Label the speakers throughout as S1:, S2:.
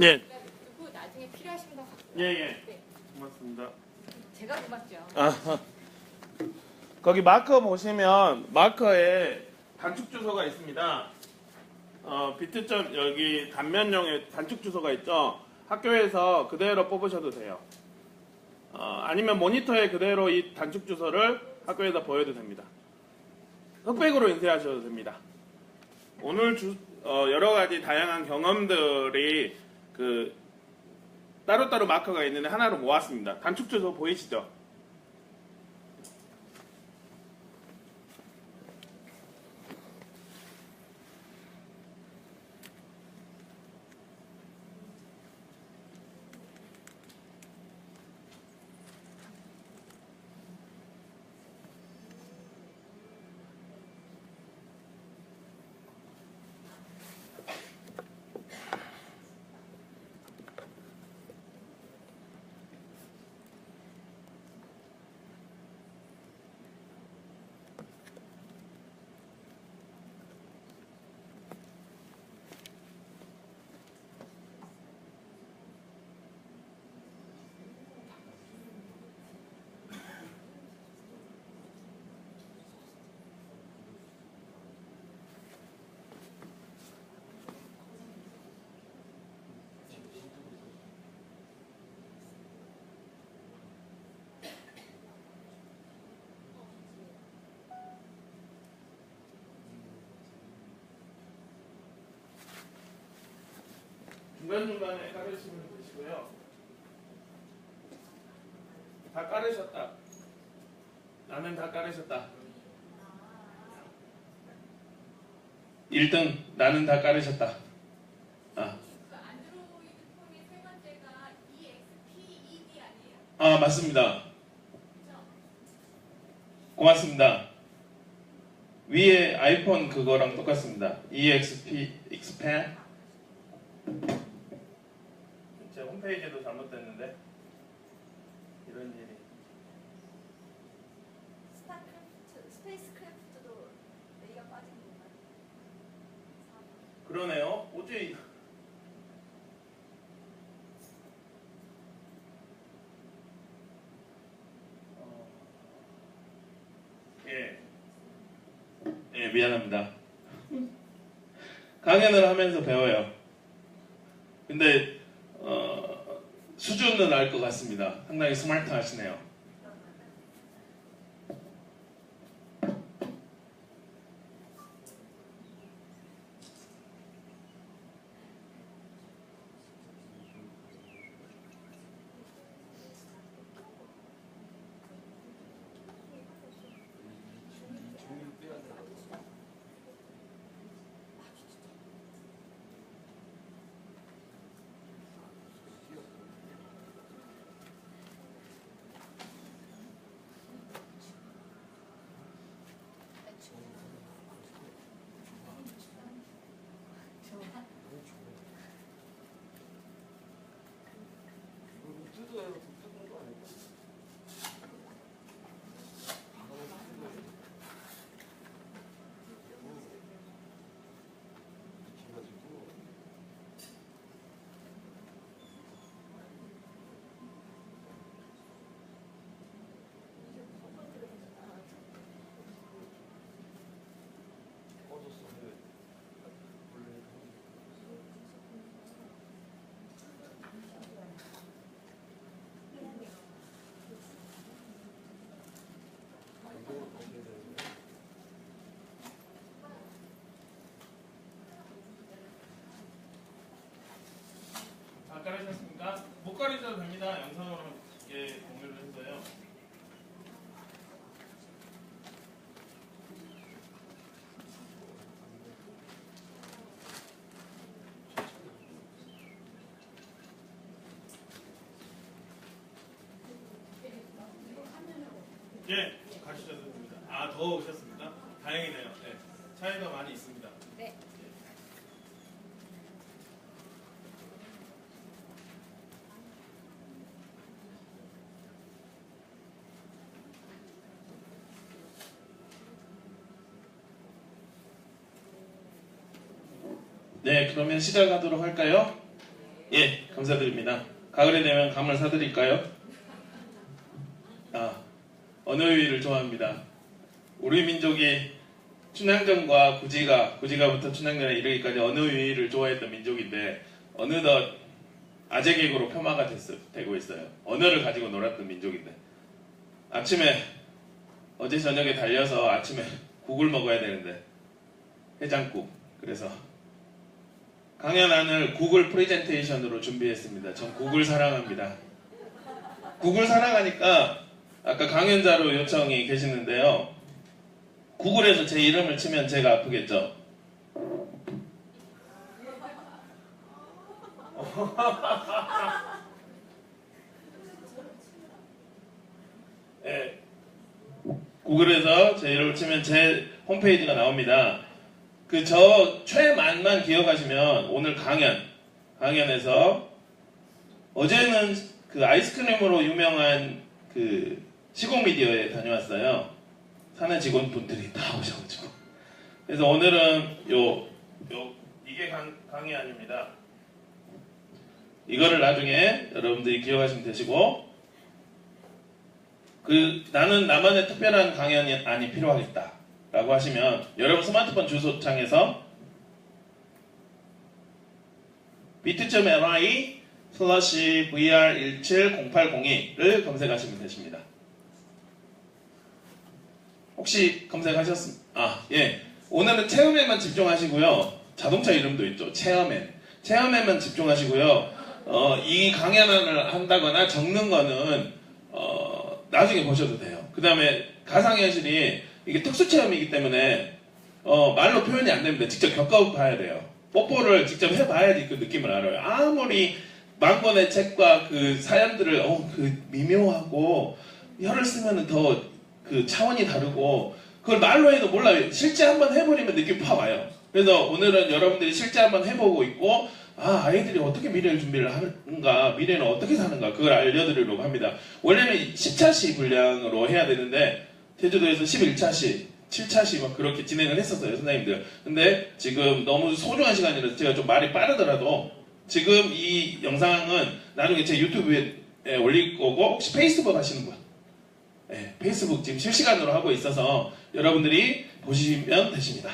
S1: 예.
S2: 두고 나중에 필요하신 거 갖고.
S1: 예.
S2: 네.
S1: 고맙습니다.
S2: 제가 고맙죠.
S1: 거기 마커 보시면 마커에 단축 주소가 있습니다. 비트점 여기 단면용의 단축 주소가 있죠. 학교에서 그대로 뽑으셔도 돼요. 아니면 모니터에 그대로 이 단축 주소를 학교에다 보여도 됩니다. 흑백으로 인쇄하셔도 됩니다. 오늘 여러 가지 다양한 경험들이 따로따로 마커가 있는데 하나로 모았습니다. 단축 주소 보이시죠? 중간중간에 깔으시면 되시고요. 다 깔으셨다. 나는 다 깔으셨다. 1등 나는 다 깔으셨다.
S2: 안드로이드 폰의 세 번째가 EXPED 아니에요?
S1: 맞습니다. 고맙습니다. 위에 아이폰 그거랑 똑같습니다. expand. 제 홈페이지도 잘못됐는데 이런 일이.
S3: 스페이스크래프트도 레이가 빠진 건가요?
S1: 그러네요. 어째 예, 미안합니다. 강연을 하면서 배워요. 근데 수준은 알 것 같습니다. 상당히 스마트 하시네요. 다 깔으셨습니까? 못 깔으셔도 됩니다. 영상으로 공유를 했어요. 예, 가시셔도 됩니다. 더 오셨습니다. 다행이네요. 네, 차이가 많이 있습니다.
S2: 네.
S1: 네, 그러면 시작하도록 할까요? 예. 감사드립니다. 가을이 되면 감을 사드릴까요? 어느 요일을 좋아합니다. 우리 민족이 춘향전과 구지가부터 춘향전에 이르기까지 어느 요일을 좋아했던 민족인데 어느덧 아재개그로 폄하가 되고 있어요. 언어를 가지고 놀았던 민족인데 어제 저녁에 달려서 아침에 국을 먹어야 되는데 해장국. 그래서 강연안을 구글 프레젠테이션으로 준비했습니다. 전 구글 사랑합니다. 구글 사랑하니까 아까 강연자로 요청이 계시는데요. 구글에서 제 이름을 치면 제가 아프겠죠? 네. 구글에서 제 이름을 치면 제 홈페이지가 나옵니다. 저 최만만 기억하시면 오늘 강연에서 어제는 그 아이스크림으로 유명한 그 시공미디어에 다녀왔어요. 사내 직원분들이 다 오셔가지고. 그래서 오늘은 이게 강의 아닙니다. 이거를 나중에 여러분들이 기억하시면 되시고, 나는 나만의 특별한 강연이 필요하겠다 라고 하시면 여러분 스마트폰 주소창에서 bit.ly/vr170802를 검색하시면 되십니다. 혹시 검색하셨습니까? 예. 오늘은 체험에만 집중하시고요. 자동차 이름도 있죠. 체험에만 집중하시고요. 이 강연을 한다거나 적는 거는 나중에 보셔도 돼요. 그 다음에 가상현실이 이게 특수체험이기 때문에 말로 표현이 안 됩니다. 직접 겪어봐야 돼요. 뽀뽀를 직접 해봐야지 그 느낌을 알아요. 아무리 만 권의 책과 그 사연들을 그 미묘하고 혀를 쓰면은 더 그 차원이 다르고 그걸 말로 해도 몰라요. 실제 한번 해버리면 느낌 팍 와요. 그래서 오늘은 여러분들이 실제 한번 해보고 있고 아이들이 어떻게 미래를 준비를 하는가, 미래는 어떻게 사는가 그걸 알려드리려고 합니다. 원래는 10차시 분량으로 해야 되는데 제주도에서 11차시 7차시 막 그렇게 진행을 했었어요, 선생님들. 근데 지금 너무 소중한 시간이라서 제가 좀 말이 빠르더라도 지금 이 영상은 나중에 제 유튜브에 올릴 거고, 혹시 페이스북 하시는 분? 네, 페이스북 지금 실시간으로 하고 있어서 여러분들이 보시면 되십니다.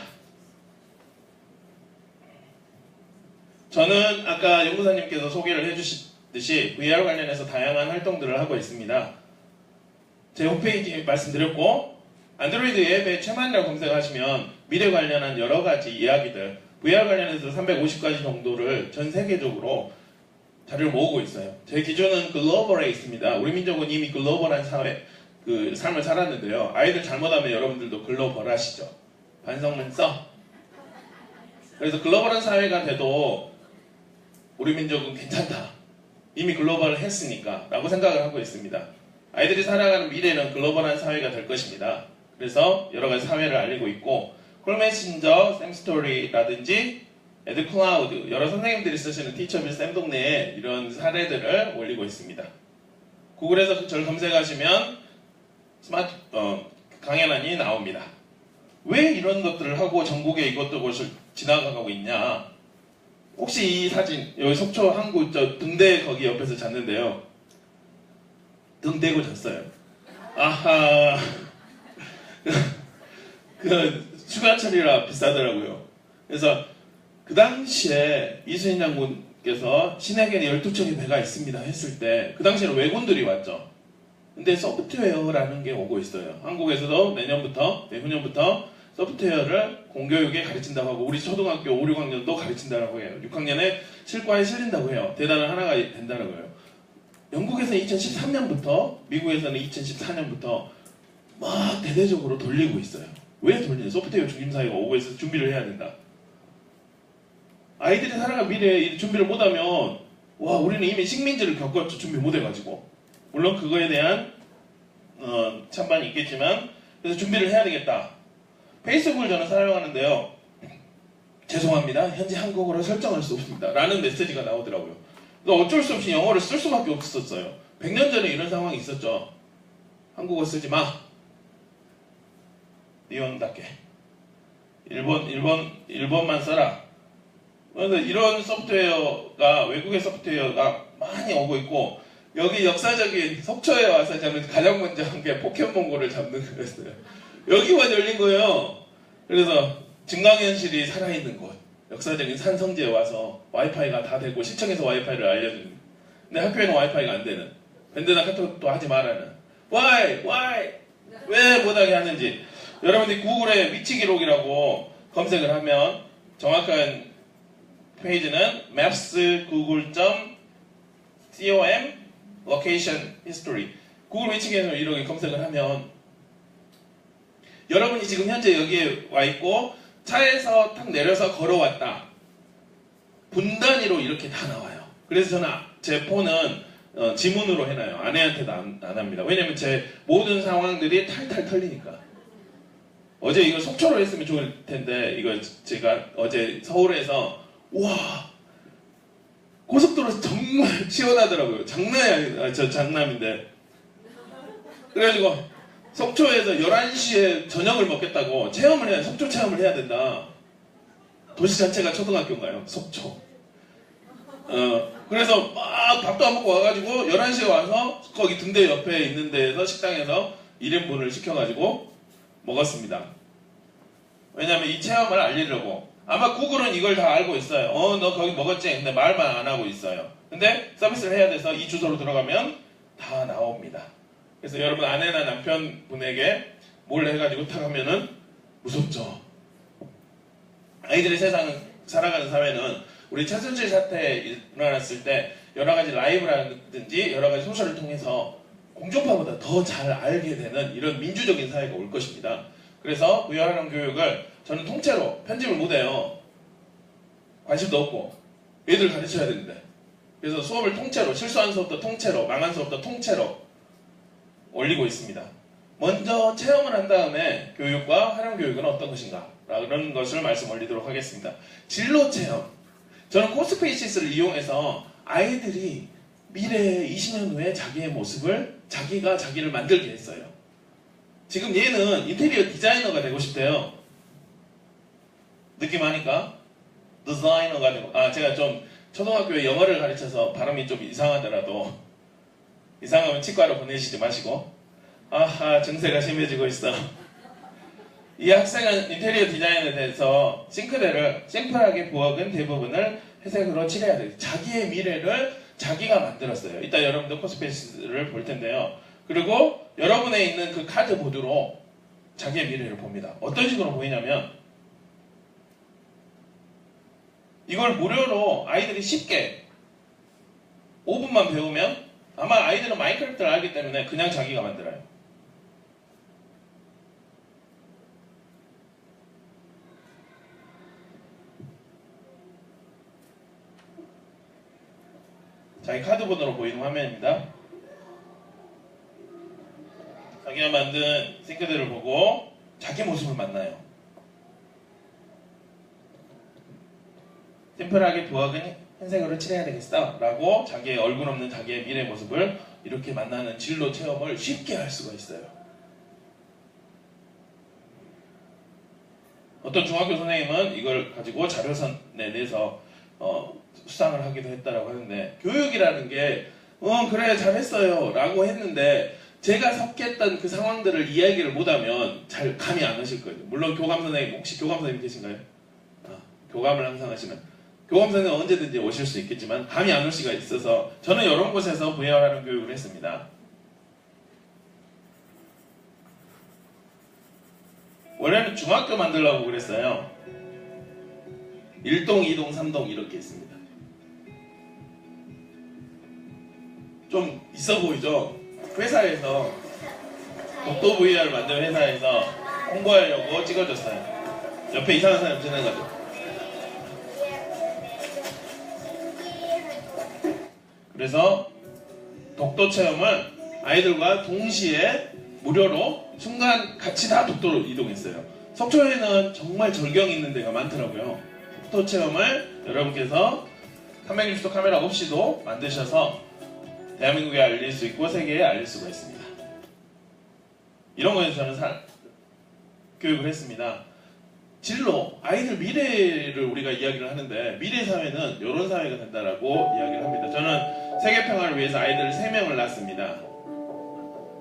S1: 저는 아까 연구사님께서 소개를 해주셨듯이 VR 관련해서 다양한 활동들을 하고 있습니다. 제 홈페이지 말씀드렸고, 안드로이드 앱에 최만이라고 검색하시면 미래 관련한 여러 가지 이야기들, VR 관련해서 350가지 정도를 전 세계적으로 자료를 모으고 있어요. 제 기준은 글로벌에 있습니다. 우리 민족은 이미 글로벌한 삶을 살았는데요. 아이들 잘못하면 여러분들도 글로벌 하시죠. 반성문 써. 그래서 글로벌한 사회가 돼도 우리 민족은 괜찮다. 이미 글로벌을 했으니까 라고 생각을 하고 있습니다. 아이들이 살아가는 미래는 글로벌한 사회가 될 것입니다. 그래서 여러 가지 사회를 알리고 있고, 콜메신저, 쌤스토리라든지 에드클라우드, 여러 선생님들이 쓰시는 티처빌 쌤동네에 이런 사례들을 올리고 있습니다. 구글에서 저를 검색하시면 강연안이 나옵니다. 왜 이런 것들을 하고 전국에 이것을 지나가고 있냐? 혹시 이 사진, 여기 속초 항구 등대 거기 옆에서 잤는데요. 등 대고 잤어요. 아하. 휴가철이라 비싸더라고요. 그래서 그 당시에 이순신 장군께서 신에게 12척의 배가 있습니다 했을 때 그 당시에는 왜군들이 왔죠. 근데 소프트웨어라는 게 오고 있어요. 한국에서도 내후년부터 소프트웨어를 공교육에 가르친다고 하고, 우리 초등학교 5, 6학년도 가르친다고 해요. 6학년에 실과에 실린다고 해요. 대단한 하나가 된다는 거예요. 영국에서는 2013년부터, 미국에서는 2014년부터 막 대대적으로 돌리고 있어요. 왜 돌리냐? 소프트웨어 중심사회가 오고 있어서 준비를 해야 된다. 아이들이 살아갈 미래에 준비를 못하면 우리는 이미 식민지를 겪었죠. 준비 못해가지고. 물론 그거에 대한 찬반이 있겠지만, 그래서 준비를 해야 되겠다. 페이스북을 저는 사용하는데요. 죄송합니다. 현재 한국어로 설정할 수 없습니다. 라는 메시지가 나오더라고요. 어쩔 수 없이 영어를 쓸 수밖에 없었어요. 100년 전에 이런 상황이 있었죠. 한국어 쓰지 마. 일본답게. 일본만 써라. 그래서 이런 소프트웨어가 외국의 소프트웨어가 많이 오고 있고 여기 역사적인 속초에 와서 저는 가장 먼저 한 게 포켓몬고를 잡는 거였어요. 여기만 열린 거예요. 그래서 증강현실이 살아있는 곳, 역사적인 산성지에 와서 와이파이가 다 되고 시청에서 와이파이를 알려주는. 근데 학교에는 와이파이가 안 되는. 근데나 카톡도 하지 말라는. Why? 왜 못하게 하는지. 여러분들이 구글에 위치 기록이라고 검색을 하면 정확한 페이지는 maps.google.com location history. 구글 위치 기록을 이렇게 검색을 하면 여러분이 지금 현재 여기에 와 있고 차에서 탁 내려서 걸어왔다. 분단위로 이렇게 다 나와요. 그래서 저는 제 폰은 지문으로 해놔요. 아내한테도 안 합니다. 왜냐면 제 모든 상황들이 탈탈 털리니까. 어제 이거 속초로 했으면 좋을 텐데 이거 제가 어제 서울에서 와 고속도로 정말 시원하더라고요. 장난이 아니라 저 장남인데. 그래가지고 속초에서 11시에 저녁을 먹겠다고 체험을 해야 속초 체험을 해야 된다. 도시 자체가 초등학교인가요? 속초. 그래서 막 밥도 안 먹고 와가지고 11시에 와서 거기 등대 옆에 있는 데에서 식당에서 1인분을 시켜가지고 먹었습니다. 왜냐면 이 체험을 알리려고. 아마 구글은 이걸 다 알고 있어요. 너 거기 먹었지? 근데 말만 안 하고 있어요. 근데 서비스를 해야 돼서 이 주소로 들어가면 다 나옵니다. 그래서 여러분 아내나 남편분에게 몰래 해가지고 타가면은 무섭죠. 아이들의 세상 살아가는 사회는 우리 최순실 사태 일어났을 때 여러 가지 라이브라든지 여러 가지 소셜을 통해서 공중파보다 더 잘 알게 되는 이런 민주적인 사회가 올 것입니다. 그래서 부여하는 교육을 저는 통째로 편집을 못해요. 관심도 없고 애들 가르쳐야 되는데. 그래서 수업을 통째로, 실수한 수업도 통째로, 망한 수업도 통째로 올리고 있습니다. 먼저 체험을 한 다음에 교육과 활용교육은 어떤 것인가 라는 것을 말씀 올리도록 하겠습니다. 진로 체험. 저는 코스페이시스를 이용해서 아이들이 미래 20년 후에 자기의 모습을 자기가 자기를 만들게 했어요. 지금 얘는 인테리어 디자이너가 되고 싶대요. 느낌 아니까? 디자이너가 되고. 제가 좀 초등학교에 영어를 가르쳐서 발음이 좀 이상하더라도 이상하면 치과로 보내시지 마시고. 아하, 증세가 심해지고 있어. 이 학생은 인테리어 디자인에 대해서 싱크대를 심플하게 부엌은 대부분을 회색으로 칠해야 돼요. 자기의 미래를 자기가 만들었어요. 이따 여러분들 코스페이스를 볼 텐데요. 그리고 여러분에 있는 그 카드보드로 자기의 미래를 봅니다. 어떤 식으로 보이냐면 이걸 무료로 아이들이 쉽게 5분만 배우면 아마 아이들은 마인크래프트를 알기 때문에 그냥 자기가 만들어요. 자기 카드본으로 보이는 화면입니다. 자기가 만든 싱크대를 보고 자기 모습을 만나요. 심플하게 부엌은 흰색으로 칠해야 되겠어 라고 자기의 얼굴 없는 자기의 미래 모습을 이렇게 만나는 진로 체험을 쉽게 할 수가 있어요. 어떤 중학교 선생님은 이걸 가지고 자료선에 내서 수상을 하기도 했다라고 하는데, 교육이라는 게 그래 잘했어요 라고 했는데 제가 섞였던 그 상황들을 이야기를 못하면 잘 감이 안 오실 거예요. 물론 교감 선생님, 혹시 교감 선생님 계신가요? 교감을 항상 하시는 교감 선생님은 언제든지 오실 수 있겠지만 감이 안 올 수가 있어서 저는 이런 곳에서 VR하는 교육을 했습니다. 원래는 중학교 만들려고 그랬어요. 1동, 2동, 3동 이렇게 있습니다. 좀 있어 보이죠? 회사에서 독도 VR 만든 회사에서 홍보하려고 찍어줬어요. 옆에 이상한 사람 지나가죠. 그래서 독도 체험을 아이들과 동시에 무료로 순간 같이 다 독도로 이동했어요. 속초에는 정말 절경 있는 데가 많더라고요. 독도 체험을 여러분께서 360도 카메라 없이도 만드셔서 대한민국에 알릴 수 있고 세계에 알릴 수가 있습니다. 이런 거에서 저는 교육을 했습니다. 진로, 아이들 미래를 우리가 이야기를 하는데 미래 사회는 이런 사회가 된다라고 이야기를 합니다. 저는 세계 평화를 위해서 아이들 3명을 낳았습니다.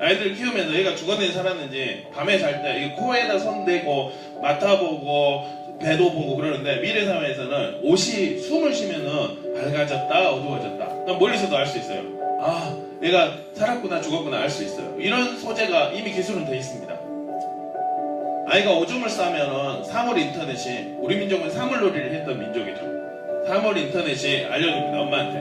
S1: 아이들 키우면서 얘가 죽었는지 살았는지 밤에 잘 때 코에다 손 대고 맡아보고 배도 보고 그러는데 미래 사회에서는 옷이 숨을 쉬면은 밝아졌다 어두워졌다 그냥 멀리서도 알 수 있어요. 아 얘가 살았구나 죽었구나 알 수 있어요. 이런 소재가 이미 기술은 돼 있습니다. 아이가 오줌을 싸면은 사물 인터넷이 우리 민족은 사물놀이를 했던 민족이죠. 사물 인터넷이 알려줍니다. 엄마한테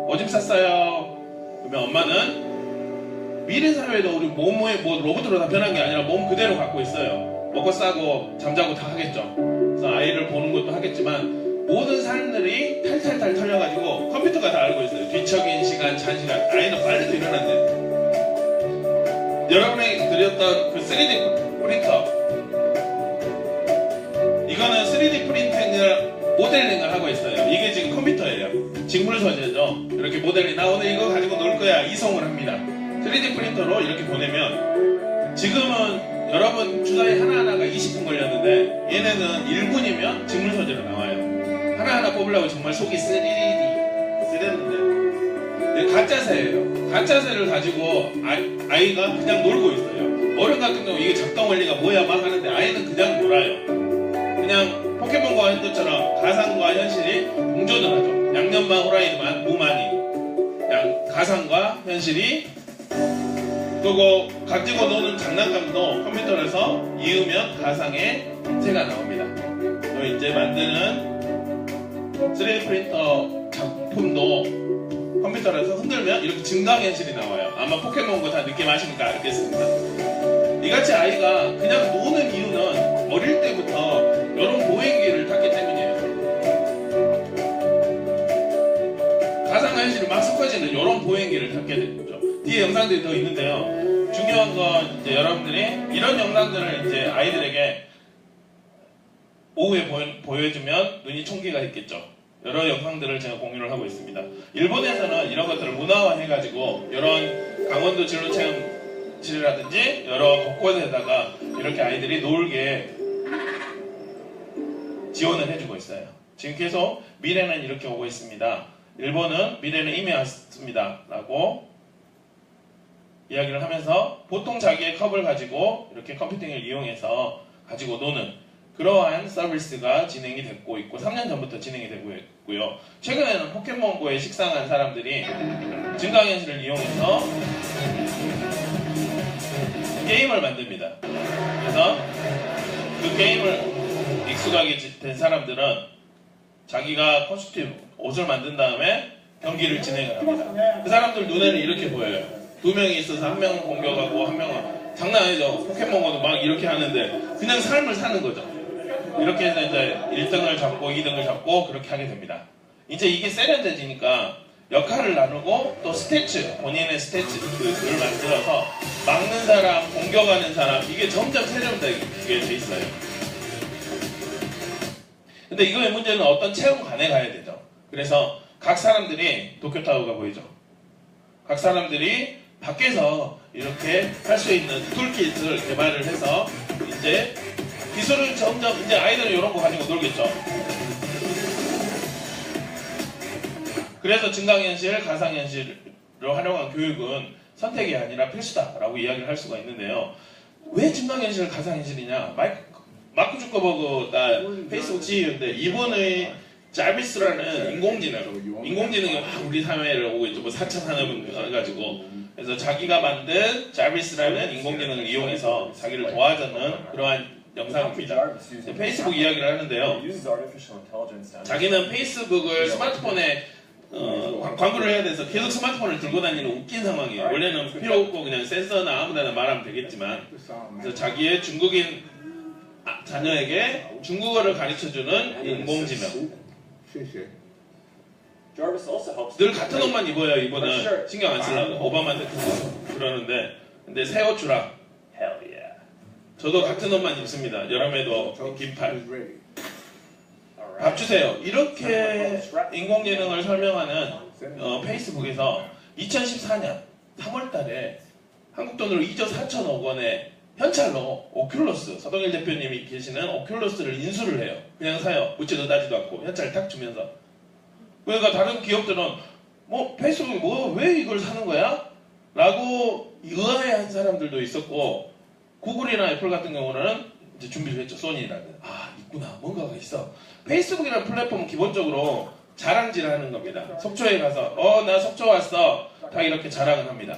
S1: 오줌 쌌어요. 그러면 엄마는 미래 사회도 우리 몸에 뭐 로봇으로 다 변한 게 아니라 몸 그대로 갖고 있어요. 먹고 싸고 잠자고 다 하겠죠. 그래서 아이를 보는 것도 하겠지만 모든 사람들이 탈탈탈 털려가지고 컴퓨터가 다 알고 있어요. 뒤척인 시간, 잔 시간. 아이는 빨리도 일어난대. 여러분에게 드렸던 그 3D 프린터 이거는 3D 프린팅을 모델링을 하고 있어요. 이게 지금 컴퓨터예요. 직물 소재죠. 이렇게 모델링 나 오늘 이거 가지고 놀 거야 이송을 합니다. 3D 프린터로 이렇게 보내면 지금은 여러분 주사위 하나하나가 20분 걸렸는데 얘네는 1분이면 직물 소재로 나와요. 하나하나 뽑으려고 정말 속이 쓰레는데 가짜새예요. 가짜새를 가지고 아이가 그냥 놀고 있어요. 어른 같은 경우 이게 작동 원리가 뭐야 막 하는데 아이는 그냥 놀아요. 그냥 포켓몬과 했던 가상과 현실이 공존을 하죠. 양념만 후라이드만 무만이 가상과 현실이 그리고 가지고 노는 장난감도 컴퓨터에서 이으면 가상의 새가 나옵니다. 또 이제 만드는 3D 프린터 작품도 컴퓨터에서 흔들면 이렇게 증강현실이 나와요. 아마 포켓몬고 다 느낌 아시니까 알겠습니다. 이같이 아이가 그냥 노는 이유는 어릴 때부터 이런 보행기를 탔기 때문이에요. 가상현실이 막 섞어지는 이런 보행기를 탔게 되죠. 뒤에 영상들이 더 있는데요. 중요한 건 이제 여러분들이 이런 영상들을 이제 아이들에게 오후에 보여주면 눈이 총기가 있겠죠. 여러 영상들을 제가 공유를 하고 있습니다. 일본에서는 이런 것들을 문화화해가지고 이런 강원도 진로체험실이라든지 여러 곳곳에다가 이렇게 아이들이 놀게 지원을 해주고 있어요. 지금 계속 미래는 이렇게 오고 있습니다. 일본은 미래는 이미 왔습니다. 라고 이야기를 하면서 보통 자기의 컵을 가지고 이렇게 컴퓨팅을 이용해서 가지고 노는 그러한 서비스가 진행이 됐고 있고 3년 전부터 진행이 되고 있고요. 최근에는 포켓몬고에 식상한 사람들이 증강현실을 이용해서 게임을 만듭니다. 그래서 그 게임을 익숙하게 된 사람들은 자기가 코스튬, 옷을 만든 다음에 경기를 진행을 합니다. 그 사람들 눈에는 이렇게 보여요. 2명이 있어서 한 명은 공격하고 한 명은 장난 아니죠. 포켓몬고도 막 이렇게 하는데 그냥 삶을 사는 거죠. 이렇게 해서 이제 1등을 잡고 2등을 잡고 그렇게 하게 됩니다. 이제 이게 세련돼지니까 역할을 나누고 또 스태츠, 본인의 스태츠를 만들어서 막는 사람, 공격하는 사람 이게 점점 세련되게 돼 있어요. 근데 이거의 문제는 어떤 체험관에 가야 되죠. 그래서 각 사람들이 도쿄타워가 보이죠. 각 사람들이 밖에서 이렇게 할 수 있는 툴킷을 개발을 해서 이제 기술은 점점 이제 아이들은 이런 거 가지고 놀겠죠. 그래서 증강현실, 가상현실을 활용한 교육은 선택이 아니라 필수다라고 이야기를 할 수가 있는데요. 왜 증강현실, 가상현실이냐? 마크 주커버그가 페이스북 CEO인데 이분의 자비스라는 인공지능이 막 우리 사회를 오고 있죠. 뭐 4차 산업을 해가지고 그래서 자기가 만든 자비스라는 인공지능을 이용해서 자기를 도와주는 그러한 영상입니다. 페이스북 이야기를 하는데요. 자기는 페이스북을 스마트폰에 광고를 해야 돼서 계속 스마트폰을 들고 다니는 웃긴 상황이에요. 원래는 필요 없고 그냥 센서나 아무데나 말하면 되겠지만 그래서 자기의 중국인 자녀에게 중국어를 가르쳐주는 인공지능 늘 같은 옷만 입어요. 이분은 신경 안 쓰려고 오바마 대통령 그러는데 근데 새 옷 주라. 저도 같은 옷만 입습니다. 여름에도 긴팔. 밥 주세요. 이렇게 인공지능을 설명하는 페이스북에서 2014년 3월달에 한국 돈으로 2조 4천억 원의 현찰로 오큘러스, 서동일 대표님이 계시는 오큘러스를 인수를 해요. 그냥 사요. 묻지도 따지도 않고 현찰 탁 주면서. 그러니까 다른 기업들은 뭐 페이스북이 뭐 왜 이걸 사는 거야? 라고 의아해한 사람들도 있었고, 구글이나 애플 같은 경우는 이제 준비를 했죠. 소니라는. 아, 있구나. 뭔가가 있어. 페이스북이라는 플랫폼은 기본적으로 자랑질을 하는 겁니다. 속초에 가서 나 속초 왔어. 다 이렇게 자랑을 합니다.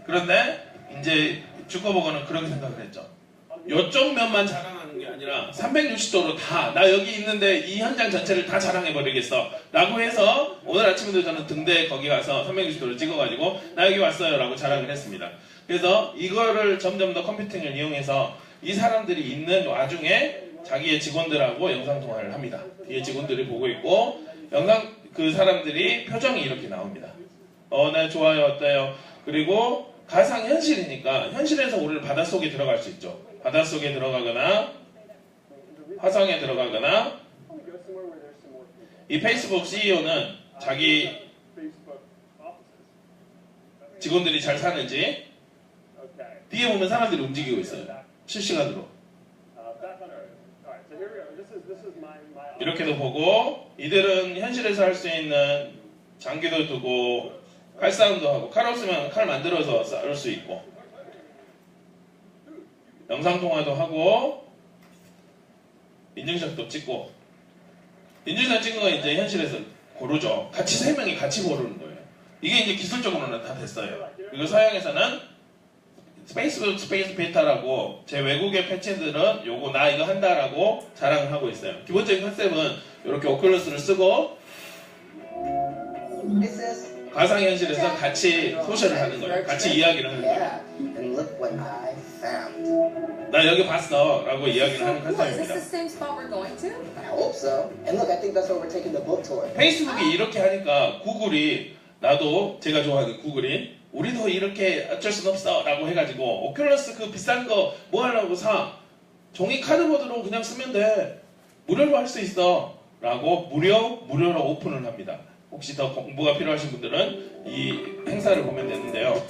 S1: 그런데 이제 주커버거는 그렇게 생각을 했죠. 요쪽 면만 자랑하는 게 아니라 360도로 다 나 여기 있는데 이 현장 전체를 다 자랑해버리겠어 라고 해서 오늘 아침에도 저는 등대 거기 가서 360도를 찍어가지고 나 여기 왔어요 라고 자랑을 했습니다. 그래서 이거를 점점 더 컴퓨팅을 이용해서 이 사람들이 있는 와중에 자기의 직원들하고 영상통화를 합니다. 뒤에 직원들이 보고 있고 영상 그 사람들이 표정이 이렇게 나옵니다. 네 좋아요 어때요? 그리고 가상현실이니까 현실에서 우리를 바닷속에 들어갈 수 있죠. 바닷속에 들어가거나 화성에 들어가거나 이 페이스북 CEO는 자기 직원들이 잘 사는지 뒤에 보면 사람들이 움직이고 있어요. 실시간으로. 이렇게도 보고 이들은 현실에서 할 수 있는 장기도 두고 칼싸움도 하고 칼 없으면 칼 만들어서 싸울 수 있고 영상통화도 하고 인증샷도 찍고 인증샷 찍은 거 이제 현실에서 고르죠. 같이 세 명이 같이 고르는 거예요. 이게 이제 기술적으로는 다 됐어요. 그리고 서양에서는 스페이스 베타라고 제 외국의 패치들은 요거 나 이거 한다라고 자랑을 하고 있어요. 기본적인 컨셉은 이렇게 오큘러스를 쓰고 가상현실에서 같이 소셜을 하는 거예요. 같이 이야기를 하는 거예요. 나 여기 봤어 라고 이야기를 하는
S2: Is this the
S1: 컨셉입니다.
S2: same spot we're going to?
S3: I hope so. And look, I think that's where we're taking the book tour.
S1: 페이스북이 이렇게 하니까 구글이 나도 제가 좋아하는 구글이 우리도 이렇게 어쩔 순 없어 라고 해가지고 오큘러스 그 비싼 거 뭐 하려고 사? 종이 카드보드로 그냥 쓰면 돼. 무료로 할 수 있어 라고 무료로 오픈을 합니다. 혹시 더 공부가 필요하신 분들은 이 행사를 보면 되는데요.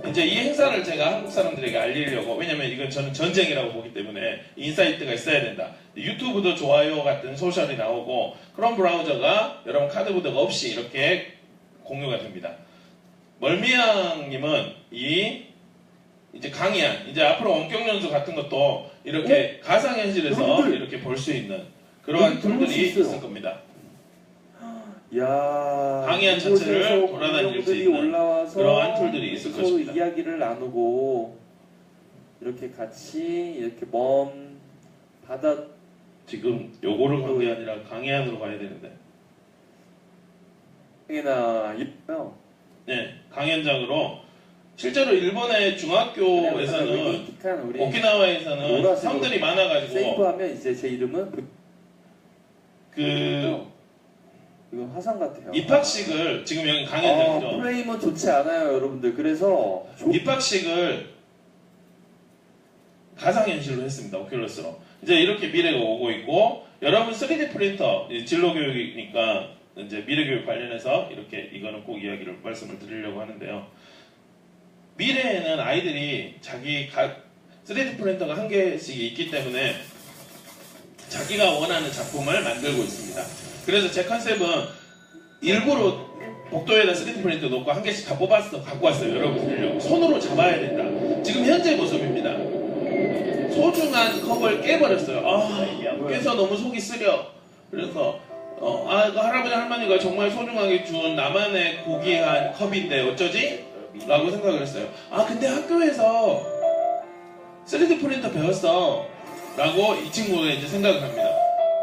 S1: 이제 이 행사를 제가 한국 사람들에게 알리려고, 왜냐면 이건 저는 전쟁이라고 보기 때문에 인사이트가 있어야 된다. 유튜브도 좋아요 같은 소셜이 나오고 크롬 브라우저가 여러분 카드보드가 없이 이렇게 공유가 됩니다. 멀미양님은 이제 강의한, 이제 앞으로 원격연수 같은 것도 이렇게 가상현실에서 이렇게 볼 수 있는 그러한 툴들이 있을 겁니다.
S4: 야,
S1: 강의한 전체를 돌아다닐 수 있는
S4: 올라와서
S1: 그러한 툴들이 있을
S4: 서로
S1: 것입니다.
S4: 이야기를 나누고 이렇게 같이 이렇게 먼 바다
S1: 지금 요거를 간 게 아니라 강의안으로 가야 되는데.
S4: 나 있고요.
S1: 네, 강연장으로 실제로 일본의 중학교에서는
S4: 우리
S1: 오키나와에서는
S4: 노란색으로
S1: 성들이 많아가지고
S4: 세이브하면 이제 제 이름은
S1: 그
S4: 이건 화상 같아요.
S1: 입학식을 지금 여기 강연장이죠.
S4: 프레임은 좋지 않아요, 여러분들. 그래서
S1: 입학식을 가상현실로 했습니다. 오큘러스로. 이제 이렇게 미래가 오고 있고 여러분 3D 프린터 진로 교육이니까 이제 미래 교육 관련해서 이렇게 이거는 꼭 이야기를 말씀을 드리려고 하는데요. 미래에는 아이들이 자기 3D 프린터가 한 개씩 있기 때문에 자기가 원하는 작품을 만들고 있습니다. 그래서 제 컨셉은 일부러 복도에다 3D 프린터 놓고 한 개씩 다 뽑았어, 갖고 왔어요. 여러분 드리려고. 손으로 잡아야 된다. 지금 현재 모습입니다. 소중한 컵을 깨버렸어요. 깨서 너무 속이 쓰려. 그래서 그 할아버지 할머니가 정말 소중하게 준 나만의 고귀한 컵인데 어쩌지? 라고 생각을 했어요. 근데 학교에서 3D 프린터 배웠어 라고 이 친구가 이제 생각을 합니다.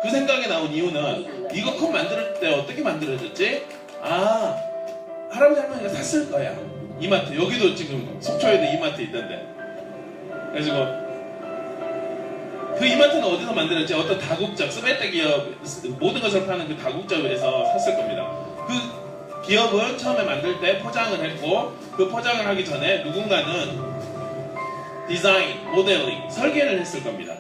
S1: 그 생각이 나온 이유는 이거 컵 만들 때 어떻게 만들어졌지? 할아버지 할머니가 샀을 거야. 이마트. 여기도 지금 속초에도 이마트 있던데. 그래가지고 그 이마트는 어디서 만들었지? 어떤 다국적, 스베타 기업, 모든 것을 파는 그 다국적에서 샀을 겁니다. 그 기업은 처음에 만들 때 포장을 했고, 그 포장을 하기 전에 누군가는 디자인, 모델링, 설계를 했을 겁니다.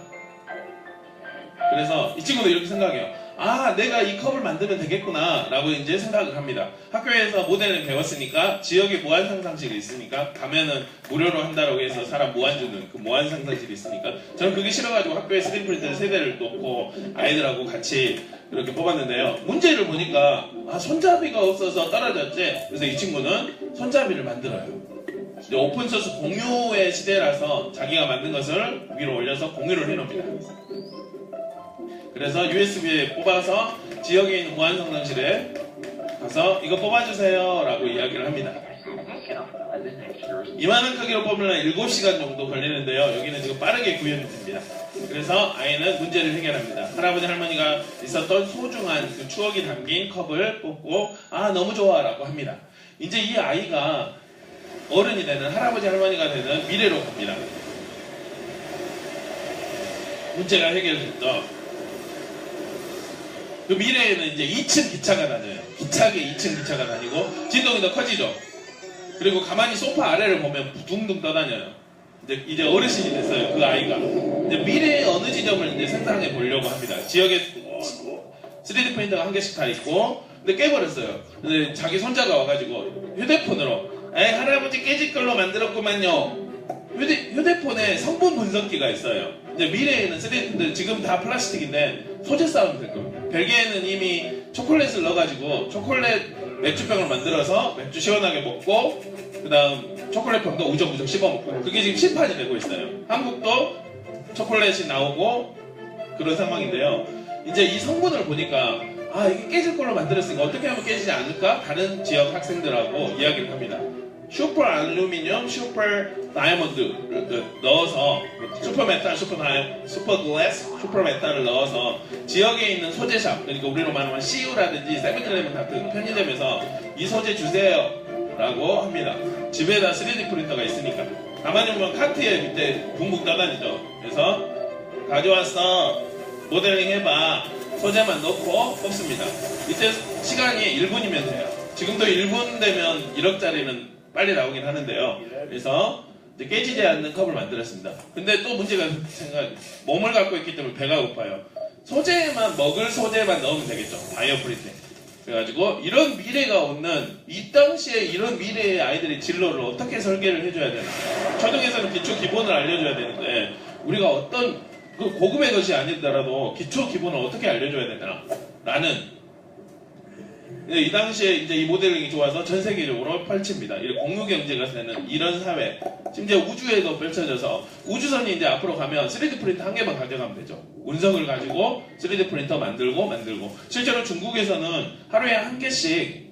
S1: 그래서 이 친구도 이렇게 생각해요. 아, 내가 이 컵을 만들면 되겠구나 라고 이제 생각을 합니다. 학교에서 모델링 배웠으니까 지역에 무한 상상실이 있으니까 가면은 무료로 한다라고 해서 사람 무한 주는 그 무한 상상실이 있으니까 저는 그게 싫어가지고 학교에 3D 프린터 세대를 놓고 아이들하고 같이 이렇게 뽑았는데요. 문제를 보니까 아, 손잡이가 없어서 떨어졌지. 그래서 이 친구는 손잡이를 만들어요. 이제 오픈소스 공유의 시대라서 자기가 만든 것을 위로 올려서 공유를 해놓습니다. 그래서 USB에 뽑아서 지역에 있는 무한성장실에 가서 이거 뽑아주세요 라고 이야기를 합니다. 이만한 크기로 뽑으려면 7시간 정도 걸리는데요. 여기는 지금 빠르게 구현이 됩니다. 그래서 아이는 문제를 해결합니다. 할아버지 할머니가 있었던 소중한 그 추억이 담긴 컵을 뽑고 아 너무 좋아 라고 합니다. 이제 이 아이가 어른이 되는 할아버지 할머니가 되는 미래로 갑니다. 문제가 해결됐죠. 그 미래에는 이제 2층 기차가 다녀요. 기차계 2층 기차가 다니고 진동이 더 커지죠. 그리고 가만히 소파 아래를 보면 둥둥 떠다녀요. 이제 어르신이 됐어요. 그 아이가. 이제 미래의 어느 지점을 이제 상상해 보려고 합니다. 지역에 3D 프린터가 한 개씩 다 있고, 근데 깨버렸어요. 근데 자기 손자가 와가지고 휴대폰으로, 에이 할아버지 깨질 걸로 만들었구만요. 휴대폰에 성분 분석기가 있어요. 이제 미래에는 3D 프린터 지금 다 플라스틱인데 소재 싸움이 될 겁니다. 벨기에는 이미 초콜릿을 넣어가지고 초콜릿 맥주병을 만들어서 맥주 시원하게 먹고 그 다음 초콜릿병도 우적우적 씹어먹고 그게 지금 심판이 되고 있어요. 한국도 초콜릿이 나오고 그런 상황인데요. 이제 이 성분을 보니까 아 이게 깨질 걸로 만들었으니까 어떻게 하면 깨지지 않을까? 다른 지역 학생들하고 이야기를 합니다. 슈퍼 알루미늄, 슈퍼 다이아몬드를 넣어서 슈퍼 메탈, 슈퍼 글래스, 슈퍼 메탈을 넣어서 지역에 있는 소재샵, 그러니까 우리로 말하면 CU라든지 세븐일레븐 같은 편의점에서 이 소재 주세요 라고 합니다. 집에다 3D 프린터가 있으니까. 가만히 보면 카트에 밑에 붕붕 떠다니죠. 그래서 가져왔어, 모델링 해봐, 소재만 넣고 뽑습니다. 이때 시간이 1분이면 돼요. 지금도 1분 되면 1억짜리는 빨리 나오긴 하는데요. 그래서 이제 깨지지 않는 컵을 만들었습니다. 근데 또 문제가 몸을 갖고 있기 때문에 배가 고파요. 소재만 먹을 소재만 넣으면 되겠죠. 바이오프린팅. 그래가지고 이런 미래가 오는 이 당시에 이런 미래의 아이들의 진로를 어떻게 설계를 해줘야 되나. 초등에서는 기초 기본을 알려줘야 되는데 우리가 어떤 그 고급의 것이 아니더라도 기초 기본을 어떻게 알려줘야 되나 라는. 이 당시에 이제 이 모델링이 좋아서 전 세계적으로 펼칩니다. 공유 경제가 되는 이런 사회, 심지어 우주에도 펼쳐져서 우주선이 이제 앞으로 가면 3D 프린터 한 개만 가져가면 되죠. 운석을 가지고 3D 프린터 만들고 실제로 중국에서는 하루에 한 개씩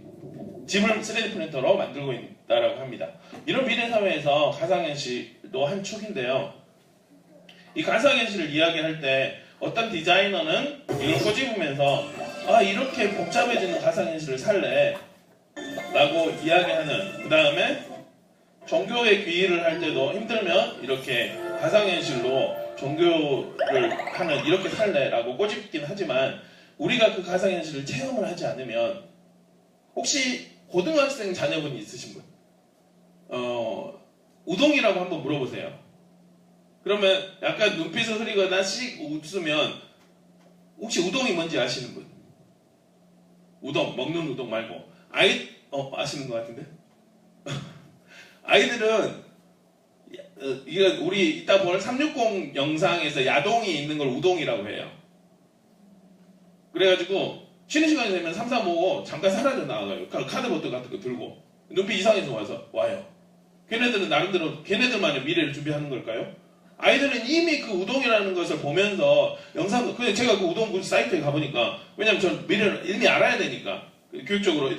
S1: 집을 3D 프린터로 만들고 있다라고 합니다. 이런 미래 사회에서 가상현실도 한 축인데요. 이 가상현실을 이야기할 때 어떤 디자이너는 이걸 꼬집으면서 아 이렇게 복잡해지는 가상현실을 살래 라고 이야기하는, 그 다음에 종교의 귀의를 할 때도 힘들면 이렇게 가상현실로 종교를 하는 이렇게 살래 라고 꼬집긴 하지만 우리가 그 가상현실을 체험을 하지 않으면, 혹시 고등학생 자녀분이 있으신 분 우동이라고 한번 물어보세요. 그러면 약간 눈빛을 흐리거나 씩 웃으면 혹시 우동이 뭔지 아시는 분? 우동, 먹는 우동 말고 아시는 것 같은데? 아이들은 이거 우리 이따 볼 360 영상에서 야동이 있는 걸 우동이라고 해요. 그래가지고 쉬는 시간이 되면 3, 4, 5 잠깐 사라져 나와요. 카드보드 같은 거 들고 눈빛 이상해서 와요. 걔네들은 나름대로 걔네들만의 미래를 준비하는 걸까요? 아이들은 이미 그 우동이라는 것을 보면서 영상, 그냥 제가 그 우동 사이트에 가보니까, 왜냐면 전 미래를 이미 알아야 되니까, 교육적으로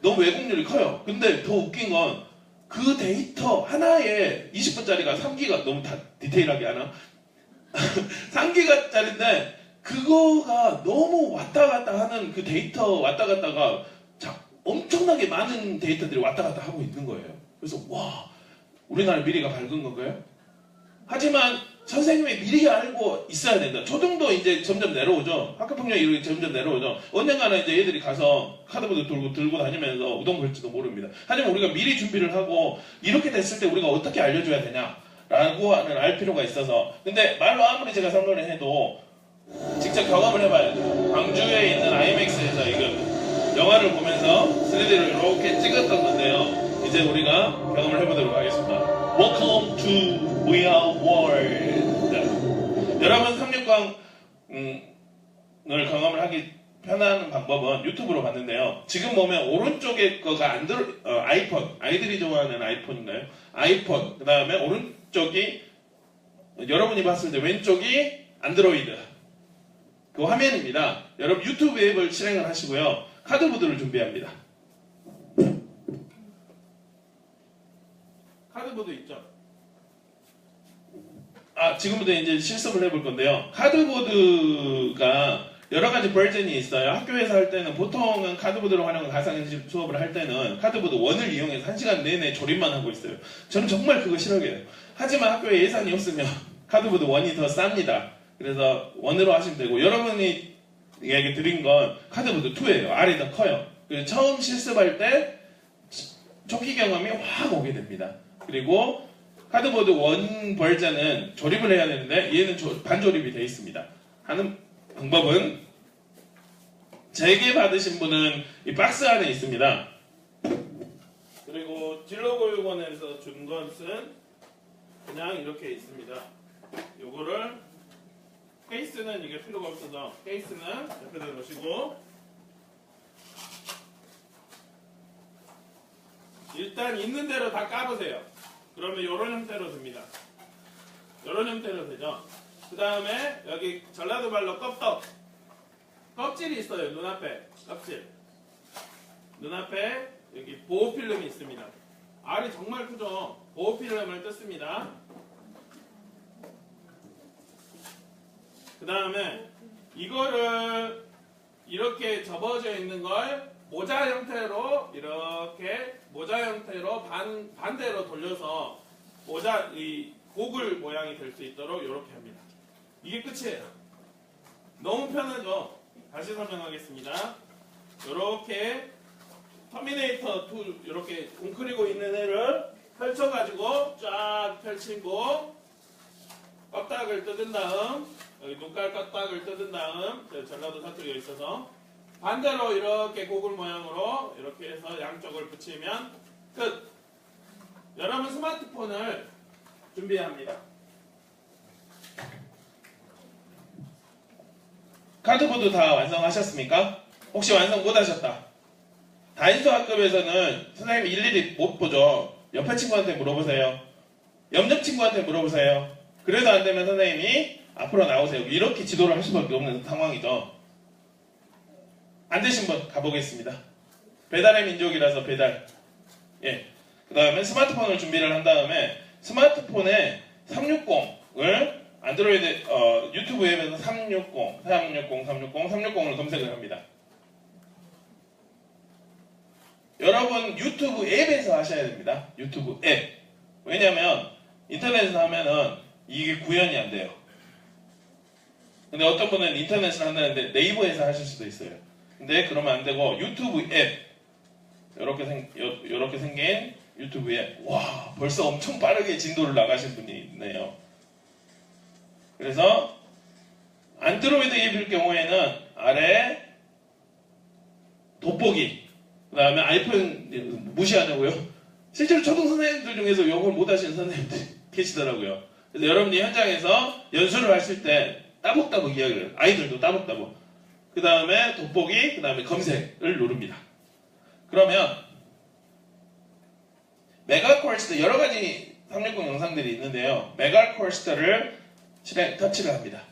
S1: 너무 왜곡률이 커요. 근데 더 웃긴 건 그 데이터 하나에 20분짜리가 3기가, 너무 다 디테일하게 하나? 3기가짜리인데 그거가 너무 왔다 갔다 하는 그 데이터 왔다 갔다가 엄청나게 많은 데이터들이 왔다 갔다 하고 있는 거예요. 그래서 와, 우리나라 미래가 밝은 건가요? 하지만 선생님의 미리 알고 있어야 된다. 초등도 이제 점점 내려오죠. 학교폭력이 이렇게 점점 내려오죠. 언젠가는 이제 얘들이 가서 카드보드 들고 다니면서 우동 볼지도 모릅니다. 하지만 우리가 미리 준비를 하고 이렇게 됐을 때 우리가 어떻게 알려줘야 되냐라고 하는 알 필요가 있어서. 근데 말로 아무리 제가 설명을 해도 직접 경험을 해봐야 돼요. 광주에 있는 IMAX에서 이거 영화를 보면서 3D로 이렇게 찍었던 건데요. 이제 우리가 경험을 해보도록 하겠습니다. Welcome to VR World. 여러분 360을 경험을 하기 편한 방법은 유튜브로 봤는데요. 지금 보면 오른쪽에 거가 아이폰, 아이들이 좋아하는 아이폰인가요? 아이폰, 그 다음에 오른쪽이 여러분이 봤을 때 왼쪽이 안드로이드 그 화면입니다. 여러분 유튜브 앱을 실행을 하시고요. 카드보드를 준비합니다. 카드보드 있죠? 지금부터 이제 실습을 해볼 건데요. 카드보드가 여러 가지 버전이 있어요. 학교에서 할 때는 보통은 카드보드를 활용한 가상현실 수업을 할 때는 카드보드 1을 이용해서 1시간 내내 조립만 하고 있어요. 저는 정말 그거 싫어해요. 하지만 학교에 예산이 없으면 카드보드 1이 더 쌉니다. 그래서 1으로 하시면 되고 여러분이 얘기 드린 건 카드보드 2예요. R이 더 커요. 그래서 처음 실습할 때 초기 경험이 확 오게 됩니다. 그리고 카드보드 1 버전은 조립을 해야 되는데 얘는 반조립이 되어 있습니다. 하는 방법은 재개 받으신 분은 이 박스 안에 있습니다. 그리고 진로교육원에서 준 것은 그냥 이렇게 있습니다. 요거를 케이스는 이게 필요가 없어서 케이스는 옆에다 놓으시고 일단 있는 대로 다 까보세요. 그러면 요런 형태로 됩니다. 요런 형태로 되죠. 그 다음에 여기 전라도 말로 껍질이 있어요. 눈앞에 껍질. 눈앞에 여기 보호필름이 있습니다. 알이 정말 크죠. 보호필름을 뜯습니다. 그 다음에 이거를 이렇게 접어져 있는 걸 모자 형태로 이렇게 모자 형태로 반대로 돌려서 모자 이 고글 모양이 될 수 있도록 이렇게 합니다. 이게 끝이에요. 너무 편하죠? 다시 설명하겠습니다. 이렇게 터미네이터 2 이렇게 웅크리고 있는 애를 펼쳐가지고 쫙 펼치고 껍닥을 뜯은 다음 여기 눈깔 껍닥을 뜯은 다음 전라도 사투리가 있어서 반대로 이렇게 고글 모양으로 이렇게 해서 양쪽을 붙이면 끝! 여러분 스마트폰을 준비합니다. 카드보드 다 완성하셨습니까? 혹시 완성 못하셨다? 다인소 학급에서는 선생님이 일일이 못 보죠. 옆에 친구한테 물어보세요. 옆옆 친구한테 물어보세요. 그래도 안 되면 선생님이 앞으로 나오세요. 이렇게 지도를 할 수밖에 없는 상황이죠. 안 되신 분 가보겠습니다. 배달의 민족이라서 배달. 예. 그 다음에 스마트폰을 준비를 한 다음에 스마트폰에 360을 안드로이드 유튜브 앱에서 360을 검색을 합니다. 여러분 유튜브 앱에서 하셔야 됩니다. 유튜브 앱. 왜냐하면 인터넷에서 하면은 이게 구현이 안 돼요. 근데 어떤 분은 인터넷을 한다는데 네이버에서 하실 수도 있어요. 근데 그러면 안 되고 유튜브 앱 이렇게 생긴 유튜브 앱. 와 벌써 엄청 빠르게 진도를 나가신 분이 있네요. 그래서 안드로이드 앱일 경우에는 아래 돋보기 그 다음에 아이폰 무시하냐고요? 실제로 초등 선생님들 중에서 영어를 못하시는 선생님들이 계시더라고요. 그래서 여러분이 현장에서 연수를 하실 때 따복따복 이야기를 해요. 아이들도 따복따복. 그 다음에 돋보기, 그 다음에 검색을 누릅니다. 그러면 메가퀘스트 여러 가지 360 영상들이 있는데요. 메가퀘스트를 터치를 합니다.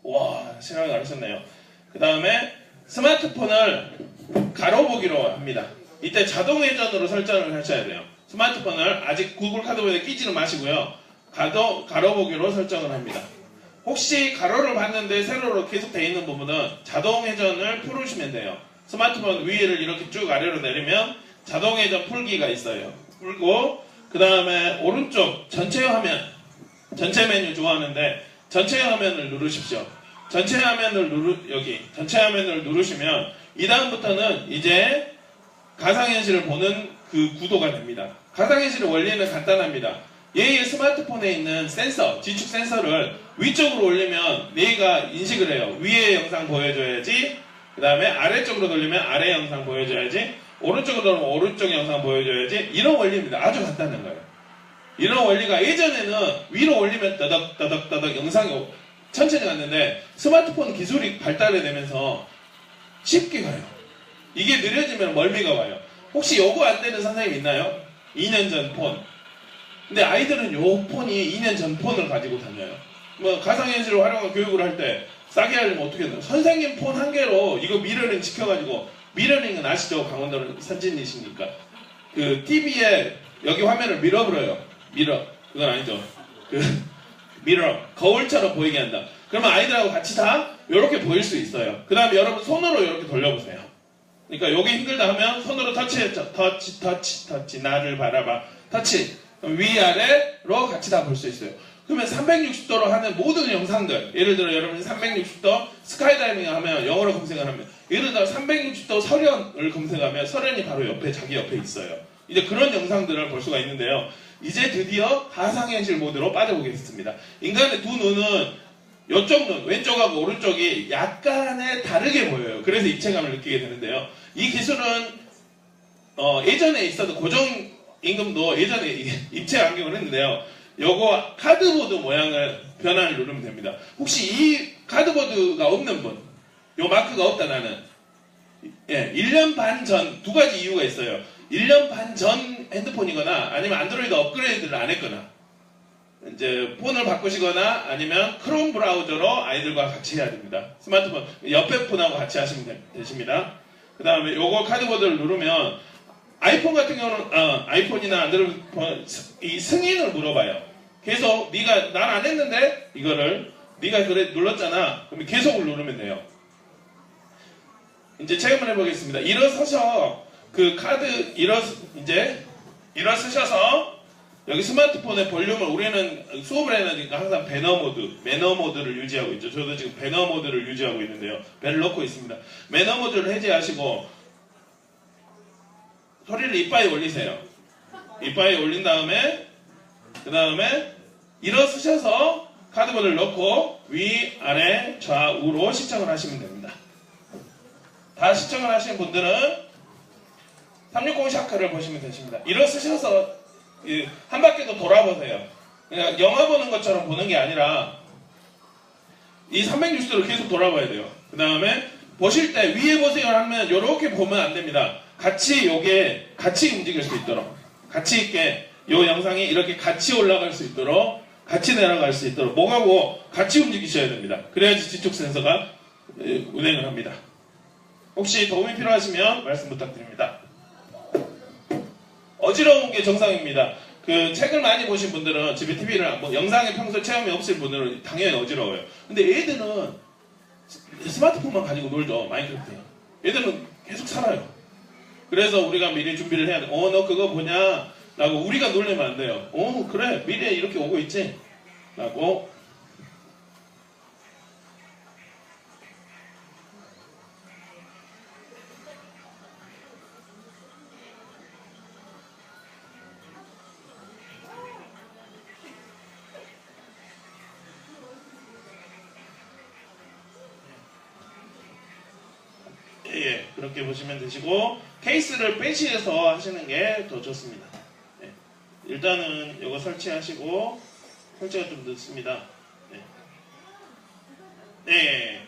S1: 와, 실행을 하셨네요. 그 다음에 스마트폰을 가로보기로 합니다. 이때 자동 회전으로 설정을 하셔야 돼요. 스마트폰을 아직 구글 카드보드에 끼지는 마시고요. 가로보기로 설정을 합니다. 혹시 가로를 봤는데 세로로 계속 돼 있는 부분은 자동 회전을 풀으시면 돼요. 스마트폰 위를 이렇게 쭉 아래로 내리면 자동 회전 풀기가 있어요. 풀고 그 다음에 오른쪽 전체 화면, 전체 메뉴 좋아하는데 전체 화면을 누르십시오. 전체 화면을 전체 화면을 누르시면 이 다음부터는 이제 가상현실을 보는 그 구도가 됩니다. 가상현실의 원리는 간단합니다. 얘의 스마트폰에 있는 센서, 지축 센서를 위쪽으로 올리면 얘가 인식을 해요. 위에 영상 보여줘야지. 그 다음에 아래쪽으로 돌리면 아래 영상 보여줘야지. 오른쪽으로 돌리면 오른쪽 영상 보여줘야지. 이런 원리입니다. 아주 간단한 거예요. 이런 원리가 예전에는 위로 올리면 따닥따닥따닥 영상이 천천히 갔는데 스마트폰 기술이 발달이 되면서 쉽게 가요. 이게 느려지면 멀미가 와요. 혹시 요거 안 되는 선생님 있나요? 2년 전 폰. 근데 아이들은 요 폰이 2년 전 폰을 가지고 다녀요. 뭐 가상현실을 활용한 교육을 할 때 싸게 하려면 어떻게 해요? 선생님 폰 한 개로 이거 미러링 시켜가지고, 미러링은 아시죠? 강원도 선진이시니까. 그 TV에 여기 화면을 밀어버려요. 미러. 그건 아니죠. 그 미러. 거울처럼 보이게 한다. 그러면 아이들하고 같이 다 이렇게 보일 수 있어요. 그 다음에 여러분 손으로 이렇게 돌려보세요. 그러니까 여기 힘들다 하면 손으로 터치했죠. 터치. 나를 바라봐. 터치. 위아래로 같이 다 볼 수 있어요. 그러면 360도로 하는 모든 영상들, 예를 들어 여러분이 360도 스카이다이빙 하면 영어로 검색을 하면, 예를 들어 360도 설현을 검색하면 설현이 바로 옆에, 자기 옆에 있어요. 이제 그런 영상들을 볼 수가 있는데요. 이제 드디어 가상현실 모드로 빠져보겠습니다. 인간의 두 눈은 이쪽 눈, 왼쪽하고 오른쪽이 약간의 다르게 보여요. 그래서 입체감을 느끼게 되는데요. 이 기술은 예전에 있어도 고정임금도 예전에 입체 안경을 했는데요. 요거 카드보드 모양을 변환을 누르면 됩니다. 혹시 이 카드보드가 없는 분, 요 마크가 없다 나는, 1년 반 전, 두 가지 이유가 있어요. 1년 반 전 핸드폰이거나 아니면 안드로이드 업그레이드를 안 했거나, 이제 폰을 바꾸시거나 아니면 크롬 브라우저로 아이들과 같이 해야 됩니다. 스마트폰 옆에 폰하고 같이 하시면 되십니다. 그 다음에 요거 카드보드를 누르면 아이폰 같은 경우는 아이폰이나 안드로이드 폰 이 승인을 물어봐요. 계속 네가 난 안 했는데 이거를 네가 그래 눌렀잖아. 그럼 계속 누르면 돼요. 이제 체험을 해보겠습니다. 일어서서 그 카드 일어서셔서 여기 스마트폰의 볼륨을, 우리는 수업을 해야 되니까 항상 매너 모드를 유지하고 있죠. 저도 지금 배너 모드를 유지하고 있는데요. 배를 넣고 있습니다. 매너 모드를 해제하시고 소리를 이빨에 올리세요. 이빨에 올린 다음에 그 다음에 일어서셔서 카드보드를 넣고 위, 아래, 좌우로 시청을 하시면 됩니다. 다 시청을 하신 분들은 360 샤크를 보시면 되십니다. 일어서셔서 한 바퀴 더 돌아보세요. 그냥 영화 보는 것처럼 보는 게 아니라 이 360도를 계속 돌아봐야 돼요. 그 다음에 보실 때 위에 보세요 하면 이렇게 보면 안 됩니다. 같이 움직일 수 있도록, 같이 있게 이 영상이 이렇게 같이 올라갈 수 있도록, 같이 내려갈 수 있도록 목하고 같이 움직이셔야 됩니다. 그래야지 지축 센서가 운행을 합니다. 혹시 도움이 필요하시면 말씀 부탁드립니다. 어지러운 게 정상입니다. 그 책을 많이 보신 분들은 집에 TV를 영상에 평소 체험이 없을 분들은 당연히 어지러워요. 근데 애들은 스마트폰만 가지고 놀죠. 마인크래프트. 애들은 계속 살아요. 그래서 우리가 미리 준비를 해야 돼. 너 그거 보냐? 라고 우리가 놀리면 안 돼요. 그래. 미래에 이렇게 오고 있지? 라고. 그렇게 보시면 되시고, 케이스를 빼시해서 하시는 게 더 좋습니다. 일단은 이거 설치하시고, 설치가 좀 늦습니다. 네.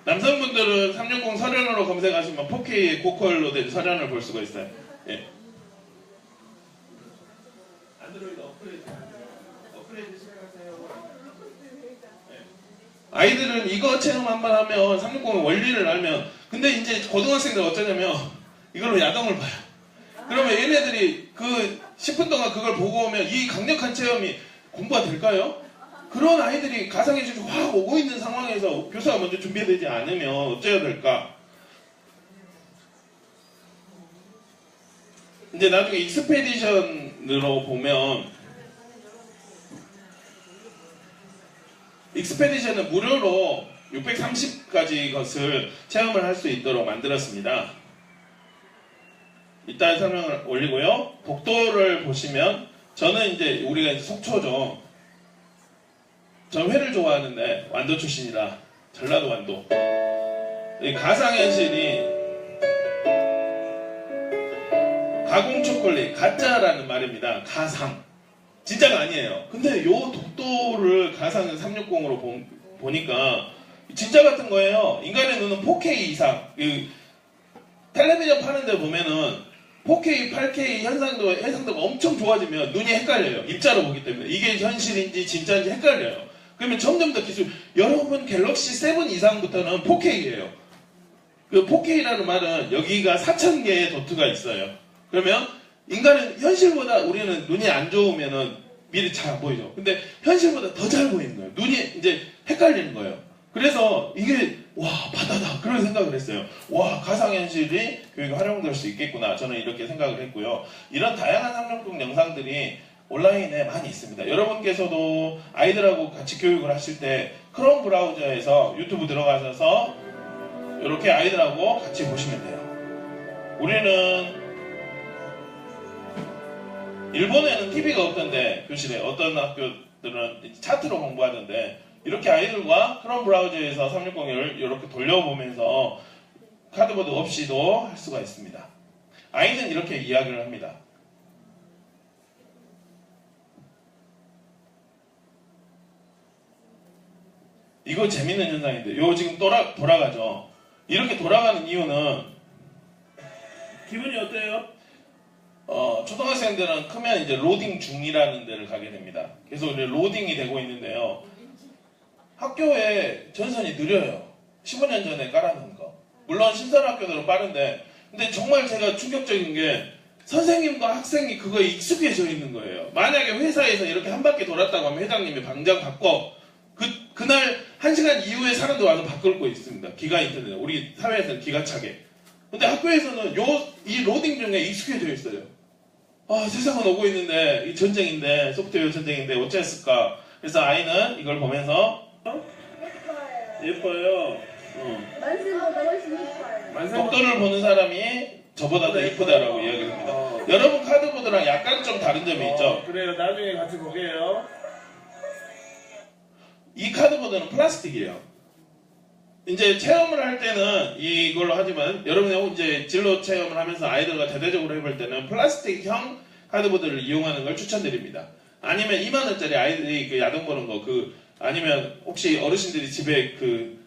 S1: 남성분들은 360 설현으로 검색하시면 4K 고퀄로 된 설현을 볼 수가 있어요. 안드로이드 업그레이드 시작하세요. 아이들은 이거 체험 한번 하면 360 원리를 알면, 근데 이제 고등학생들 어쩌냐면 이걸로 야동을 봐요. 그러면 얘네들이 그 10분 동안 그걸 보고 오면 이 강력한 체험이 공부가 될까요? 그런 아이들이 가상현실이 확 오고 있는 상황에서 교사가 먼저 준비되지 않으면 어째야 될까? 이제 나중에 익스페디션으로 보면 익스페디션은 무료로 630가지 것을 체험을 할 수 있도록 만들었습니다. 이따 설명을 올리고요. 복도를 보시면 저는 이제 우리가 이제 속초죠. 전 회를 좋아하는데 완도 출신이라 전라도 완도. 이 가상현실이 가공 초콜릿 가짜라는 말입니다. 가상. 진짜가 아니에요. 근데 요 독도를 가상 360으로 보니까 진짜 같은 거예요. 인간의 눈은 4K 이상. 텔레비전 파는 데 보면은 4K, 8K 해상도가 엄청 좋아지면 눈이 헷갈려요. 입자로 보기 때문에. 이게 현실인지 진짜인지 헷갈려요. 그러면 점점 더 기술. 여러분 갤럭시 7 이상부터는 4K예요. 그 4K라는 말은 여기가 4,000개의 도트가 있어요. 그러면 인간은 현실보다 우리는 눈이 안 좋으면은 미리 잘 안 보이죠. 근데 현실보다 더 잘 보이는 거예요. 눈이 이제 헷갈리는 거예요. 그래서 이게 와 바다다 그런 생각을 했어요. 와 가상현실이 교육에 활용될 수 있겠구나. 저는 이렇게 생각을 했고요. 이런 다양한 360 영상들이 온라인에 많이 있습니다. 여러분께서도 아이들하고 같이 교육을 하실 때 크롬 브라우저에서 유튜브 들어가셔서 이렇게 아이들하고 같이 보시면 돼요. 우리는 일본에는 TV가 없던데 교실에 어떤 학교들은 차트로 공부하던데 이렇게 아이들과 크롬 브라우저에서 360을 이렇게 돌려보면서 카드보드 없이도 할 수가 있습니다. 아이는 이렇게 이야기를 합니다. 이거 재밌는 현상인데 이거 지금 돌아가죠. 이렇게 돌아가는 이유는 기분이 어때요? 초등학생들은 크면 이제 로딩 중이라는 데를 가게 됩니다. 계속 이제 로딩이 되고 있는데요. 학교에 전선이 느려요. 15년 전에 깔아놓은 거. 물론 신설학교들은 빠른데, 근데 정말 제가 충격적인 게 선생님과 학생이 그거에 익숙해져 있는 거예요. 만약에 회사에서 이렇게 한 바퀴 돌았다고 하면 회장님이 당장 바꿔. 그날 1시간 이후에 사람들 와서 바꿀 거 있습니다. 기가 인터넷. 우리 사회에서는 기가 차게. 근데 학교에서는 이 로딩 중에 익숙해져 있어요. 세상은 오고 있는데, 이 전쟁인데, 소프트웨어 전쟁인데, 어찌했을까? 그래서 아이는 이걸 보면서, 예뻐요. 독도를 보는 사람이 저보다 더 이쁘다라고 이야기를 합니다. 여러분 카드보드랑 약간 좀 다른 점이 있죠?
S5: 그래요. 나중에 같이 보게요.
S1: 이 카드보드는 플라스틱이에요. 이제 체험을 할 때는 이걸로 하지만 여러분이 이제 진로 체험을 하면서 아이들과 대대적으로 해볼 때는 플라스틱형 카드보드를 이용하는 걸 추천드립니다. 아니면 2만원짜리 아이들이 그 야동 보는 거 아니면 혹시 어르신들이 집에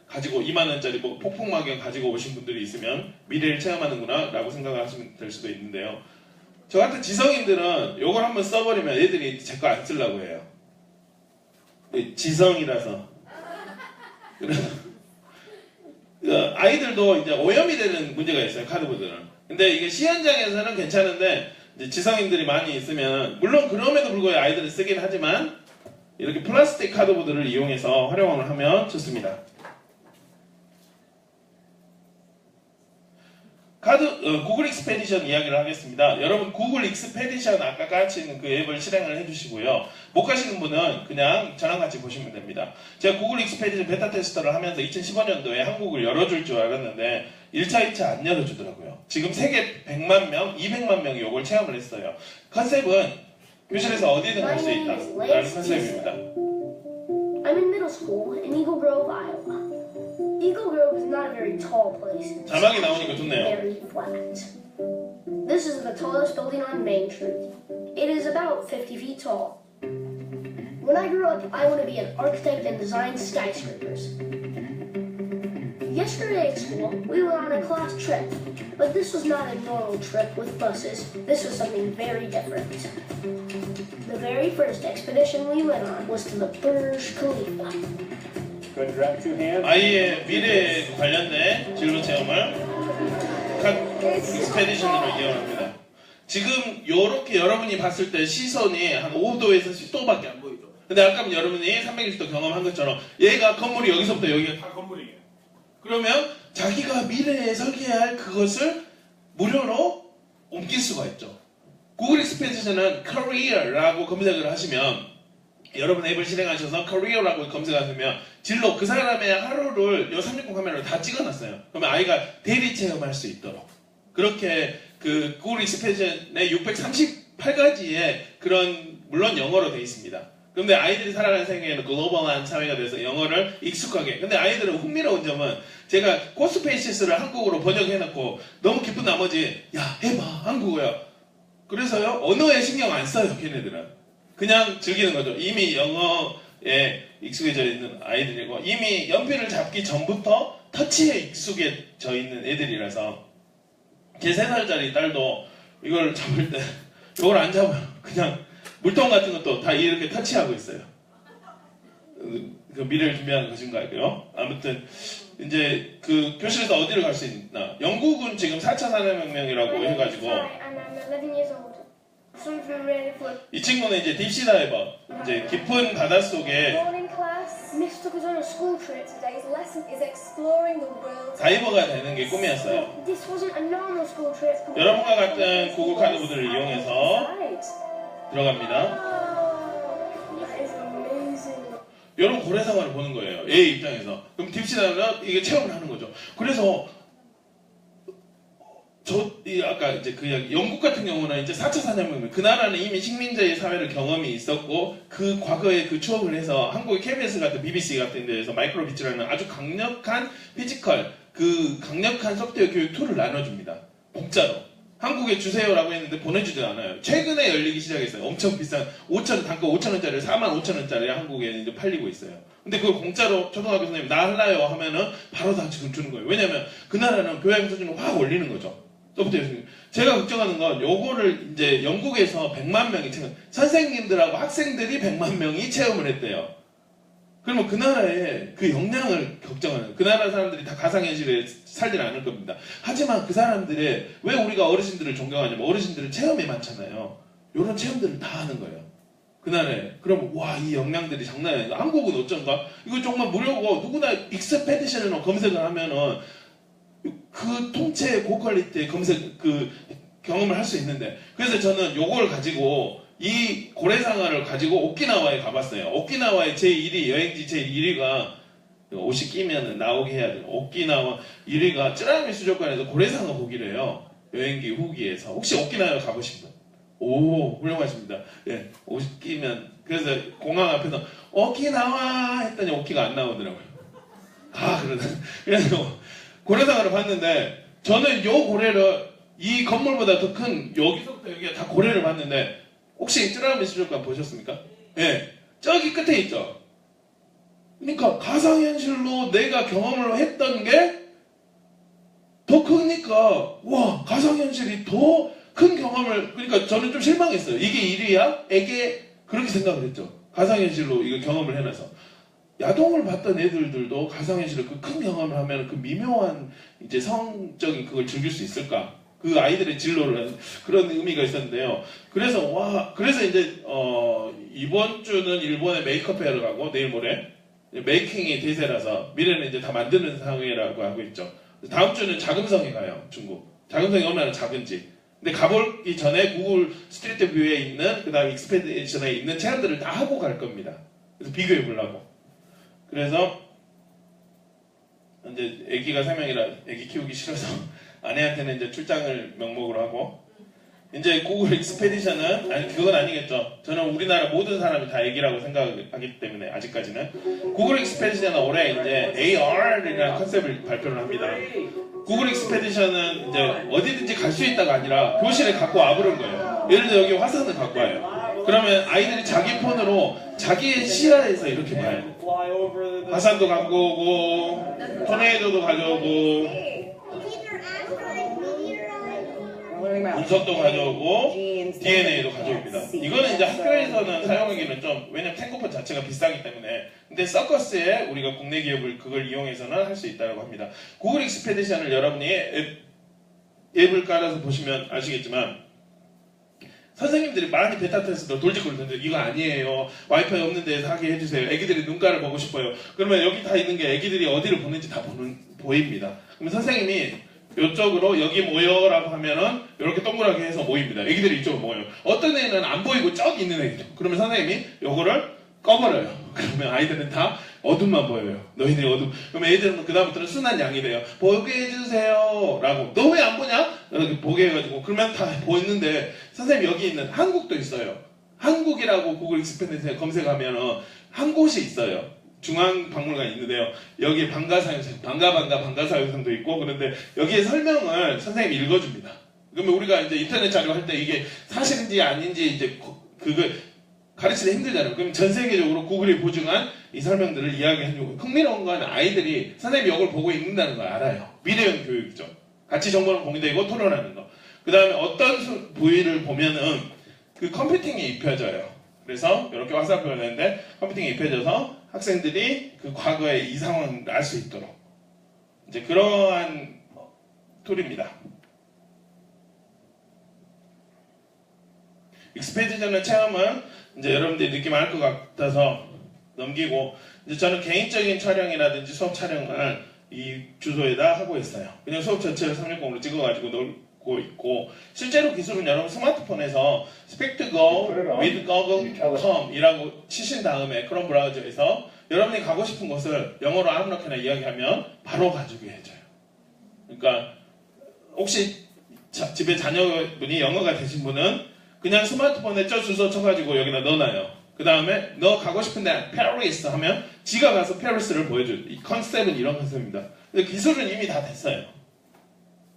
S1: 가지고 2만원짜리 폭풍마경 가지고 오신 분들이 있으면 미래를 체험하는구나 라고 생각을 하시면 될 수도 있는데요. 저 같은 지성인들은 이걸 한번 써버리면 애들이 제 거 안 쓰려고 해요. 지성이라서. 아이들도 이제 오염이 되는 문제가 있어요, 카드보드는. 근데 이게 시현장에서는 괜찮은데, 이제 지성인들이 많이 있으면, 물론 그럼에도 불구하고 아이들은 쓰긴 하지만, 이렇게 플라스틱 카드보드를 이용해서 활용을 하면 좋습니다. 구글 익스페디션 이야기를 하겠습니다. 여러분 구글 익스페디션 아까 같이 있는 그 앱을 실행을 해주시고요. 못 가시는 분은 그냥 저랑 같이 보시면 됩니다. 제가 구글 익스페디션 베타 테스터를 하면서 2015년도에 한국을 열어줄 줄 알았는데 1차, 2차 안 열어주더라고요. 지금 세계 100만 명, 200만 명이 이걸 체험을 했어요. 컨셉은 교실에서 어디든 할 수 있다 라는 컨셉입니다.
S6: I'm in middle school in Eagle Grove, Iowa. Eagle Grove is not a very tall place. It's
S1: 자막이 나오니까 좋네요.
S6: very flat. This is the tallest building on Main Street. It is about 50 feet tall. When I grew up, I want to be an architect and design skyscrapers. Yesterday at school, we went on a class trip, but this was not a normal trip with buses. This was something very different. The very first expedition we went on was to the Burj Khalifa.
S5: Good grab two hands.
S1: 아이의 미래에 관련된 진로 체험을 익스페디션으로 이용합니다. 지금 이렇게 여러분이 봤을 때 시선이 한 5도에서 10도밖에 안 보이죠. 근데 아까 여러분이 360도 경험한 것처럼 얘가 건물이 여기서부터 여기가 다 건물이에요. 그러면 자기가 미래에 설계할 그것을 무료로 옮길 수가 있죠. 구글 익스페디션은 career라고 검색을 하시면 여러분 앱을 실행하셔서 career라고 검색하시면 진로 그 사람의 하루를 요 360 카메라로 다 찍어놨어요. 그러면 아이가 대리 체험할 수 있도록 그렇게 그 구글 익스펜션의 638가지의 그런 물론 영어로 되어 있습니다. 그런데 아이들이 살아가는 세계에는 글로벌한 사회가 돼서 영어를 익숙하게. 근데 아이들은 흥미로운 점은 제가 코스페이시스를 한국어로 번역해놓고 너무 기쁜 나머지 야 해봐 한국어요. 그래서요 언어에 신경 안 써요 걔네들은. 그냥 즐기는 거죠. 이미 영어에 익숙해져 있는 아이들이고 이미 연필을 잡기 전부터 터치에 익숙해져 있는 애들이라서 제 3살짜리 딸도 이걸 잡을 때 이걸 안 잡아요. 그냥 물통 같은 것도 다 이렇게 터치하고 있어요. 그 미래를 준비하는 것인가요? 아무튼 이제 그 교실에서 어디를 갈 수 있나? 영국은 지금 4차 산업혁명이라고 해가지고
S6: I'm 11 years old. So if you're ready for
S1: 이 친구는 이제 딥시 다이버 이제 깊은 바닷속에
S6: morning class, Miss took us on a school trip.
S2: Today's lesson is exploring the world.
S1: 다이버가 되는 게 꿈이었어요.
S6: This wasn't a normal school trip.
S1: 여러분과 같은 구글 카드부들을 이용해서 들어갑니다.
S6: Wow, that is amazing.
S1: 여러분 고래상어를 보는 거예요. 얘 입장에서. 그럼 딥시 다이버가 이게 체험을 하는 거죠. 그래서 아까 이제 그 이야기, 영국 같은 경우는 이제 4차 산업혁명, 그 나라는 이미 식민지의 사회를 경험이 있었고, 그 과거에 그 추억을 해서 한국의 KBS 같은 BBC 같은 데에서 마이크로비츠라는 아주 강력한 피지컬, 그 강력한 소프트웨어 교육 툴을 나눠줍니다. 공짜로. 한국에 주세요라고 했는데 보내주지 않아요. 최근에 열리기 시작했어요. 엄청 비싼, 단가 5,000원짜리, 45,000원짜리 한국에 이제 팔리고 있어요. 근데 그걸 공짜로 초등학교 선생님, 나 할래요 하면은 바로 다 지금 주는 거예요. 왜냐면 그 나라는 교양 수준을 확 올리는 거죠. 제가 걱정하는 건 요거를 이제 영국에서 100만 명이 선생님들하고 학생들이 100만 명이 체험을 했대요. 그러면 그 나라의 그 역량을 걱정하는 그 나라 사람들이 다 가상현실에 살지는 않을 겁니다. 하지만 그 사람들의 왜 우리가 어르신들을 존경하냐면 어르신들은 체험이 많잖아요. 이런 체험들을 다 하는 거예요. 그 나라에. 그러면 와 이 역량들이 장난이 아니야. 한국은 어쩐가? 이거 정말 무료고 누구나 익스페디션을 검색을 하면은 그 통째 고퀄리티의 검색 그 경험을 할 수 있는데 그래서 저는 요걸 가지고 이 고래상어를 가지고 오키나와에 가봤어요. 오키나와의 제1위 여행지 제1위가 옷이 끼면 나오게 해야 돼요. 오키나와 1위가 쯔라미 수족관에서 고래상어 보기를 해요. 여행기 후기에서 혹시 오키나와 가보신 분? 오 훌륭하십니다. 예, 옷이 끼면 그래서 공항 앞에서 오키나와 했더니 오키가 안 나오더라고요. 아 그러다 그래서 고래상어를 봤는데 저는 요 고래를 이 건물보다 더 큰 여기서부터 여기가 다 고래를 봤는데 혹시 쯔라미 수족관 보셨습니까? 예, 저기 끝에 있죠. 그러니까 가상현실로 내가 경험을 했던 게 더 크니까 와 가상현실이 더 큰 경험을 그러니까 저는 좀 실망했어요. 이게 1위야? 에게 그렇게 생각을 했죠. 가상현실로 이거 경험을 해놔서 야동을 봤던 애들도 가상현실로 그 큰 경험을 하면 그 미묘한 이제 성적인 그걸 즐길 수 있을까? 그 아이들의 진로를 그런 의미가 있었는데요. 그래서 이제 이번 주는 일본의 메이크업 페어를 가고 내일 모레 메이킹이 대세라서 미래는 이제 다 만드는 상황이라고 하고 있죠. 다음 주는 자금성에 가요. 중국. 자금성이 얼마나 작은지. 근데 가보기 전에 구글 스트리트 뷰에 있는 그다음 익스페디션에 있는 체험들을 다 하고 갈 겁니다. 그래서 비교해 보려고. 그래서 이제 아기가 3명이라 아기 키우기 싫어서 아내한테는 이제 출장을 명목으로 하고 이제 구글 익스페디션은 아니 그건 아니겠죠. 저는 우리나라 모든 사람이 다 아기라고 생각하기 때문에 아직까지는 구글 익스페디션은 올해 이제 AR이라는 컨셉을 발표를 합니다. 구글 익스페디션은 이제 어디든지 갈 수 있다가 아니라 교실에 갖고 와보는 거예요. 예를 들어 여기 화산을 갖고 와요. 그러면 아이들이 자기 폰으로 자기의 시야에서 이렇게 봐요. 화산도 갖고 오고 토네이도도 가져오고 운석도 가져오고 DNA도 가져옵니다. 이거는 이제 학교에서는 사용하기는 좀 왜냐면 탱고폰 자체가 비싸기 때문에 근데 서커스에 우리가 국내 기업을 그걸 이용해서는 할 수 있다고 합니다. 구글 익스페디션을 여러분이 앱을 깔아서 보시면 아시겠지만 선생님들이 많이 베타 테스트로 돌직구를 던데 이거 아니에요. 와이파이 없는 데에서 하게 해주세요. 애기들이 눈가를 보고 싶어요. 그러면 여기 다 있는 게 애기들이 어디를 보는지 다 보입니다. 그러면 선생님이 이쪽으로 여기 모여라고 하면은 이렇게 동그랗게 해서 모입니다. 애기들이 이쪽으로 모여요. 어떤 애는 안 보이고 저기 있는 애기죠. 그러면 선생님이 요거를 꺼버려요. 그러면 아이들은 다 어둠만 보여요. 너희들이 어둠. 그러면 애들은 그다음부터는 순한 양이 돼요. 보게 해주세요. 라고. 너 왜 안 보냐? 이렇게 보게 해가지고. 그러면 다 보이는데, 선생님 여기 있는 한국도 있어요. 한국이라고 구글 익스펜드에 검색하면 한 곳이 있어요. 중앙박물관이 있는데요. 여기 방가사유상, 방가사유상도 있고, 그런데 여기에 설명을 선생님이 읽어줍니다. 그러면 우리가 이제 인터넷 자료 할 때 이게 사실인지 아닌지 이제 그걸 가르치기 힘들잖아요. 그럼 전 세계적으로 구글이 보증한 이 설명들을 이야기해주고, 흥미로운 건 아이들이 선생님이 이걸 보고 읽는다는 걸 알아요. 미래형 교육이죠. 같이 정보를 공유되고 토론하는 거. 그 다음에 어떤 부위를 보면은 그 컴퓨팅에 입혀져요. 그래서 이렇게 화살표가 되는데 컴퓨팅에 입혀져서 학생들이 그 과거의 이 상황을 알 수 있도록 이제 그러한 툴입니다. 익스페디션의 체험은 이제 여러분들이 느낌 알 것 같아서 넘기고, 이제 저는 개인적인 촬영이라든지 수업 촬영을 이 주소에다 하고 있어요. 그냥 수업 전체를 360으로 찍어가지고 놓고 있고, 실제로 기술은 여러분 스마트폰에서 SpeakToGo with Google.com 이라고 치신 다음에 크롬 브라우저에서 여러분이 가고 싶은 곳을 영어로 아무렇게나 이야기하면 바로 가지게 해줘요. 그러니까 혹시 집에 자녀분이 영어가 되신 분은 그냥 스마트폰에 저 주소 쳐가지고 여기다 넣어놔요. 그 다음에 너 가고 싶은데 페리스 하면 지가 가서 페리스를 보여줘요. 이 컨셉은 이런 컨셉입니다. 근데 기술은 이미 다 됐어요.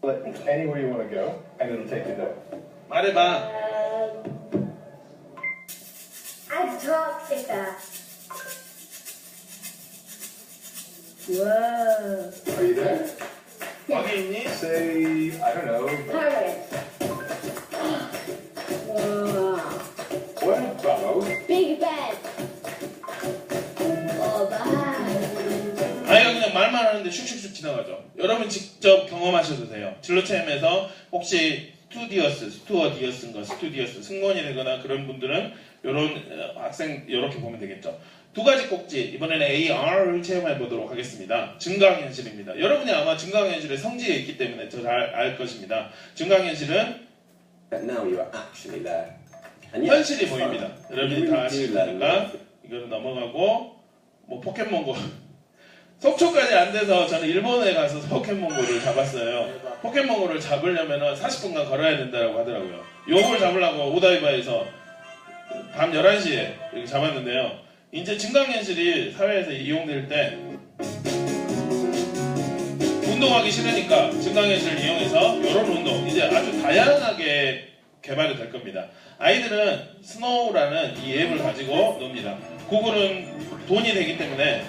S5: Anywhere you want to go, and it'll take you there.
S1: 말해봐.
S6: 안타깝다. Whoa.
S5: Are you there?
S1: 거기 있니?
S5: Say, I don't know.
S6: Pirates. Wow.
S5: What about?
S6: Big Bang. Oh, bye.
S1: 아이가 그냥 말만 하는데 슉슉슉 지나가죠. 여러분 직접 경험하셔도 돼요. 진로 체험에서 혹시 스튜디어스 승무원이 되거나 그런 분들은 이런 학생 이렇게 보면 되겠죠. 두 가지 꼭지, 이번에는 AR을 체험해 보도록 하겠습니다. 증강현실입니다. 여러분이 아마 증강현실의 성지에 있기 때문에 더 잘 알 것입니다. 증강현실은
S7: But now you are actually there. And yet,
S1: 현실이 보입니다. 여러분이 다 아시니까 이거는 넘어가고, 뭐 포켓몬고 속초까지 안 돼서 저는 일본에 가서 포켓몬고를 잡았어요. 포켓몬고를 잡으려면 40분간 걸어야 된다고 하더라고요. 요걸 잡으려고 오다이바에서 밤 11시에 이렇게 잡았는데요. 이제 증강현실이 사회에서 이용될 때 운동하기 싫으니까 증강현실을 이용해서 이런 운동 이제 아주 다양하게 개발이 될 겁니다. 아이들은 스노우라는 이 앱을 가지고 놉니다. 구글은 돈이 되기 때문에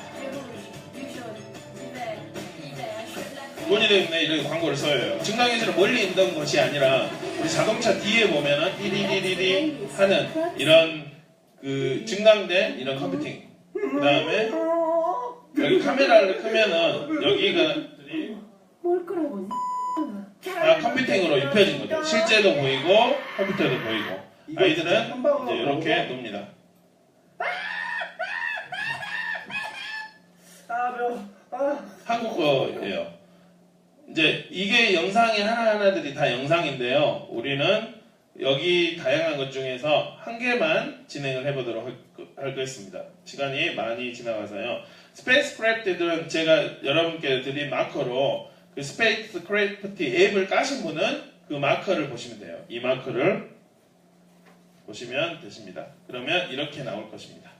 S1: 이렇게 광고를 써요. 증강현실을 멀리 있는 것이 아니라 우리 자동차 뒤에 보면은 띠리리리리 하는 이런 그 증강된 이런 컴퓨팅. 그 다음에 여기 카메라를 끄면은 여기가 다 컴퓨팅으로 입혀진 거죠. 실제도 보이고 컴퓨터도 보이고. 아이들은 이제 이렇게 놉니다. 한국 거예요. 이제 이게 영상이 하나하나들이 다 영상인데요. 우리는 여기 다양한 것 중에서 한 개만 진행을 해보도록 하겠습니다. 시간이 많이 지나가서요. 스페이스크래프트들은 제가 여러분께 드린 마커로 그 스페이스크래프트 앱을 까신 분은 그 마커를 보시면 돼요. 이 마커를 보시면 되십니다. 그러면 이렇게 나올 것입니다.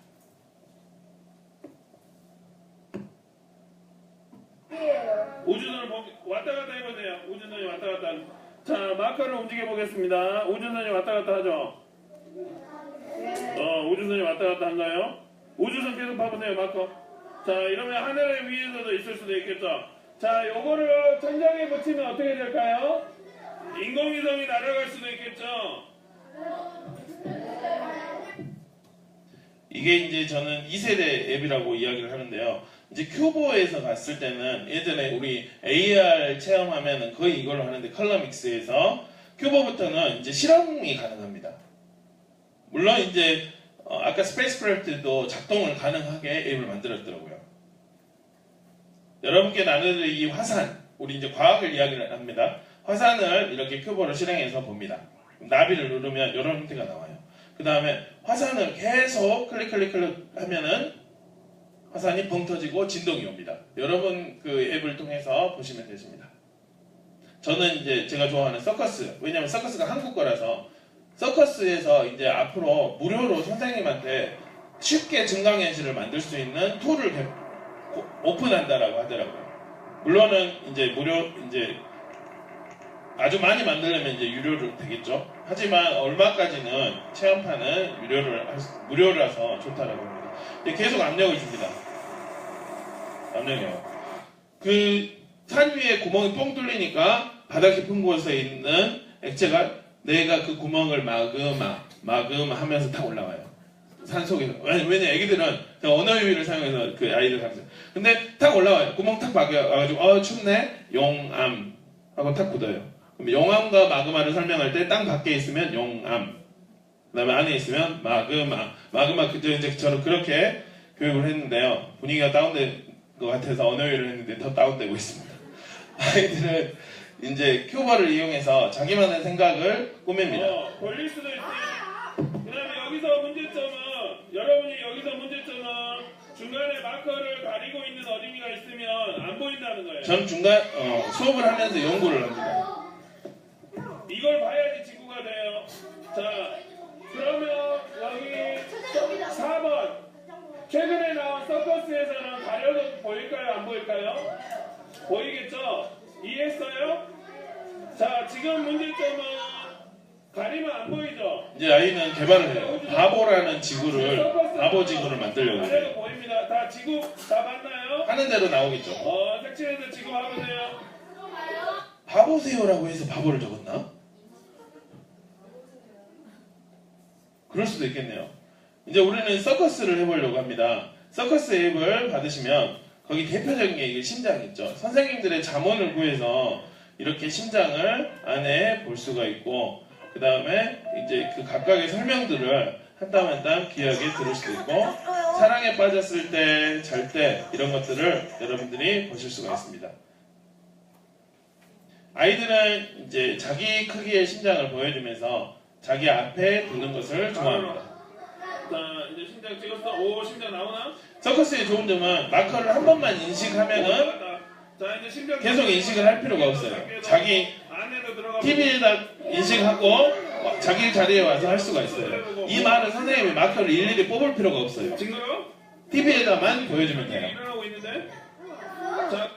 S1: 우주선을 왔다 갔다 해보세요. 우주선이 왔다 갔다. 자, 마커를 움직여 보겠습니다. 우주선이 왔다 갔다 하죠? 우주선이 왔다 갔다 한가요? 우주선 계속 봐보세요, 마커. 자, 이러면 하늘 위에서도 있을 수도 있겠죠? 자, 요거를 천장에 붙이면 어떻게 될까요? 인공위성이 날아갈 수도 있겠죠? 이게 이제 저는 2세대 앱이라고 이야기를 하는데요. 이제 큐보에서 갔을 때는 예전에 우리 AR 체험하면은 거의 이걸로 하는데 컬러믹스에서 큐보부터는 이제 실험이 가능합니다. 물론 이제 아까 스페이스크래프트도 작동을 가능하게 앱을 만들었더라고요. 여러분께 나눠드릴 이 화산, 우리 이제 과학을 이야기를 합니다. 화산을 이렇게 큐보로 실행해서 봅니다. 나비를 누르면 이런 형태가 나와요. 그 다음에 화산을 계속 클릭 하면은 화산이 벙 터지고 진동이 옵니다. 여러분 그 앱을 통해서 보시면 되십니다. 저는 이제 제가 좋아하는 서커스, 왜냐하면 서커스가 한국 거라서 서커스에서 이제 앞으로 무료로 선생님한테 쉽게 증강현실을 만들 수 있는 툴을 오픈한다라고 하더라고요. 물론은 이제 이제 아주 많이 만들려면 이제 유료로 되겠죠. 하지만 얼마까지는 체험판은 무료라서 좋다라고 합니다. 근데 계속 압력을 줍니다. 압력이요. 그 산 위에 구멍이 뻥 뚫리니까 바닥 깊은 곳에 있는 액체가 내가 그 구멍을 마그마 하면서 다 올라와요. 산 속에서. 왜냐 애기들은 언어 유희를 사용해서 그 아이들 가르쳐요. 근데 탁 올라와요. 구멍 탁 막혀가지고 춥네 용암 하고 탁 굳어요. 그럼 용암과 마그마를 설명할 때 땅 밖에 있으면 용암, 그 다음에 안에 있으면 마그마 그저 이제 저는 그렇게 교육을 했는데요. 분위기가 다운된 것 같아서 언어 유희를 했는데 더 다운되고 있습니다. 아이들은 이제 큐버를 이용해서 자기만의 생각을 꾸밉니다. 걸릴 수도 있어요. 그 다음에 여기서 문제점은 여러분이 여기서 문제점은 중간에 마커를 가리고 있는 어린이가 있으면 안 보인다는 거예요. 전 중간 수업을 하면서 연구를 합니다. 이걸 봐야지 지구가 돼요. 자, 그러면 여기 4번 최근에 나온 서커스에서는 가려도 보일까요? 안 보일까요? 보이겠죠? 이해했어요? 자, 지금 문제점은 가리면 안 보이죠? 이제 아이는 개발을 해요. 바보 지구를 만들려고 해요. 보입니다. 다 지구 다 맞나요? 하는 대로 나오겠죠. 색칠해서 지구 봐보세요. 봐보세요라고 해서 바보를 적었나? 그럴 수도 있겠네요. 이제 우리는 서커스를 해보려고 합니다. 서커스 앱을 받으시면 거기 대표적인 게 이게 심장이 있죠. 선생님들의 잠원을 구해서 이렇게 심장을 안에 볼 수가 있고 그 다음에 이제 그 각각의 설명들을 한 땀 한 땀 귀하게 들을 수도 있고 사랑에 빠졌을 때, 잘 때 이런 것들을 여러분들이 보실 수가 있습니다. 아이들은 이제 자기 크기의 심장을 보여주면서 자기 앞에 두는 것을 좋아합니다. 자, 이제 심장 찍었어. 오, 심장 나오나? 서커스의 좋은 점은 마커를 한 번만 인식하면은 자, 이제 심장 계속 인식을 할 필요가 없어요. 자기 TV에다 인식하고 자기 자리에 와서 할 수가 있어요. 이 말은 선생님이 마커를 일일이 뽑을 필요가 없어요. 지금요? TV에다만 보여주면 돼요. 일어나고 있는데? 자,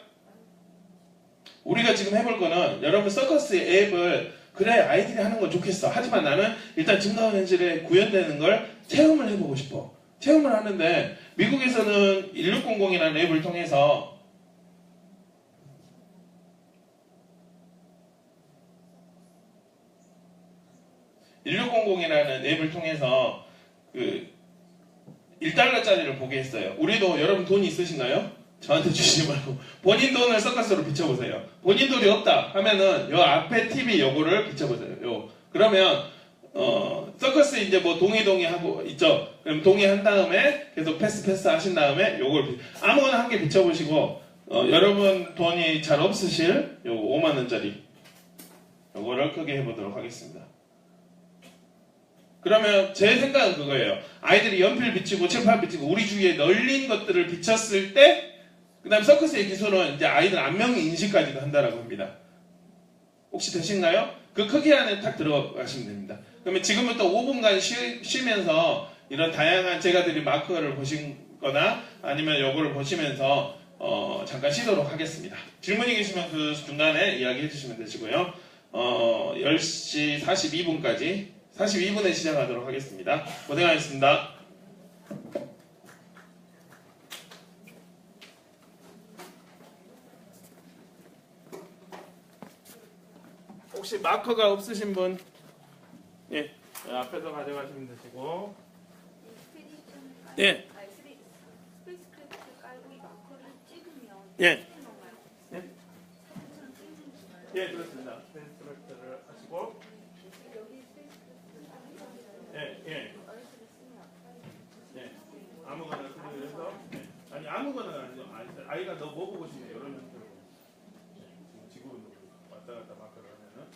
S1: 우리가 지금 해볼 거는 여러분 서커스 앱을 그래 아이들이 하는 건 좋겠어. 하지만 나는 일단 증강현실에 구현되는 걸 체험을 해보고 싶어. 체험을 하는데 미국에서는 1600이라는 앱을 통해서 그 1달러짜리를 보게 했어요. 우리도 여러분 돈이 있으신가요? 저한테 주시지 말고 본인 돈을 서커스로 비춰보세요. 본인 돈이 없다 하면은 요 앞에 TV 요거를 비춰보세요. 요 그러면 서커스 이제 뭐 동의 하고 있죠. 그럼 동의한 다음에 계속 패스 하신 다음에 요걸 아무거나 한 개 비춰보시고 여러분 돈이 잘 없으실 요 5만 원짜리 요거를 크게 해보도록 하겠습니다. 그러면 제 생각은 그거예요. 아이들이 연필 비치고 칠판 비치고 우리 주위에 널린 것들을 비쳤을 때 그 다음 서커스의 기술은 이제 아이들 안면 인식까지도 한다라고 합니다. 혹시 되신가요? 그 크기 안에 딱 들어가시면 됩니다. 그러면 지금부터 5분간 쉬면서 이런 다양한 제가 드린 마크를 보시거나 아니면 요거를 보시면서 잠깐 쉬도록 하겠습니다. 질문이 계시면 그 중간에 이야기해 주시면 되시고요. 10시 42분에 시작하도록 하겠습니다. 고생하셨습니다. 혹시 마커가 없으신 분? 예, 앞에서 가져가시면 되시고. 예.
S8: 스페이스크래프트 깔고 이 마커를 찍으면
S1: 예. 예, 그렇습니다. 스페이스크래프트를 하시고. 예. 아무거나 그래서 아니 아무거나 아니죠. 아이가 너 뭐 보고 싶냐 이런 형태로 지금 왔다 갔다 마크를 하면은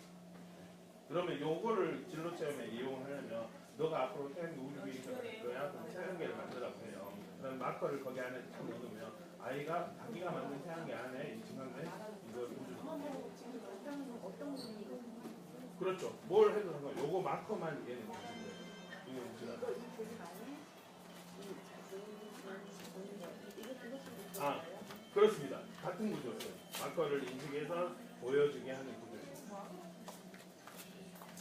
S1: 그러면 요거를 진로 체험에 이용을 하려면 너가 앞으로 태양계 우리 비행사 갈 거야. 그럼 태양계를 만들라고 해요. 그럼 마커를 거기 안에 탁 넣으면 아이가 자기가 만든 태양계 안에 이 증강에 이걸 보여주는
S8: 어떤 분이 이거
S1: 그렇죠. 뭘 해도 상관. 요거 마커만 얘는 보여주는 거예요. 이거 보시라. 아, 그렇습니다. 같은 구조예요. 마커를 인식해서 보여주게 하는 구조입니다.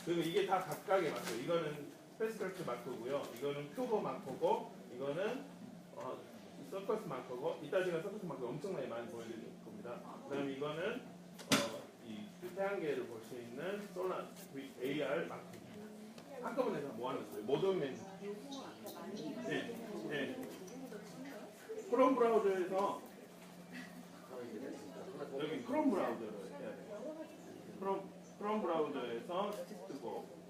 S1: 그리고 이게 다 각각의 마커. 이거는 스페이스크래프트 마커고요. 이거는 큐버 마커고, 이거는 서커스 마커고, 이따 제가 서커스 마커 엄청나게 많이 보여드릴 겁니다. 그다음 이거는 그 태양계를 볼 수 있는 소나 AR 마커입니다. 한꺼번에 다 모아놨어요. 모든 메뉴. 네, 네. 크롬 브라우저에서 여기 크롬 브라우저로 해야 돼요. 크롬 브라우저에서 뜨고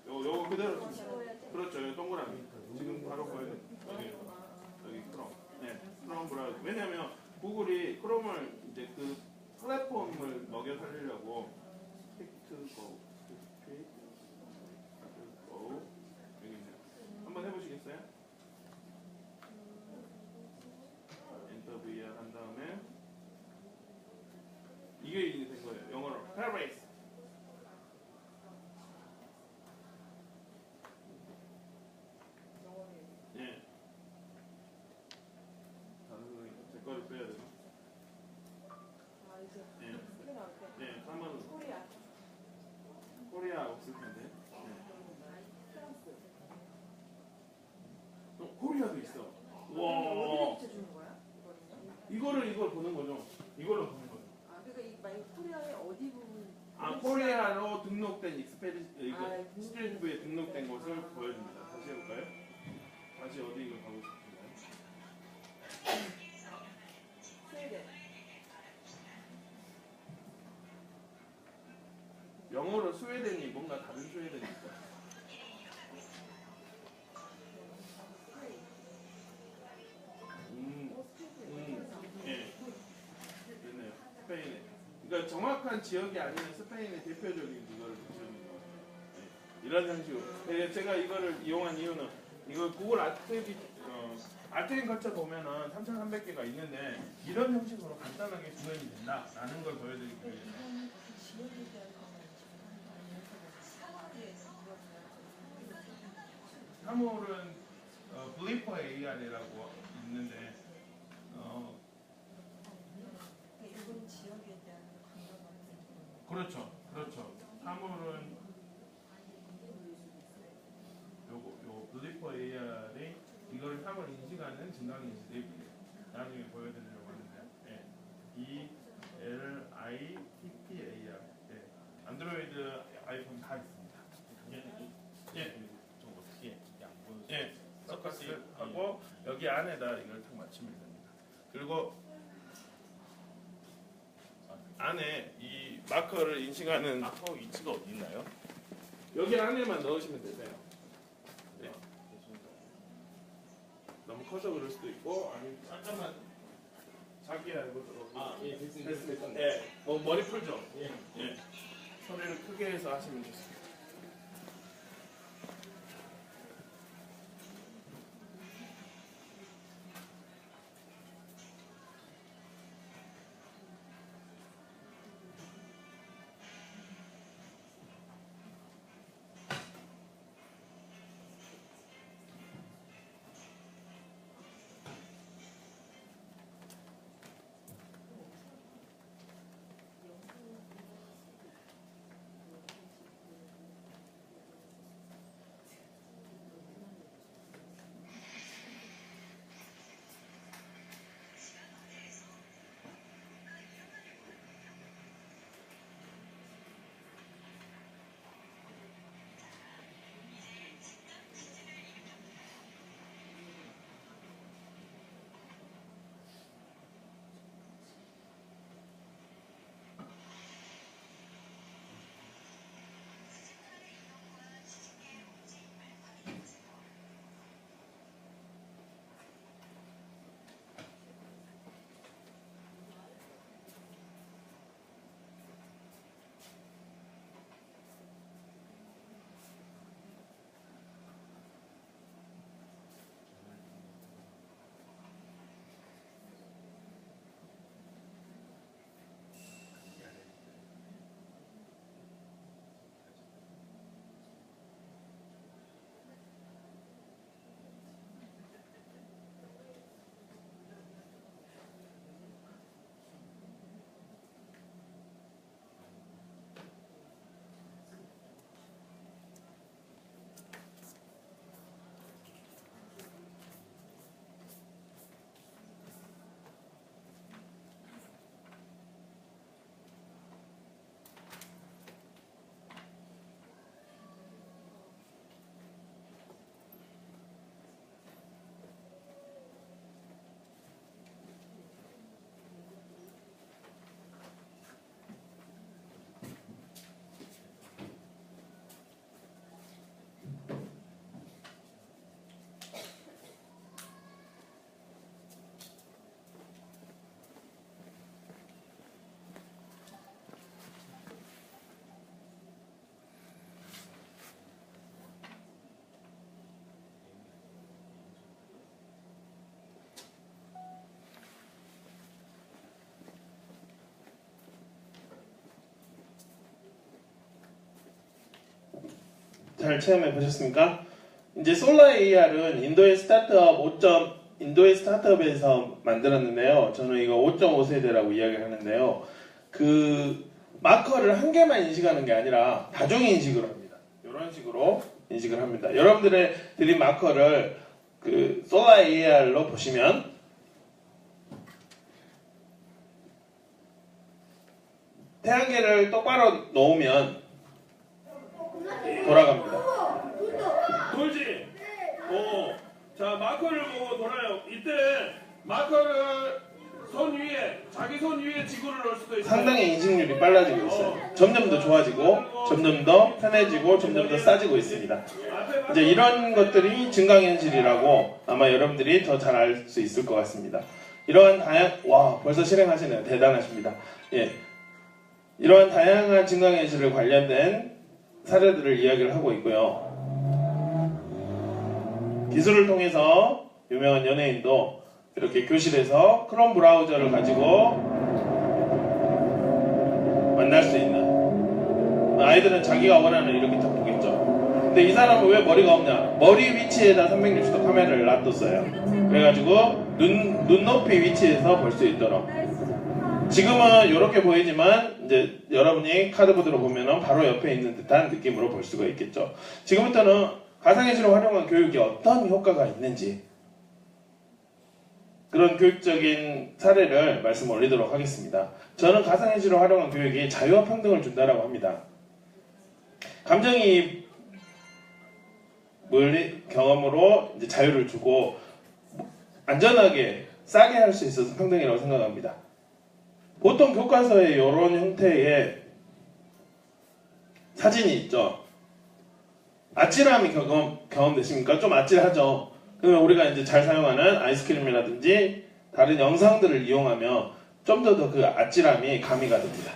S1: 요거 그대로 그렇죠. 요 동그라미 지금 바로 보여요. 여기 크롬. 네, 크롬 브라우저. 왜냐하면 구글이 크롬을 이제 그 플랫폼을 먹여 살리려고 픽트고 여기 있네요. 한번 해보시겠어요? 엔터 VR 한 다음에 이게 된 거예요. 영어로 Paraphrase. 예. 제 거를 빼야 돼요. 예. 예. 3번. 코리아 없을 텐데. 코리아도 있어. 와.
S9: 주는 거야?
S1: 이걸 보는 거죠. 이걸로 보는 거죠.
S9: 아, 그러니까 이 만약 코리아의 어디 부분?
S1: 코리아로 등록된 익스페리
S9: 아,
S1: 스트리트뷰에 등록된 곳을 보여줍니다. 다시 해볼까요? 다시 어디 이걸 가고 싶은가요?
S9: 스웨덴.
S1: 영어로 스웨덴이 뭔가 다른 스웨덴이 있다. 예. 됐네요. 스페인에. 그러니까 정확한 지역이 아니면 스페인의 대표적인 그거를 보시는 거예요. 예. 이런 형식으로. 제가 이거를 이용한 이유는 이거 구글 아트인 거쳐 보면은 3,300개가 있는데 이런 형식으로 간단하게 구현이 된다라는 걸 보여드리기 위해서. 사물은 블리퍼 AR이라고 있는데
S9: 일본 지역에 대한
S1: 그렇죠. 사물은 요 블리퍼 AR이 이걸 사물 인식하는 증강 인식 앱이에요. 나중에 보여드리려고 하는데 ELITPAR 안드로이드 아이폰 다 있습니다. 예, 서커스 하고 여기 안에다 이걸 딱 맞추면 됩니다. 그리고 안에 이 마커를 인식하는
S10: 마커 위치가 어디 있나요?
S1: 여기 안에만 넣으시면 되세요. 네. 너무 커서 그럴 수도 있고 아니면 잠깐만 작게 해보도록. 됐습니다. 네. 머리 풀죠. 예. 소리를 크게 해서 하시면 좋습니다. 잘 체험해 보셨습니까? 이제 솔라 AR은 인도의 스타트업에서 만들었는데요. 저는 이거 5.5 세대라고 이야기를 하는데요. 그 마커를 한 개만 인식하는 게 아니라 다중 인식을 합니다. 이런 식으로 인식을 합니다. 여러분들의 드린 마커를 그 솔라 AR로 보시면 태양계를 똑바로 놓으면 돌아갑니다. 돌지? 자, 마커를 보고 돌아요. 이때 마커를 손 위에, 자기 손 위에 지구를 넣을 수도 있어요. 상당히 인식률이 빨라지고 있어요. 점점 더 좋아지고, 점점 더 편해지고, 점점 더 싸지고 있습니다. 이제 이런 것들이 증강현실이라고 아마 여러분들이 더 잘 알 수 있을 것 같습니다. 이러한 벌써 실행하시네요. 대단하십니다. 예. 이러한 다양한 증강현실을 관련된 사례들을 이야기를 하고 있고요. 기술을 통해서 유명한 연예인도 이렇게 교실에서 크롬 브라우저를 가지고 만날 수 있는, 아이들은 자기가 원하는 이렇게 딱 보겠죠. 근데 이 사람은 왜 머리가 없냐? 머리 위치에다 360도 카메라를 놔뒀어요. 그래가지고 눈높이 위치에서 볼 수 있도록. 지금은 이렇게 보이지만 이제 여러분이 카드보드로 보면은 바로 옆에 있는 듯한 느낌으로 볼 수가 있겠죠. 지금부터는 가상현실을 활용한 교육이 어떤 효과가 있는지 그런 교육적인 사례를 말씀 올리도록 하겠습니다. 저는 가상현실을 활용한 교육이 자유와 평등을 준다라고 합니다. 감정이입을 경험으로 이제 자유를 주고 안전하게 싸게 할 수 있어서 평등이라고 생각합니다. 보통 교과서에 이런 형태의 사진이 있죠. 아찔함이 경험되십니까? 좀 아찔하죠. 그러면 우리가 이제 잘 사용하는 아이스크림이라든지 다른 영상들을 이용하며 좀 더 그 아찔함이 가미가 됩니다.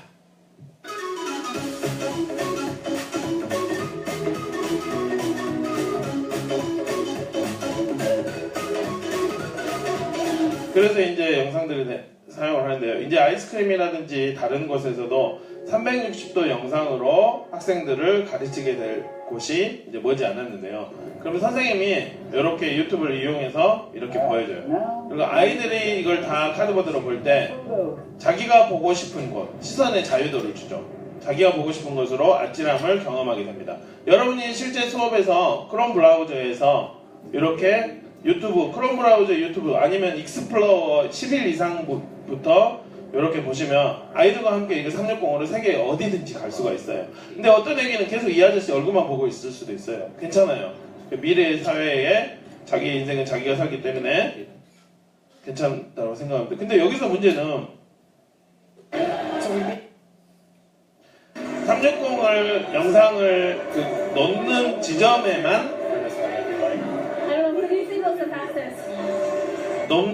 S1: 그래서 이제 영상들을 사용을 하는데요. 이제 아이스크림이라든지 다른 곳에서도 360도 영상으로 학생들을 가르치게 될 곳이 이제 머지 않았는데요. 그러면 선생님이 이렇게 유튜브를 이용해서 이렇게 보여줘요. 그리고 아이들이 이걸 다 카드보드로 볼 때 자기가 보고 싶은 곳, 시선의 자유도를 주죠. 자기가 보고 싶은 것으로 아찔함을 경험하게 됩니다. 여러분이 실제 수업에서 크롬 브라우저에서 이렇게 유튜브, 크롬 브라우저 유튜브 아니면 익스플로러 11 이상부터 이렇게 보시면 아이들과 함께 이거 360으로 세계 어디든지 갈 수가 있어요. 근데 어떤 애기는 계속 이 아저씨 얼굴만 보고 있을 수도 있어요. 괜찮아요. 미래의 사회에 자기 인생은 자기가 살기 때문에 괜찮다고 생각합니다. 근데 여기서 문제는 360을 영상을 넣는 지점에만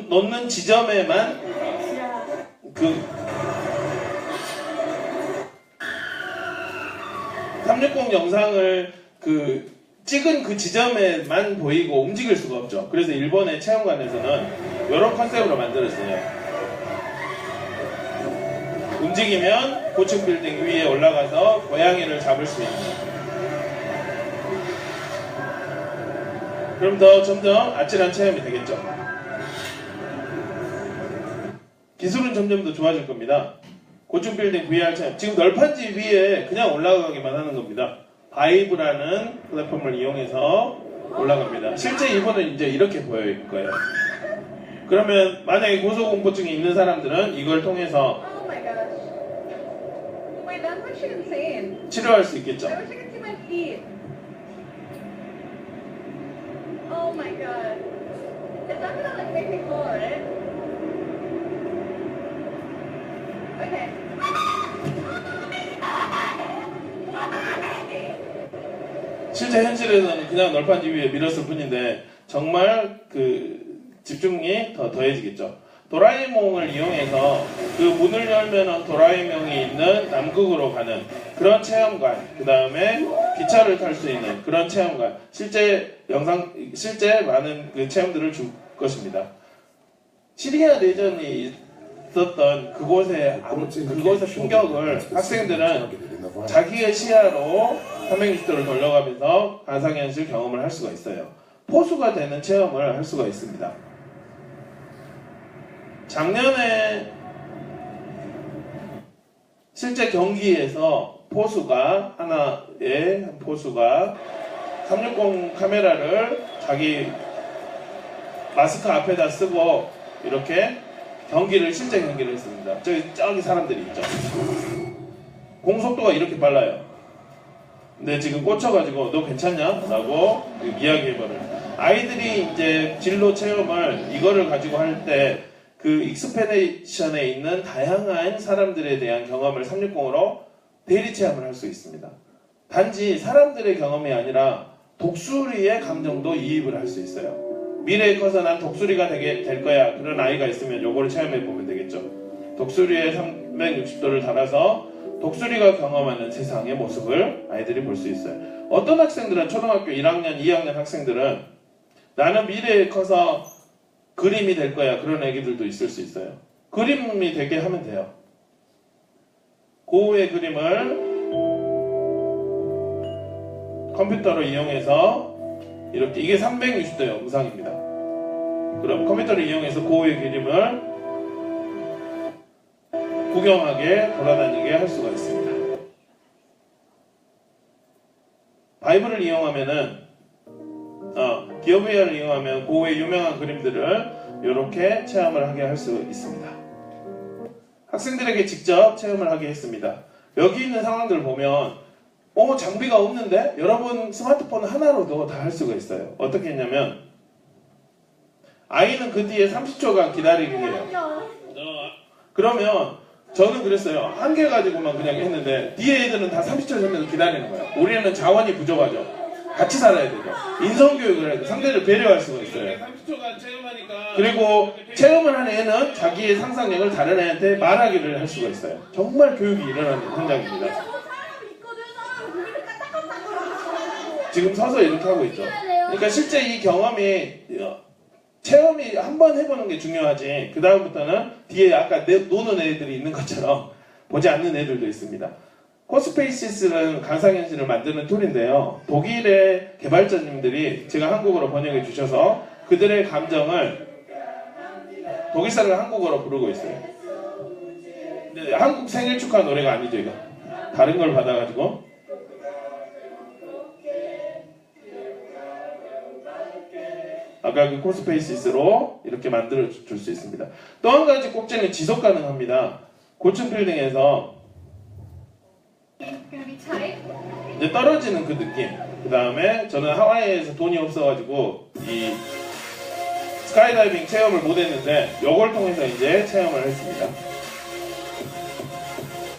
S1: 넣는 지점에만 360 영상을 찍은 그 지점에만 보이고 움직일 수가 없죠. 그래서 일본의 체험관에서는 이런 컨셉으로 만들었어요. 움직이면 고층 빌딩 위에 올라가서 고양이를 잡을 수 있는. 그럼 더 점점 아찔한 체험이 되겠죠. 기술은 점점 더 좋아질 겁니다. 고층 빌딩 VR 체험. 지금 널판지 위에 그냥 올라가기만 하는 겁니다. 바이브라는 플랫폼을 이용해서 올라갑니다. 실제 일본은 이제 이렇게 보일 거예요. 그러면 만약에 고소공포증이 있는 사람들은 이걸 통해서
S9: Oh my gosh. Wait, that's actually insane.
S1: 치료할 수 있겠죠.
S9: I wish I could see my feet. Oh my god. It's not gonna like make me fall, right? Okay.
S1: 실제 현실에서는 그냥 널판지 위에 밀었을 뿐인데 정말 집중이 더 더해지겠죠. 도라에몽을 이용해서 그 문을 열면 도라에몽이 있는 남극으로 가는 그런 체험관, 그 다음에 기차를 탈 수 있는 그런 체험관, 실제 많은 그 체험들을 줄 것입니다. 시리아 내전이 있었던 그곳의 충격을 학생들은 자기의 시야로 360도를 돌려가면서 가상현실 경험을 할 수가 있어요. 포수가 되는 체험을 할 수가 있습니다. 작년에 실제 경기에서 포수가 하나의 포수가 360 카메라를 자기 마스크 앞에다 쓰고 이렇게 실제 경기를 했습니다. 저기 사람들이 있죠. 공속도가 이렇게 빨라요. 근데 지금 꽂혀가지고 너 괜찮냐? 라고 이야기해버려요. 아이들이 이제 진로 체험을 이거를 가지고 할 때 그 익스페디션에 있는 다양한 사람들에 대한 경험을 360으로 대리 체험을 할 수 있습니다. 단지 사람들의 경험이 아니라 독수리의 감정도 이입을 할 수 있어요. 미래에 커서 난 독수리가 될 거야. 그런 아이가 있으면 요거를 체험해 보면 되겠죠. 독수리에 360도를 달아서 독수리가 경험하는 세상의 모습을 아이들이 볼 수 있어요. 어떤 학생들은 초등학교 1학년, 2학년 학생들은 나는 미래에 커서 그림이 될 거야. 그런 애기들도 있을 수 있어요. 그림이 되게 하면 돼요. 고우의 그림을 컴퓨터로 이용해서 이렇게 이게 360도 영상입니다. 그럼 컴퓨터를 이용해서 고우의 그림을 구경하게 돌아다니게 할 수가 있습니다. 바이블을 이용하면은 기어VR을 이용하면 고우의 유명한 그림들을 이렇게 체험을 하게 할 수 있습니다. 학생들에게 직접 체험을 하게 했습니다. 여기 있는 상황들을 보면 장비가 없는데 여러분 스마트폰 하나로도 다 할 수가 있어요. 어떻게 했냐면 아이는 그 뒤에 30초간 기다리게 해요. 그러면 저는 그랬어요. 한 개 가지고만 그냥 했는데 뒤에 애들은 다 30초 전에도 기다리는 거예요. 우리는 자원이 부족하죠. 같이 살아야 되죠. 인성교육을 해야 돼. 상대를 배려할 수가 있어요. 30초간 체험하니까 그리고 체험을 한 애는 자기의 상상력을 다른 애한테 말하기를 할 수가 있어요. 정말 교육이 일어나는 현장입니다. 지금 서서 이렇게 하고 있죠. 그러니까 실제 이 경험이 체험이 한번 해보는 게 중요하지. 그 다음부터는 뒤에 아까 노는 애들이 있는 것처럼 보지 않는 애들도 있습니다. 코스페이시스는 가상현실을 만드는 툴인데요. 독일의 개발자님들이 제가 한국어로 번역해 주셔서 그들의 감정을 독일사를 한국어로 부르고 있어요. 근데 한국 생일 축하 노래가 아니죠, 이거. 다른 걸 받아가지고. 아까 그 코스페이시스로 이렇게 만들어 줄 수 있습니다. 또 한 가지 꼭지는 지속 가능합니다. 고층 빌딩에서 이제 떨어지는 그 느낌. 그 다음에 저는 하와이에서 돈이 없어가지고 이 스카이다이빙 체험을 못했는데 이걸 통해서 이제 체험을 했습니다.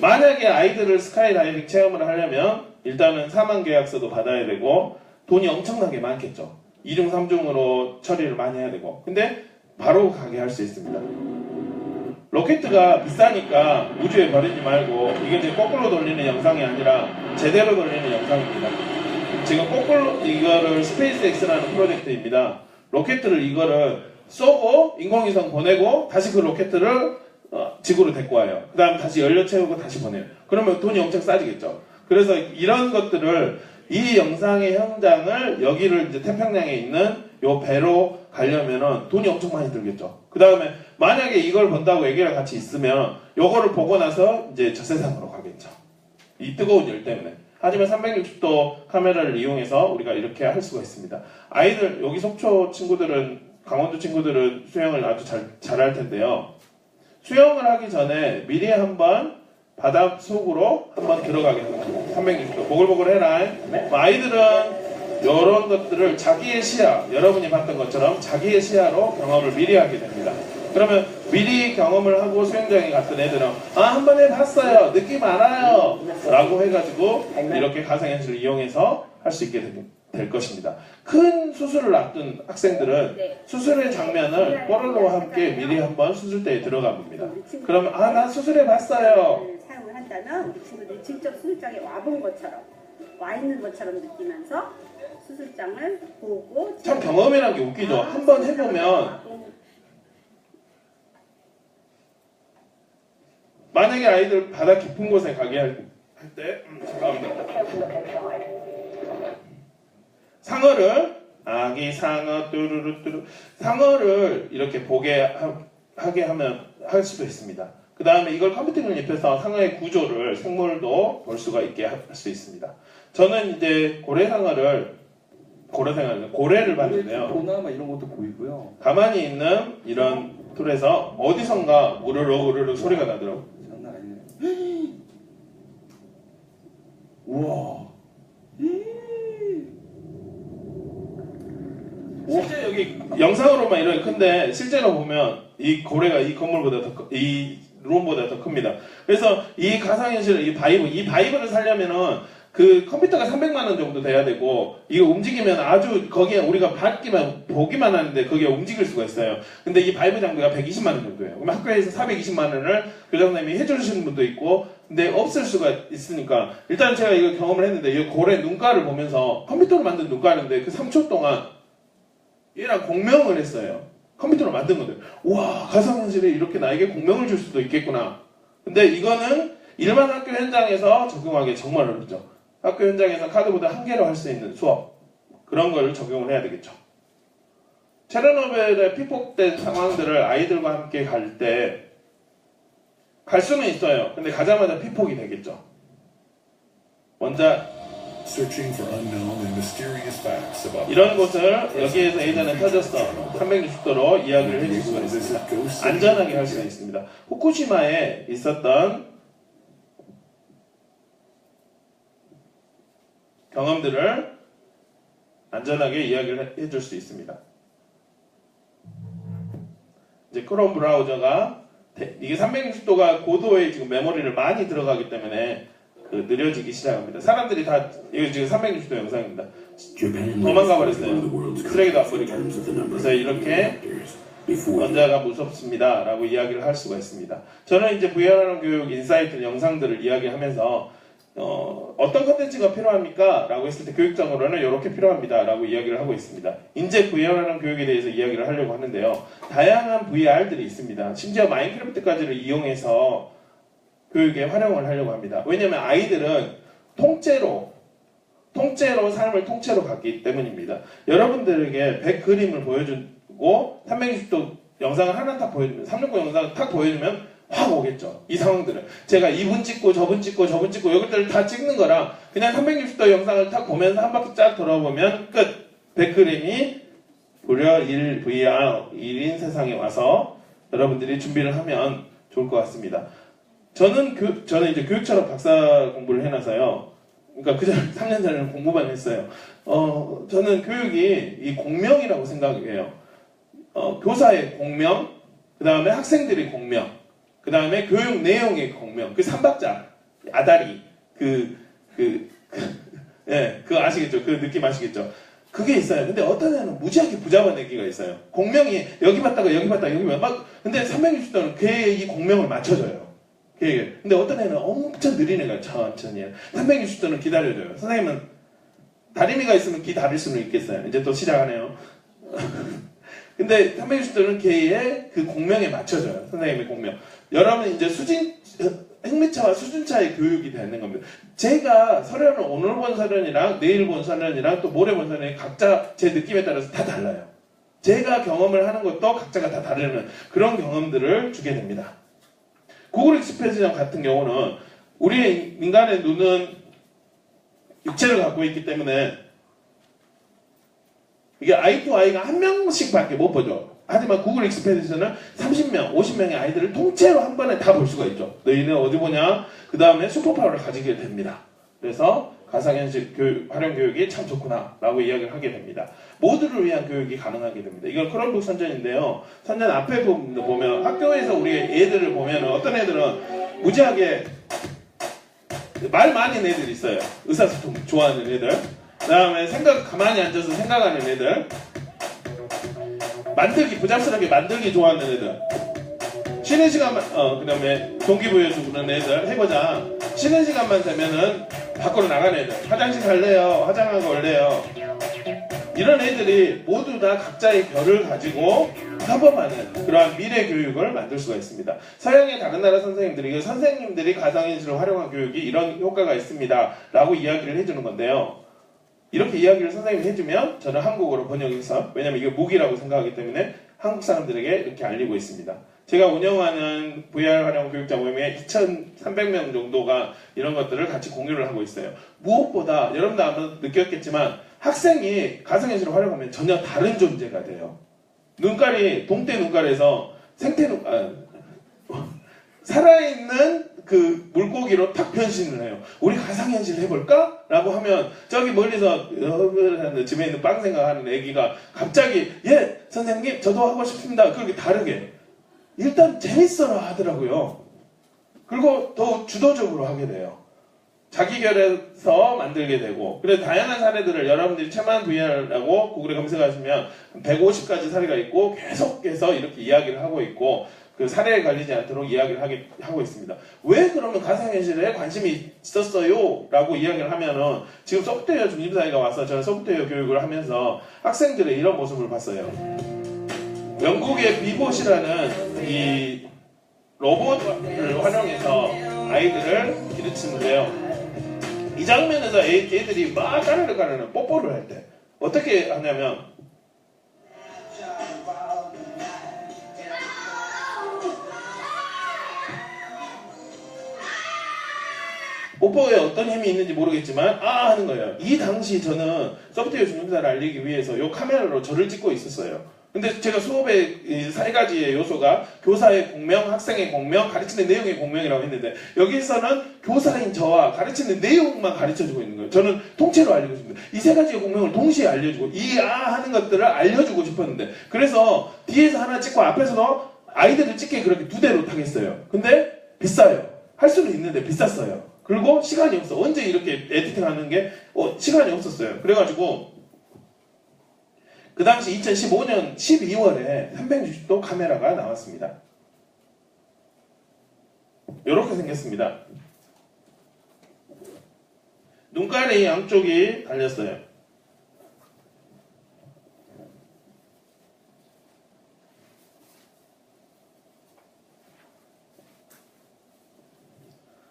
S1: 만약에 아이들을 스카이다이빙 체험을 하려면 일단은 사망 계약서도 받아야 되고 돈이 엄청나게 많겠죠. 2중 3중으로 처리를 많이 해야 되고 근데 바로 가게 할 수 있습니다. 로켓가 비싸니까 우주에 버리지 말고 이게 지금 거꾸로 돌리는 영상이 아니라 제대로 돌리는 영상입니다. 지금 거꾸로 이거를 스페이스X라는 프로젝트입니다. 로켓을 이거를 쏘고 인공위성 보내고 다시 그 로켓을 지구로 데리고 와요. 그 다음 다시 연료 채우고 다시 보내요. 그러면 돈이 엄청 싸지겠죠. 그래서 이런 것들을 이 영상의 현장을 여기를 이제 태평양에 있는 요 배로 가려면은 돈이 엄청 많이 들겠죠. 그 다음에 만약에 이걸 본다고 애기랑 같이 있으면 요거를 보고 나서 이제 저 세상으로 가겠죠. 이 뜨거운 열 때문에. 하지만 360도 카메라를 이용해서 우리가 이렇게 할 수가 있습니다. 아이들 여기 속초 친구들은 강원도 친구들은 수영을 아주 잘할 텐데요. 수영을 하기 전에 미리 한번 바닥 속으로 한번 들어가게 합니다. 360도 보글보글 해라. 아이들은 이런 것들을 자기의 시야, 여러분이 봤던 것처럼 자기의 시야로 경험을 미리 하게 됩니다. 그러면 미리 경험을 하고 수영장에 갔던 애들은 한 번 해봤어요. 느낌 알아요. 라고 해가지고 이렇게 가상현실을 이용해서 할 수 있게 될 것입니다. 큰 수술을 앞둔 학생들은 수술의 장면을 뽀로로와 함께 미리 한번 수술대에 들어가 봅니다. 그러면 나 수술해봤어요.
S8: 사용을 한다면 우리 친구들이 직접 수술장에 와본 것처럼 와 있는 것처럼 느끼면서 수술장을 보고
S1: 참 경험이라는 게 웃기죠. 한번 해보면 만약에 아이들 바다 깊은 곳에 가게 할 때 잠깐만요. 상어를 아기 상어 뚜루루뚜루 상어를 이렇게 하게 하면 할 수도 있습니다. 그 다음에 이걸 컴퓨터를 입혀서 상어의 구조를 생물도 볼 수가 있게 할 수 있습니다. 저는 이제 고래를 봤는데요.
S4: 도나 막 이런 것도 보이고요.
S1: 가만히 있는 이런 툴에서 어디선가 우르르 소리가 나더라고요.
S4: 장난 아니네. 우와.
S1: 실제 여기 영상으로만 이렇게 큰데 실제로 보면 이 고래가 이 건물보다 이 룸보다 더 큽니다. 그래서 이 가상현실 이 바이브를 살려면은 그 컴퓨터가 300만 원 정도 돼야 되고 이거 움직이면 아주 거기에 우리가 보기만 하는데 거기에 움직일 수가 있어요. 근데 이 바이브 장비가 120만 원 정도예요. 그럼 학교에서 420만 원을 교장선생님이 해주시는 분도 있고 근데 없을 수가 있으니까 일단 제가 이거 경험을 했는데 이 고래 눈가를 보면서 컴퓨터로 만든 눈가인데 그 3초 동안 얘랑 공명을 했어요. 컴퓨터로 만든 건데 와 가상현실에 이렇게 나에게 공명을 줄 수도 있겠구나. 근데 이거는 일반 학교 현장에서 적용하기 정말 어렵죠. 학교 현장에서 카드보드 한 개로 할 수 있는 수업 그런 걸 적용을 해야 되겠죠. 체르노빌에 피폭된 상황들을 아이들과 함께 갈 수는 있어요. 근데 가자마자 피폭이 되겠죠. 원자
S10: Searching for unknown and mysterious facts about
S1: 이런 곳을 여기에서 예전에 터졌어 360도로 이야기를 해줄 수가 있습니다. 안전하게 할 수가 있습니다. 후쿠시마에 있었던 경험들을 안전하게 이야기를 해줄 수 있습니다. 이제 크롬 브라우저가 이게 360도가 고도의 지금 메모리를 많이 들어가기 때문에 느려지기 시작합니다. 사람들이 다 이거 지금 360도 영상입니다. 도망가 버렸어요. 쓰레기도 안 버리고. 그래서 이렇게 원자가 무섭습니다 라고 이야기를 할 수가 있습니다. 저는 이제 VR하는 교육 인사이트 영상들을 이야기하면서 어떤 컨텐츠가 필요합니까? 라고 했을 때 교육적으로는 이렇게 필요합니다 라고 이야기를 하고 있습니다. 이제 VR하는 교육에 대해서 이야기를 하려고 하는데요. 다양한 VR들이 있습니다. 심지어 마인크래프트까지를 이용해서 교육에 활용을 하려고 합니다. 왜냐하면 아이들은 통째로 삶을 통째로 갖기 때문입니다. 여러분들에게 100 그림을 보여주고 360도 영상을 하나 딱 보여주면 360도 영상을 딱 보여주면 확 오겠죠. 이 상황들은 제가 이분 찍고 저분 찍고 여기들을 다 찍는 거랑 그냥 360도 영상을 딱 보면서 한 바퀴 쫙 돌아보면 끝. 100 그림이 무려 1VR 1인 세상에 와서 여러분들이 준비를 하면 좋을 것 같습니다. 저는 이제 교육철학 박사 공부를 해놔서요. 그러니까 그 전 3년 전에는 공부만 했어요. 저는 교육이 이 공명이라고 생각해요. 교사의 공명, 그 다음에 학생들의 공명, 그 다음에 교육 내용의 공명, 그 3박자, 아다리, 예, 그거 아시겠죠? 그 느낌 아시겠죠? 그게 있어요. 근데 어떤 애는 무지하게 부잡은 애기가 있어요. 공명이 여기 봤다가 여기 봤다가 근데 360도는 걔의 이 공명을 맞춰줘요. 근데 어떤 애는 엄청 느린 애가 천천히 360도는 기다려줘요. 선생님은 다리미가 있으면 기다릴 수는 있겠어요. 이제 또 시작하네요. 근데 360도는 걔의 그 공명에 맞춰줘요. 선생님의 공명. 여러분 이제 핵미차와 수준차의 교육이 되는 겁니다. 제가 서련을 오늘 본 서련이랑 내일 본 서련이랑 또 모레 본 서련이 각자 제 느낌에 따라서 다 달라요. 제가 경험을 하는 것도 각자가 다 다르는 그런 경험들을 주게 됩니다. 구글 익스프레스전 같은 경우는 우리의 인간의 눈은 육체를 갖고 있기 때문에 이게 아이 투 아이가 한 명씩 밖에 못 보죠. 하지만 구글 익스프레스전은 30명, 50명의 아이들을 통째로 한 번에 다 볼 수가 있죠. 너희는 어디 보냐? 그 다음에 슈퍼파워를 가지게 됩니다. 그래서 가상현실 활용 교육이 참 좋구나 라고 이야기를 하게 됩니다. 모두를 위한 교육이 가능하게 됩니다. 이건 크롬북 선전인데요. 선전 앞에 보면 학교에서 우리 애들을 보면 어떤 애들은 무지하게 말 많이 하는 애들이 있어요. 의사소통 좋아하는 애들. 그 다음에 가만히 앉아서 생각하는 애들. 부잡스럽게 만들기 좋아하는 애들. 쉬는 시간만, 그 다음에 동기부여해서 그런 애들 해보자. 쉬는 시간만 되면은 밖으로 나가는 애들. 화장실 갈래요? 화장하고 올래요? 이런 애들이 모두 다 각자의 결을 가지고 협업하는 그러한 미래 교육을 만들 수가 있습니다. 서양의 다른 나라 선생님들이 가상현실을 활용한 교육이 이런 효과가 있습니다. 라고 이야기를 해주는 건데요. 이렇게 이야기를 선생님이 해주면 저는 한국어로 번역해서, 왜냐면 이게 무기라고 생각하기 때문에 한국 사람들에게 이렇게 알리고 있습니다. 제가 운영하는 VR 활용 교육자 모임에 2,300명 정도가 이런 것들을 같이 공유를 하고 있어요. 무엇보다 여러분도 아마 느꼈겠지만 학생이 가상현실을 활용하면 전혀 다른 존재가 돼요. 눈깔이 동태 눈깔에서 살아있는 그 물고기로 탁 변신을 해요. 우리 가상현실 해볼까? 라고 하면 저기 멀리서 집에 있는 빵 생각하는 애기가 갑자기 예 선생님 저도 하고 싶습니다. 그렇게 다르게 일단 재밌어라 하더라고요. 그리고 더 주도적으로 하게 돼요. 자기 결에서 만들게 되고, 그래서 다양한 사례들을 여러분들이 체만 VR라고 구글에 검색하시면 150가지 사례가 있고 계속해서 이렇게 이야기를 하고 있고, 그 사례에 걸리지 않도록 이야기를 하고 있습니다. 왜 그러면 가상현실에 관심이 있었어요? 라고 이야기를 하면은 지금 소프트웨어 중심사회가 와서 저는 소프트웨어 교육을 하면서 학생들의 이런 모습을 봤어요. 영국의 비봇이라는 이 로봇을 활용해서 아이들을 기르치는데요. 이 장면에서 애들이 막 까르르 뽀뽀를 할 때 어떻게 하냐면 뽀뽀에 어떤 힘이 있는지 모르겠지만 하는 거예요. 이 당시 저는 소프트웨어 중심사를 알리기 위해서 이 카메라로 저를 찍고 있었어요. 근데 제가 수업의 이 세 가지의 요소가 교사의 공명, 학생의 공명, 가르치는 내용의 공명이라고 했는데 여기서는 교사인 저와 가르치는 내용만 가르쳐주고 있는 거예요. 저는 통째로 알리고 싶은데 이 세 가지의 공명을 동시에 알려주고 하는 것들을 알려주고 싶었는데 그래서 뒤에서 하나 찍고 앞에서도 아이들을 찍게 그렇게 두 대로 타겠어요. 근데 비싸요. 할 수는 있는데 비쌌어요. 그리고 시간이 없어. 언제 이렇게 에디팅 하는 게 시간이 없었어요. 그래가지고 그 당시 2015년 12월에 360도 카메라가 나왔습니다. 이렇게 생겼습니다. 눈깔이 양쪽이 달렸어요.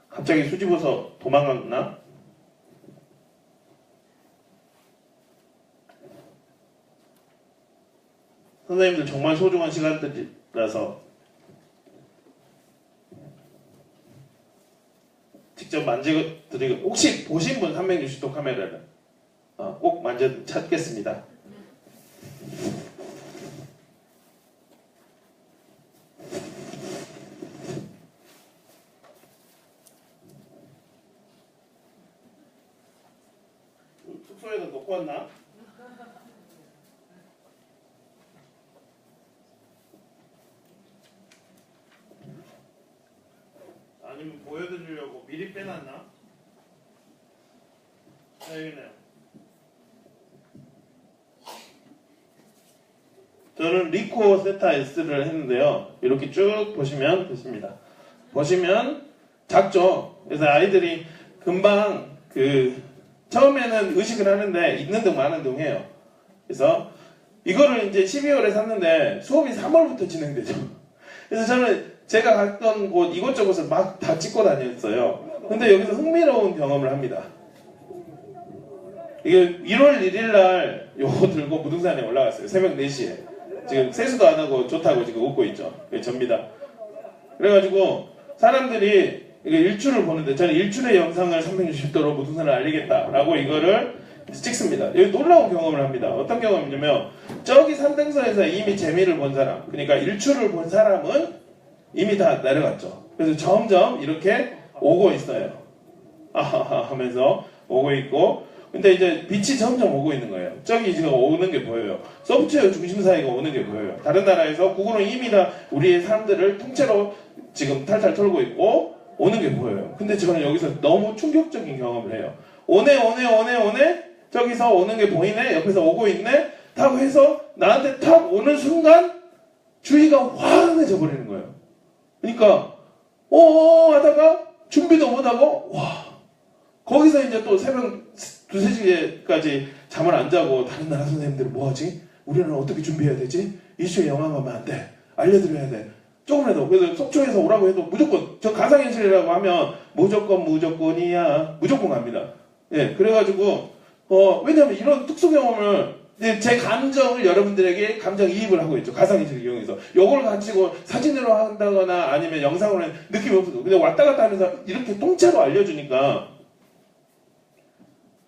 S1: 갑자기 수집어서 도망갔나? 선생님들 정말 소중한 시간들이라서 직접 만져드리고 혹시 보신 분 360도 카메라를 꼭 찾겠습니다. 숙소에도 놓고 왔나? 아니면 보여드리려고 미리 빼놨나? 여기네요. 저는 리코 세타 S를 했는데요. 이렇게 쭉 보시면 됐습니다. 보시면 작죠? 그래서 아이들이 금방 처음에는 의식을 하는데 있는 둥 마는 둥 해요. 그래서 이거를 이제 12월에 샀는데 수업이 3월부터 진행되죠. 그래서 저는 제가 갔던 곳 이곳저곳을 막 다 찍고 다녔어요. 근데 여기서 흥미로운 경험을 합니다. 이게 1월 1일 날 요거 들고 무등산에 올라갔어요. 새벽 4시에. 지금 세수도 안 하고 좋다고 지금 웃고 있죠. 접니다. 그래가지고 사람들이 이게 일출을 보는데 저는 일출의 영상을 360도로 무등산을 알리겠다라고 이거를 찍습니다. 여기 놀라운 경험을 합니다. 어떤 경험이냐면 저기 산등선에서 이미 재미를 본 사람, 그러니까 일출을 본 사람은 이미 다 내려갔죠. 그래서 점점 이렇게 오고 있어요. 아하하 하면서 오고 있고, 근데 이제 빛이 점점 오고 있는 거예요. 저기 지금 오는 게 보여요. 소프트웨어 중심사회가 오는 게 보여요. 다른 나라에서 구글은 이미 다 우리의 사람들을 통째로 지금 탈탈 털고 있고 오는 게 보여요. 근데 저는 여기서 너무 충격적인 경험을 해요. 오네 저기서 오는 게 보이네, 옆에서 오고 있네 타고 해서 나한테 탁 오는 순간 주의가 환해져 버리는 거예요. 그러니까 하다가 준비도 못하고 거기서 이제 또 새벽 2-3시까지 잠을 안 자고 다른 나라 선생님들은 뭐하지? 우리는 어떻게 준비해야 되지? 이슈에 영향하면 안 돼. 알려드려야 돼. 조금이라도. 그래서 속초에서 오라고 해도 무조건, 저 가상현실이라고 하면 무조건이야. 무조건 갑니다. 예, 그래가지고
S11: 왜냐하면 이런 특수 경험을 제 감정을 여러분들에게 감정이입을 하고 있죠. 가상현실을 이용해서. 요걸 가지고 사진으로 한다거나 아니면 영상으로 하는 느낌이 없어도. 근데 왔다 갔다 하면서 이렇게 통째로 알려주니까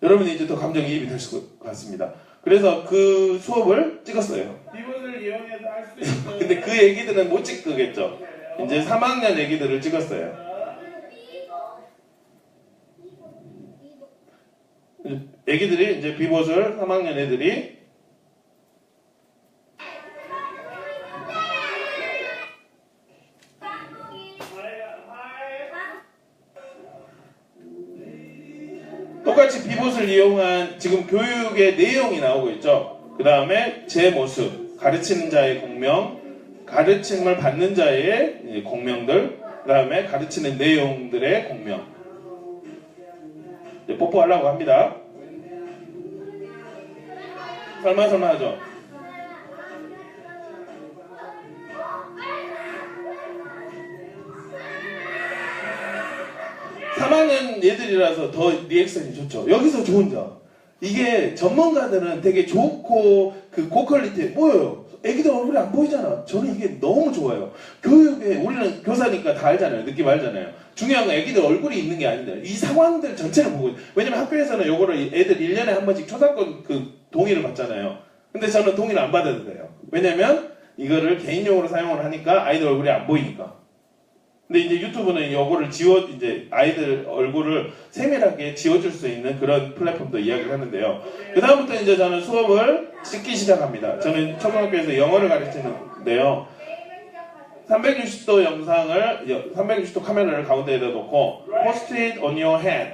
S11: 여러분이 이제 더 감정이입이 될 것 같습니다. 그래서 그 수업을 찍었어요.
S1: 비봇을 이용해서 할 수 있어요.
S11: 근데 그 애기들은 못 찍겠죠. 이제 3학년 애기들을 찍었어요. 애기들이 이제 비봇을 3학년 애들이 똑같이 비봇을 이용한 지금 교육의 내용이 나오고 있죠. 그 다음에 제 모습, 가르치는 자의 공명, 가르침을 받는 자의 공명들, 그 다음에 가르치는 내용들의 공명. 이제 뽀뽀하려고 합니다. 설마 하죠. (3학년) 얘들이라서 더 리액션이 좋죠. 여기서 좋은 점, 이게 전문가들은 되게 좋고 그 고퀄리티 보여요. 애기들 얼굴이 안 보이잖아. 저는 이게 너무 좋아요. 교육에 우리는 교사니까 다 알잖아요. 느낌 알잖아요. 중요한 건 애기들 얼굴이 있는 게 아닌데 이 상황들 전체를 보고 있어요. 왜냐면 학교에서는 요거를 애들 1년에 한 번씩 초상권 그 동의를 받잖아요. 근데 저는 동의를 안 받아도 돼요. 왜냐면 이거를 개인용으로 사용을 하니까 아이들 얼굴이 안 보이니까. 근데 이제 유튜브는 요거를 이제 아이들 얼굴을 세밀하게 지워줄 수 있는 그런 플랫폼도 이야기를 하는데요. 그 다음부터 이제 저는 수업을 찍기 시작합니다. 저는 초등학교에서 영어를 가르치는데요. 360도 영상을, 360도 카메라를 가운데에다 놓고 Post it on your head,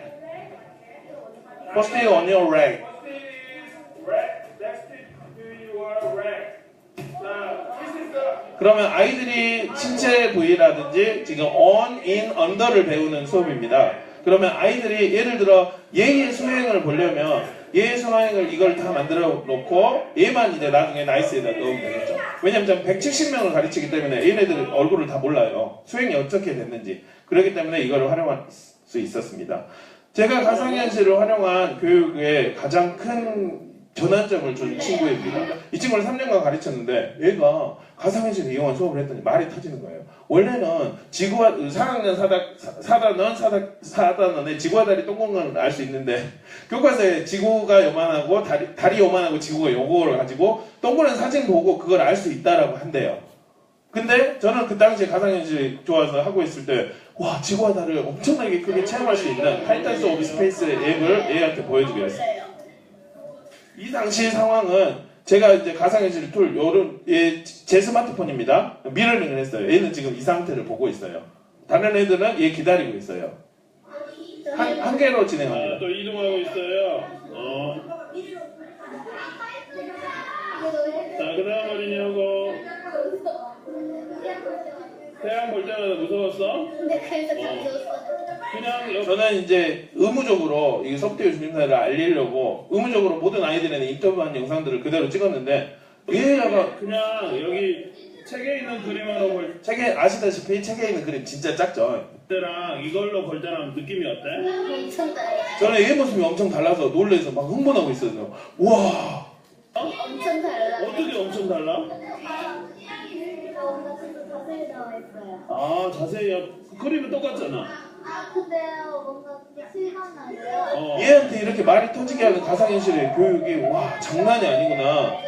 S11: Post it on your leg. 그러면 아이들이 신체 부위라든지 지금 on, in, under를 배우는 수업입니다. 그러면 아이들이 예를 들어 얘의 수행을 보려면 얘의 수행을 이걸 다 만들어 놓고 얘만 이제 나중에 나이스에다 넣으면 되겠죠. 왜냐면 저는 170명을 가르치기 때문에 얘네들 얼굴을 다 몰라요. 수행이 어떻게 됐는지. 그렇기 때문에 이걸 활용할 수 있었습니다. 제가 가상현실을 활용한 교육의 가장 큰 전환점을 준 친구입니다. 이 친구를 3년간 가르쳤는데 얘가 가상현실을 이용한 수업을 했더니 말이 터지는 거예요. 원래는 지구와 4학년 4단원의 지구와 달이 동공을 알 수 있는데 교과서에 지구가 요만하고 달이 요만하고 지구가 요거를 가지고 동그란 사진 보고 그걸 알 수 있다라고 한대요. 근데 저는 그 당시에 가상현실이 좋아서 하고 있을 때 와, 지구와 달을 엄청나게 크게 체험할 수 있는 타이탄스 오브 스페이스 앱을 얘한테 보여주게 했어요. 이 당시 상황은 제가 이제 가상현실 툴, 제 스마트폰입니다. 미러링을 했어요. 얘는 지금 이 상태를 보고 있어요. 다른 애들은 얘 기다리고 있어요. 한 개로 진행합니다.
S1: 또 이동하고 있어요. 자, 그 다음 어린이하고 태양 볼 때마다 무서웠어?
S2: 네, 그래서 가져왔어요.
S1: 그냥
S11: 저는 이제 의무적으로 이 석대유 중심사를 알리려고 의무적으로 모든 아이들에게 인터뷰한 영상들을 그대로 찍었는데 얘가
S1: 그냥 여기 책에 있는 그림으로 볼
S11: 책에 아시다시피 책에 있는 그림 진짜 작죠.
S1: 때랑 이걸로 볼 때랑 느낌이 어때?
S2: 엄청 달라요.
S11: 저는 얘 모습이 엄청 달라서 놀래서 막 흥분하고 있었어요. 와.
S2: 엄청 달라요.
S1: 어떻게 엄청 달라?
S2: 뭔가 진짜 자세히 나와 있어요.
S1: 아, 자세히 그림은 똑같잖아.
S2: 근데요, 뭔가 진짜 실감나요.
S11: 얘한테 이렇게 말이 터지게 하는 가상현실의 교육이 와 장난이 아니구나.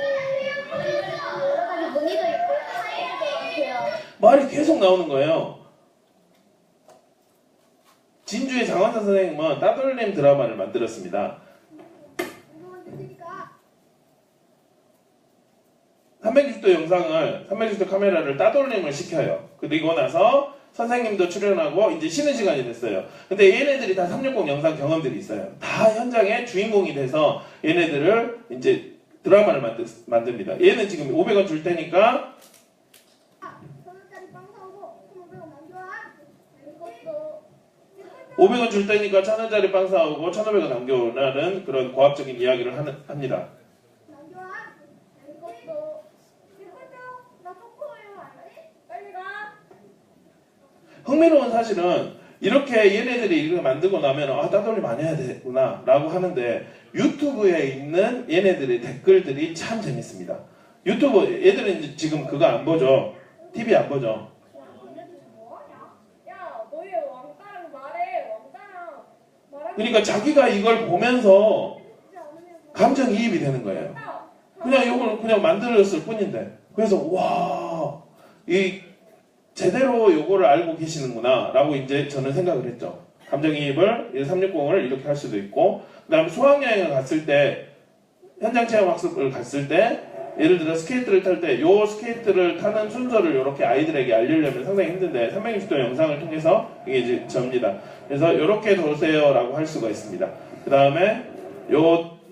S2: 아니, 무늬도 있고 타일도 같아요.
S11: 말이 계속 나오는 거예요. 진주의 장원선 선생님은 따돌림 드라마를 만들었습니다. 360도 영상을 360도 카메라를 따돌림을 시켜요. 그리고 나서 선생님도 출연하고 이제 쉬는 시간이 됐어요. 근데 얘네들이 다 360 영상 경험들이 있어요. 다 현장의 주인공이 돼서 얘네들을 이제 드라마를 만듭니다. 얘는 지금 500원 줄 테니까 500원 줄 테니까 1000원짜리 빵 사오고 1500원 남겨라는 그런 고압적인 이야기를 합니다. 흥미로운 사실은 이렇게 얘네들이 이걸 만들고 나면 따돌림 안 해야 되구나 라고 하는데 유튜브에 있는 얘네들의 댓글들이 참 재밌습니다. 유튜브 얘들은 이제 지금 그거 안 보죠. TV 안 보죠.
S9: 야, 너희 왕따랑 말해. 왕따랑 말하는
S11: 그러니까 자기가 이걸 보면서 감정이입이 되는 거예요. 그냥 이걸 그냥 만들었을 뿐인데. 그래서 와, 이 제대로 요거를 알고 계시는구나 라고 이제 저는 생각을 했죠. 감정이입을 360을 이렇게 할 수도 있고, 그 다음에 수학여행을 갔을 때 현장 체험 학습을 갔을 때 예를 들어 스케이트를 탈 때 요 스케이트를 타는 순서를 이렇게 아이들에게 알리려면 상당히 힘든데 360도 영상을 통해서 이게 이제 접니다. 그래서 이렇게 도세요 라고 할 수가 있습니다. 그 다음에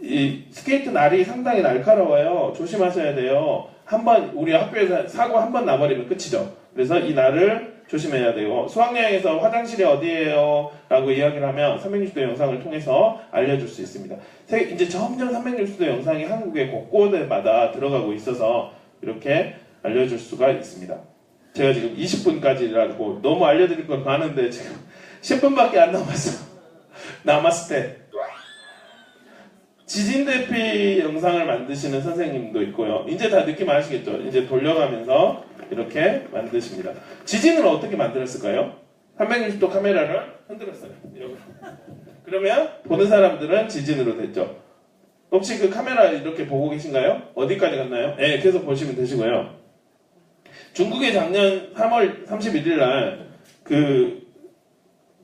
S11: 이 스케이트 날이 상당히 날카로워요. 조심하셔야 돼요. 한번 우리 학교에서 사고 한 번 나버리면 끝이죠. 그래서 이 날을 조심해야 되고, 수학여행에서 화장실이 어디예요? 라고 이야기를 하면 360도 영상을 통해서 알려줄 수 있습니다. 이제 점점 360도 영상이 한국의 곳곳마다 들어가고 있어서 이렇게 알려줄 수가 있습니다. 제가 지금 20분까지라고 너무 알려드릴 건 많은데 지금 10분밖에 안 남았을 때 지진 대피 영상을 만드시는 선생님도 있고요. 이제 다 느낌 아시겠죠? 이제 돌려가면서 이렇게 만드십니다. 지진을 어떻게 만들었을까요? 360도 카메라를 흔들었어요. 이렇게. 그러면 보는 사람들은 지진으로 됐죠. 혹시 그 카메라 이렇게 보고 계신가요? 어디까지 갔나요? 네, 계속 보시면 되시고요. 중국의 작년 3월 31일 날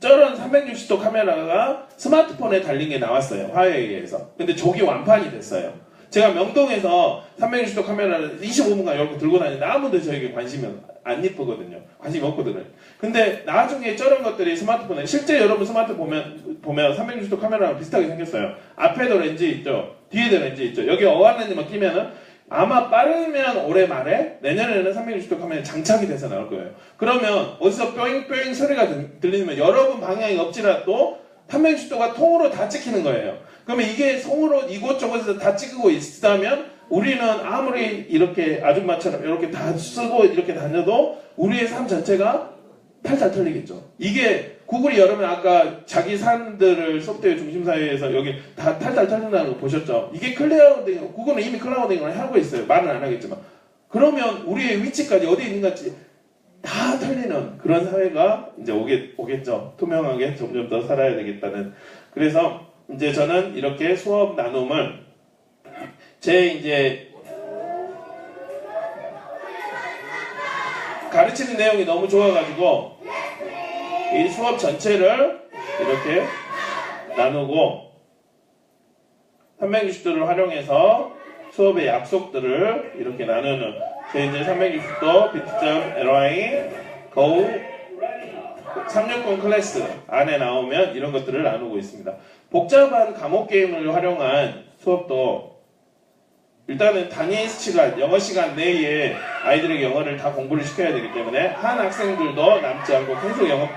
S11: 저런 360도 카메라가 스마트폰에 달린 게 나왔어요. 화웨이에서. 근데 저기 완판이 됐어요. 제가 명동에서 360도 카메라를 25분간 이렇게 들고 다니는데 아무도 저에게 관심이 안 이쁘거든요. 관심이 없거든요. 근데 나중에 저런 것들이 스마트폰에, 실제 여러분 스마트폰 보면 360도 카메라랑 비슷하게 생겼어요. 앞에도 렌즈 있죠. 뒤에도 렌즈 있죠. 여기 어안 렌즈만 끼면은 아마 빠르면 올해 말에, 내년에는 360도 카메라 장착이 돼서 나올 거예요. 그러면 어디서 뿅뿅 소리가 들리면 여러분 방향이 없지라도 360도가 통으로 다 찍히는 거예요. 그러면 이게 통으로 이곳저곳에서 다 찍고 있다면 우리는 아무리 이렇게 아줌마처럼 이렇게 다 쓰고 이렇게 다녀도 우리의 삶 전체가 탈탈 털리겠죠. 이게 구글이 여러분 아까 자기 사람들을 소프트웨어 중심사회에서 여기 다 탈탈 털린다는 거 보셨죠? 이게 클라우딩, 구글은 이미 클라우딩을 하고 있어요. 말은 안 하겠지만. 그러면 우리의 위치까지 어디 있는지 다 털리는 그런 사회가 이제 오겠죠. 투명하게 점점 더 살아야 되겠다는. 그래서 이제 저는 이렇게 수업 나눔을 이제 가르치는 내용이 너무 좋아가지고 이 수업 전체를 이렇게 나누고 360도를 활용해서 수업의 약속들을 이렇게 나누는, 제 이제 360도 bit.ly go 360 클래스 안에 나오면 이런 것들을 나누고 있습니다. 복잡한 과목 게임을 활용한 수업도 일단은 단위 시간, 영어 시간 내에 아이들에게 영어를 다 공부를 시켜야 되기 때문에 한 학생들도 남지 않고 계속 영어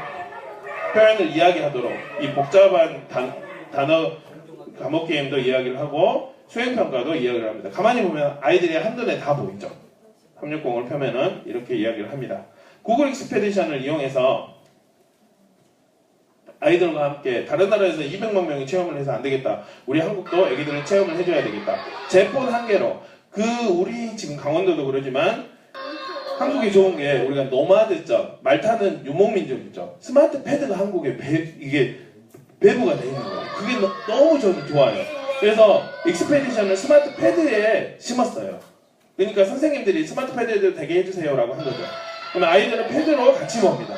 S11: 표현을 이야기하도록 이 복잡한 단어 과목 게임도 이야기를 하고 수행평가도 이야기를 합니다. 가만히 보면 아이들이 한눈에 다 보이죠. 360을 펴면은 이렇게 이야기를 합니다. 구글 익스페디션을 이용해서 아이들과 함께 다른 나라에서 200만 명이 체험을 해서 안 되겠다. 우리 한국도 애기들은 체험을 해줘야 되겠다. 제 폰 한 개로 우리 지금 강원도도 그러지만 한국이 좋은 게 우리가 노마드죠. 말 타는 유목민족이죠. 스마트 패드가 한국에 이게 배부가 돼 있는 거예요. 그게 너무 저는 좋아요. 그래서 익스페디션을 스마트 패드에 심었어요. 그러니까 선생님들이 스마트 패드에도 되게 해주세요라고 한 거죠. 그러면 아이들은 패드로 같이 봅니다.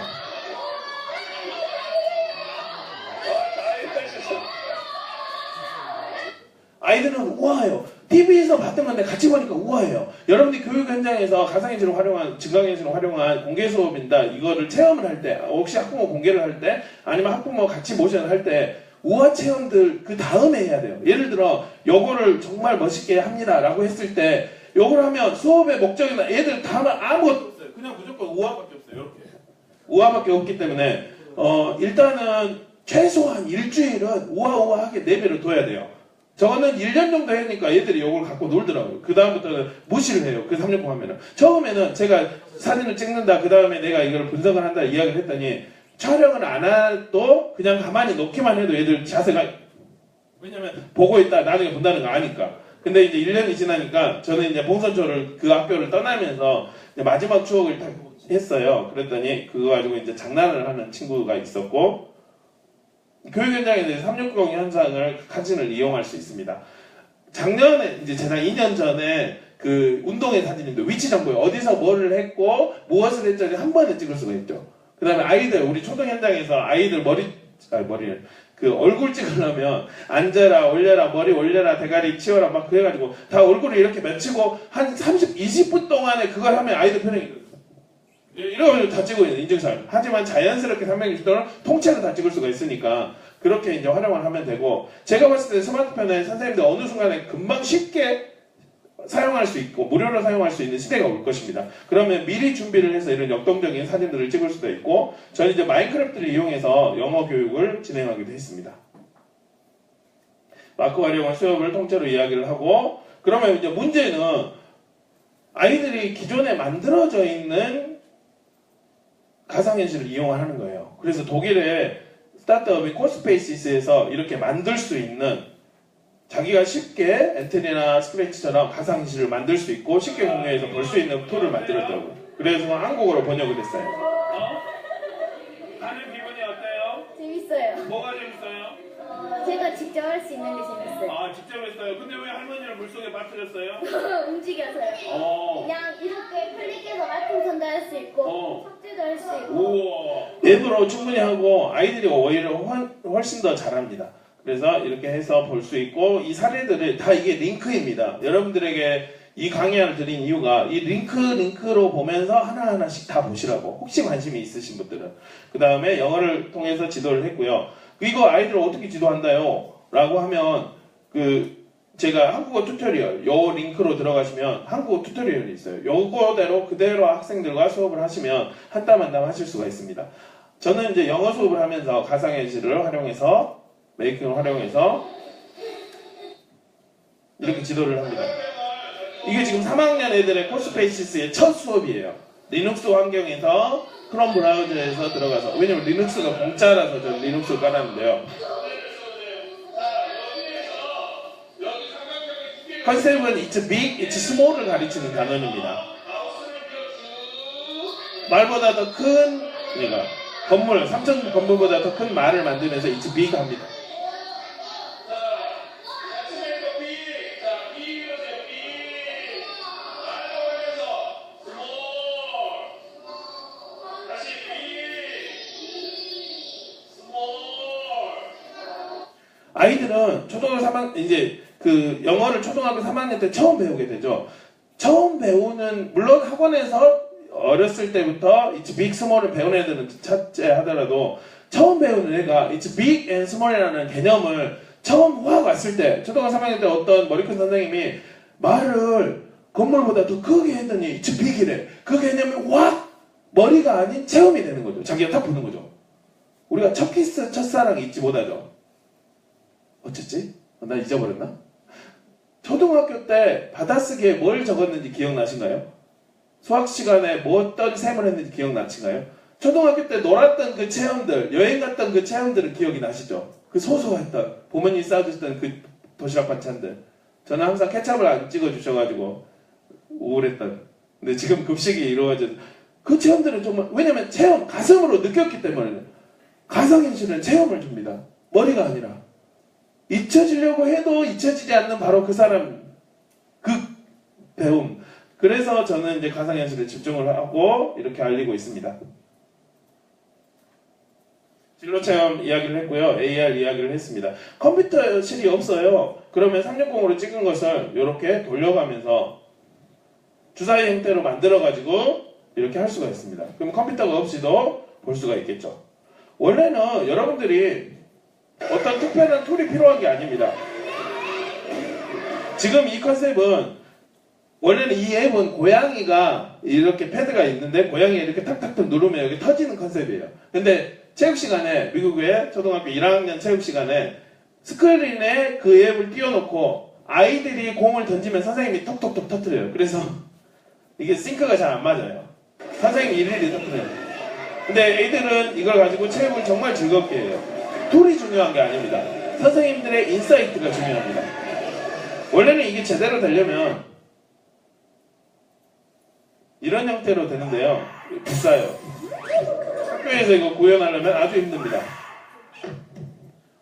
S11: 아이들은 우아해요. TV에서 봤던 건데 같이 보니까 우아해요. 여러분들이 교육 현장에서 가상현실을 활용한, 증강현실을 활용한 공개 수업입니다. 이거를 체험을 할 때, 혹시 학부모 공개를 할 때, 아니면 학부모 같이 모션을 할 때, 우아 체험들 그 다음에 해야 돼요. 예를 들어, 요거를 정말 멋있게 합니다. 라고 했을 때, 요걸 하면 수업의 목적이나 애들 다 아무것도 없어요. 그냥 무조건 우아밖에 없어요. 이렇게. 우아밖에 없기 때문에, 일단은 최소한 일주일은 우아우아하게 내비를 둬야 돼요. 저거는 1년 정도 하니까 얘들이 이걸 갖고 놀더라고요. 그 다음부터는 무시를 해요. 그 360 하면은. 처음에는 제가 사진을 찍는다, 그 다음에 내가 이걸 분석을 한다 이야기를 했더니 촬영을 안 해도 그냥 가만히 놓기만 해도 얘들 자세가 왜냐면 보고 있다 나중에 본다는 거 아니까. 근데 이제 1년이 지나니까 저는 이제 봉선초를 그 학교를 떠나면서 이제 마지막 추억을 다 했어요. 그랬더니 그거 가지고 이제 장난을 하는 친구가 있었고 교육 현장에서 360 현상을 사진을 이용할 수 있습니다. 작년에 이제 제가 2년 전에 그 운동회 사진인데 위치 정보에 어디서 뭐를 했고 무엇을 했는지 한 번에 찍을 수가 있죠. 그 다음에 아이들 우리 초등 현장에서 아이들 머리를 그 얼굴 찍으려면 앉아라 올려라 머리 올려라 대가리 치워라 막 그래가지고 다 얼굴을 이렇게 맺히고 한 20분 동안에 그걸 하면 아이들 표정이 이러면 다 찍고 있는 인증샷. 하지만 자연스럽게 360도를 통째로 다 찍을 수가 있으니까 그렇게 이제 활용을 하면 되고 제가 봤을 때 스마트폰에 선생님들 어느 순간에 금방 쉽게 사용할 수 있고 무료로 사용할 수 있는 시대가 올 것입니다. 그러면 미리 준비를 해서 이런 역동적인 사진들을 찍을 수도 있고 저는 이제 마인크래프트를 이용해서 영어 교육을 진행하기도 했습니다. 마크 활용한 수업을 통째로 이야기를 하고 그러면 이제 문제는 아이들이 기존에 만들어져 있는 가상현실을 이용하는 거예요. 그래서 독일의 스타트업인 코스페이시스에서 이렇게 만들 수 있는 자기가 쉽게 엔트리나 스크래치처럼 가상현실을 만들 수 있고 쉽게 공유해서 볼 수 있는 툴을 만들었다고요. 그래서 한국어로 번역을 했어요. 하는 기분이 어때요?
S2: 재밌어요.
S11: 뭐가 재밌어요?
S2: 제가 직접 할 수 있는 게 재밌어요.
S11: 아 직접 했어요. 근데 왜 할머니를 물속에 빠뜨렸어요?
S2: 움직여서요. 그냥 이렇게 클릭해서 말풍선도 할 수 있고 삭제도 할 수 있고.
S11: 우와. 앱으로 충분히 하고 아이들이 오히려 훨씬 더 잘합니다. 그래서 이렇게 해서 볼 수 있고 이 사례들을 다 이게 링크입니다. 여러분들에게 이 강의를 드린 이유가 이 링크로 보면서 하나하나씩 다 보시라고 혹시 관심이 있으신 분들은 그 다음에 영어를 통해서 지도를 했고요. 이거 아이들을 어떻게 지도한다요? 라고 하면 제가 한국어 튜토리얼 요 링크로 들어가시면 한국어 튜토리얼이 있어요. 요거대로 그대로 학생들과 수업을 하시면 한 땀 한 땀 하실 수가 있습니다. 저는 이제 영어 수업을 하면서 가상현실을 활용해서 메이킹을 활용해서 이렇게 지도를 합니다. 이게 지금 3학년 애들의 코스페이시스의 첫 수업이에요. 리눅스 환경에서 크롬 브라우저에서 들어가서 왜냐면 리눅스가 공짜라서 저는 리눅스를 깔았는데요. 컨셉은 it's big, it's small을 가리치는 단어입니다. 말보다 더 큰 그러니까 건물, 3층 건물보다 더 큰 말을 만들면서 it's big 합니다. 아이들은 초등학교 3학년 이제 영어를 초등학교 3학년 때 처음 배우게 되죠. 처음 배우는 물론 학원에서 어렸을 때부터 it's big, small을 배운 애들은 첫째 하더라도 처음 배우는 애가 it's big and small이라는 개념을 처음 확 왔을 때 초등학교 3학년 때 어떤 머리 큰 선생님이 말을 건물보다 더 크게 했더니 it's big이래. 그 개념이 확 머리가 아닌 체험이 되는 거죠. 자기가 딱 보는 거죠. 우리가 첫 키스, 첫사랑 잊지 못하죠. 어쨌지? 나 잊어버렸나? 초등학교 때 받아쓰기에 뭘 적었는지 기억나신가요? 수학 시간에 뭐 어떤 셈을 했는지 기억나신가요? 초등학교 때 놀았던 그 체험들, 여행 갔던 그 체험들은 기억이 나시죠? 그 소소했던, 부모님이 싸주셨던 그 도시락 반찬들. 저는 항상 케찹을 안 찍어주셔가지고 우울했던. 근데 지금 급식이 이루어진 그 체험들은 정말, 왜냐면 체험, 가슴으로 느꼈기 때문에 가상현실은 체험을 줍니다. 머리가 아니라. 잊혀지려고 해도 잊혀지지 않는 바로 그 사람, 그 배움. 그래서 저는 이제 가상현실에 집중을 하고 이렇게 알리고 있습니다. 진로체험 이야기를 했고요. AR 이야기를 했습니다. 컴퓨터실이 없어요. 그러면 360으로 찍은 것을 이렇게 돌려가면서 주사위 형태로 만들어가지고 이렇게 할 수가 있습니다. 그럼 컴퓨터가 없이도 볼 수가 있겠죠. 원래는 여러분들이 어떤 특별한 툴이 필요한 게 아닙니다. 지금 이 컨셉은 원래는 이 앱은 고양이가 이렇게 패드가 있는데 고양이가 이렇게 탁탁탁 누르면 여기 터지는 컨셉이에요. 근데 체육시간에 미국의 초등학교 1학년 체육시간에 스크린에 그 앱을 띄워놓고 아이들이 공을 던지면 선생님이 톡톡톡 터뜨려요. 그래서 이게 싱크가 잘 안 맞아요. 선생님이 일일이 터뜨려요. 근데 애들은 이걸 가지고 체육을 정말 즐겁게 해요. 툴이 중요한 게 아닙니다. 선생님들의 인사이트가 중요합니다. 원래는 이게 제대로 되려면 이런 형태로 되는데요. 비싸요. 학교에서 이거 구현하려면 아주 힘듭니다.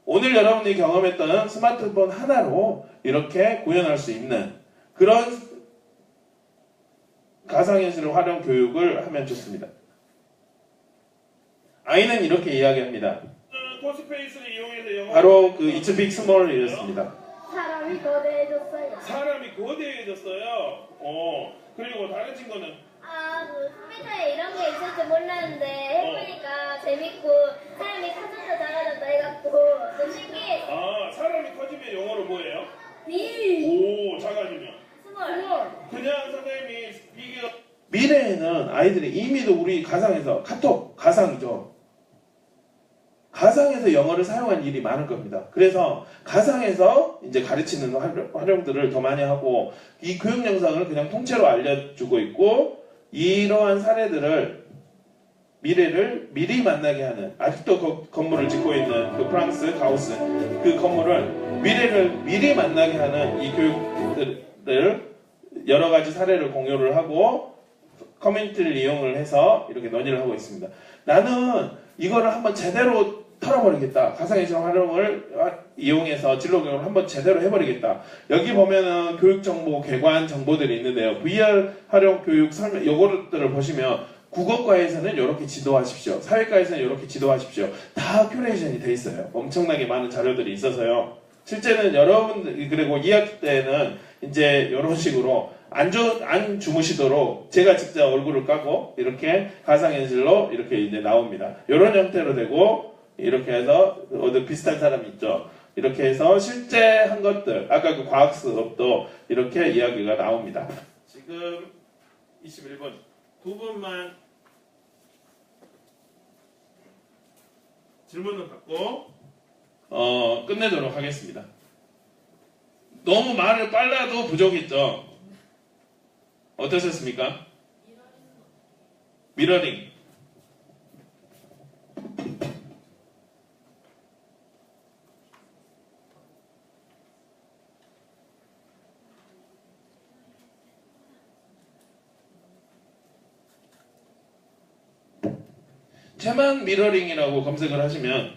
S11: 오늘 여러분이 경험했던 스마트폰 하나로 이렇게 구현할 수 있는 그런 가상현실 활용 교육을 하면 좋습니다. 아이는 이렇게 이야기합니다.
S1: 코스페이스를 이용해서 영어
S11: 바로 그 It's Big Small이었습니다.
S2: 사람이 거대해졌어요.
S1: 사람이 거대해졌어요. 그리고 다른 친구는
S2: 그 컴퓨터에 이런 게 있을 줄 몰랐는데 해보니까 재밌고 사람이 커졌다 작아졌다 해갖고 좀 신기해.
S1: 사람이 커지면 영어로 뭐예요?
S2: 비.
S1: 작아지면
S2: 스몰.
S1: 그냥 선생님이 비교
S11: 미래에는 아이들이 이미도 우리 가상에서 카톡 가상이죠. 가상에서 영어를 사용할 일이 많을 겁니다. 그래서 가상에서 이제 가르치는 활용들을 더 많이 하고 이 교육 영상을 그냥 통째로 알려주고 있고 이러한 사례들을 미래를 미리 만나게 하는 아직도 건물을 짓고 있는 그 프랑스 가우스 그 건물을 미래를 미리 만나게 하는 이 교육들을 여러 가지 사례를 공유를 하고 커뮤니티를 이용을 해서 이렇게 논의를 하고 있습니다. 나는 이거를 한번 제대로 털어버리겠다. 가상현실 활용을 이용해서 진로 교육을 한번 제대로 해버리겠다. 여기 보면은 교육 정보, 개관 정보들이 있는데요. VR 활용 교육 설명, 요거들을 보시면 국어과에서는 이렇게 지도하십시오. 사회과에서는 이렇게 지도하십시오. 다 큐레이션이 돼 있어요. 엄청나게 많은 자료들이 있어서요. 실제는 여러분들, 그리고 2학기 때는 이제 이런 식으로 안 주무시도록 제가 직접 얼굴을 까고 이렇게 가상현실로 이렇게 이제 나옵니다. 이런 형태로 되고 이렇게 해서 어디 비슷한 사람이 있죠. 이렇게 해서 실제 한 것들 아까 그 과학 수업도 이렇게 이야기가 나옵니다.
S1: 지금 21분 두 분만 질문을 받고
S11: 끝내도록 하겠습니다. 너무 말을 빨라도 부족했죠. 어떠셨습니까? 미러링. 체만 미러링이라고 검색을 하시면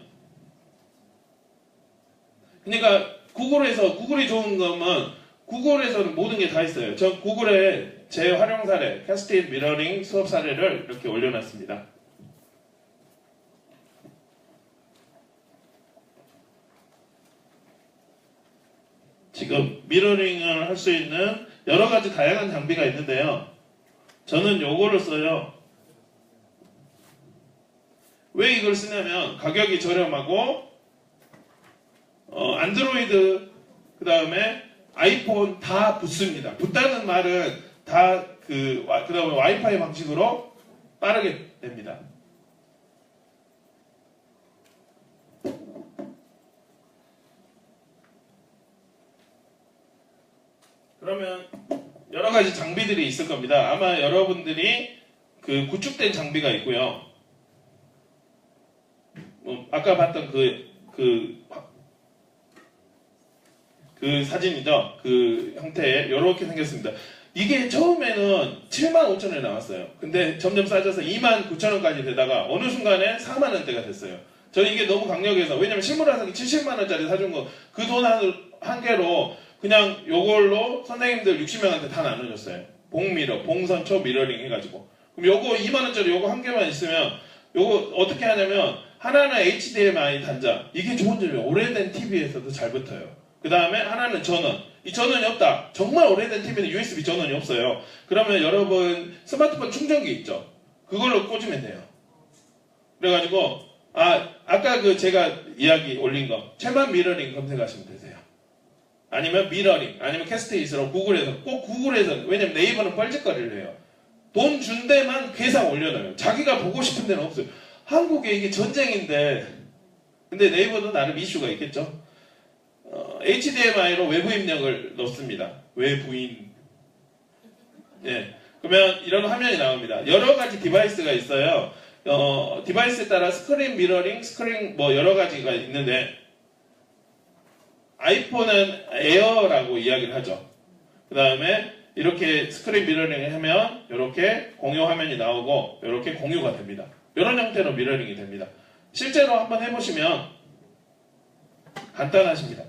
S11: 그러니까 구글이 좋은 거면 구글에서는 모든 게 다 있어요. 저 구글에 제 활용 사례, 캐스티드 미러링 수업 사례를 이렇게 올려놨습니다. 지금 미러링을 할 수 있는 여러 가지 다양한 장비가 있는데요. 저는 요거를 써요. 왜 이걸 쓰냐면 가격이 저렴하고 안드로이드 그 다음에 아이폰 다 붙습니다. 붙다는 말은 다 그 다음에 와이파이 방식으로 빠르게 됩니다. 그러면 여러 가지 장비들이 있을 겁니다. 아마 여러분들이 그 구축된 장비가 있고요. 아까 봤던 그 사진이죠. 그 형태에 이렇게 생겼습니다. 이게 처음에는 75,000원에 나왔어요. 근데 점점 싸져서 29,000원까지 되다가 어느 순간에 40,000원대가 됐어요. 저는 이게 너무 강력해서 왜냐면 실물 화석이 70만원짜리 사준 거 그 돈 한 개로 그냥 요걸로 선생님들 60명한테 다 나눠줬어요. 봉미러, 봉선초 미러링 해가지고. 그럼 요거 2만원짜리 요거 한 개만 있으면 요거 어떻게 하냐면 하나는 HDMI 단자. 이게 좋은 점이에요. 오래된 TV에서도 잘 붙어요. 그 다음에 하나는 전원. 이 전원이 없다. 정말 오래된 TV는 USB 전원이 없어요. 그러면 여러분 스마트폰 충전기 있죠. 그걸로 꽂으면 돼요. 그래가지고 아까 그 제가 이야기 올린 거 체만 미러링 검색하시면 되세요. 아니면 미러링 아니면 캐스트잇으로 구글에서 꼭 구글에서 왜냐면 네이버는 뻘짓거리를 해요. 돈 준 데만 괴상 올려놔요. 자기가 보고 싶은 데는 없어요. 한국에 이게 전쟁인데 근데 네이버도 나름 이슈가 있겠죠. HDMI로 외부 입력을 넣습니다. 외부인. 예. 그러면 이런 화면이 나옵니다. 여러 가지 디바이스가 있어요. 디바이스에 따라 스크린 미러링, 스크린 뭐 여러 가지가 있는데 아이폰은 에어라고 이야기를 하죠. 그 다음에 이렇게 스크린 미러링을 하면 이렇게 공유 화면이 나오고 이렇게 공유가 됩니다. 이런 형태로 미러링이 됩니다. 실제로 한번 해보시면 간단하십니다.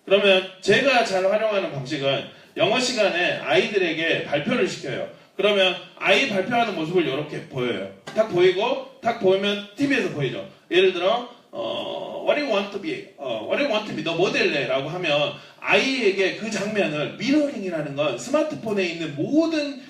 S11: 그러면 제가 잘 활용하는 방식은 영어 시간에 아이들에게 발표를 시켜요. 그러면 아이 발표하는 모습을 이렇게 보여요. 딱 보이고, 딱 보이면 TV에서 보이죠. 예를 들어, what do you want to be? what do you want to be? 너 뭐 될래? 라고 하면 아이에게 그 장면을 미러링이라는 건 스마트폰에 있는 모든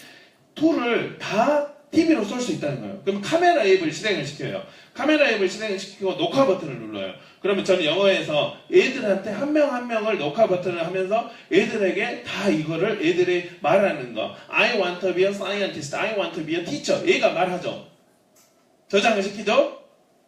S11: 툴을 다 TV로 쏠 수 있다는 거예요. 그럼 카메라 앱을 실행을 시켜요. 카메라 앱을 실행을 시키고 녹화 버튼을 눌러요. 그러면 저는 영어에서 애들한테 한 명 한 명을 녹화 버튼을 하면서 애들에게 다 이거를 애들이 말하는 거. I want to be a scientist. I want to be a teacher. 얘가 말하죠. 저장을 시키죠.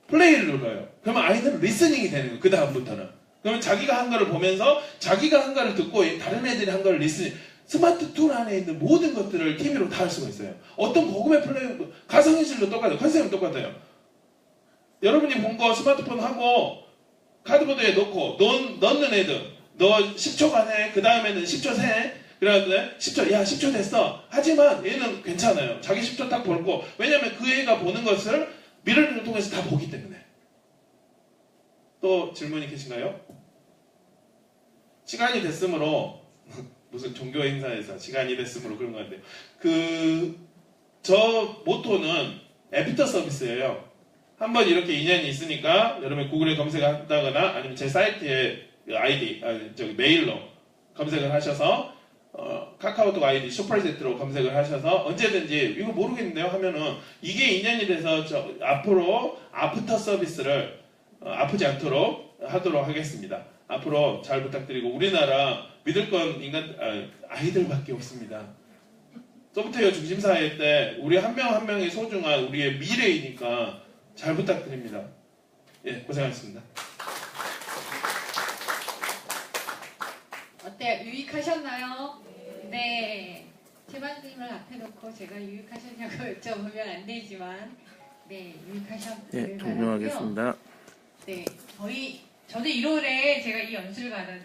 S11: 플레이를 눌러요. 그러면 아이들은 리스닝이 되는 거예요. 그 다음부터는. 그러면 자기가 한 거를 보면서 자기가 한 거를 듣고 다른 애들이 한 거를 리스닝. 스마트 툴 안에 있는 모든 것들을 TV로 다 할 수가 있어요. 어떤 고급의 플레이도 가상현실도 똑같아요. 컨셉은 똑같아요. 여러분이 본 거 스마트폰 하고 카드보드에 넣고 넣는 애들 너 10초간 해. 그 다음에는 10초 세. 그래가지고 10초 야 10초 됐어. 하지만 얘는 괜찮아요. 자기 10초 딱 볼고 왜냐면 그 애가 보는 것을 미러링을 통해서 다 보기 때문에. 또 질문이 계신가요? 시간이 됐으므로 무슨 종교 행사에서 시간이 됐으므로 그런 것 같아요. 저 모토는 애프터 서비스예요. 한번 이렇게 인연이 있으니까 여러분 구글에 검색한다거나 아니면 제 사이트에 메일로 검색을 하셔서 카카오톡 아이디 슈퍼챗으로 검색을 하셔서 언제든지 이거 모르겠는데요 하면은 이게 인연이 돼서 앞으로 애프터 서비스를 아프지 않도록 하도록 하겠습니다. 앞으로 잘 부탁드리고 우리나라 믿을 건 아이들밖에 없습니다. 소프트웨어 중심사회 때 우리 한 명 한 명이 소중한 우리의 미래이니까 잘 부탁드립니다. 예, 고생하셨습니다.
S9: 어때요? 유익하셨나요? 네. 제반님을 앞에 놓고 제가 유익하셨냐고 여쭤보면 안 되지만 네, 유익하셨길
S1: 예,
S9: 바라고요.
S1: 종료하겠습니다.
S9: 네, 저도 1월에 제가 이 연수를 가는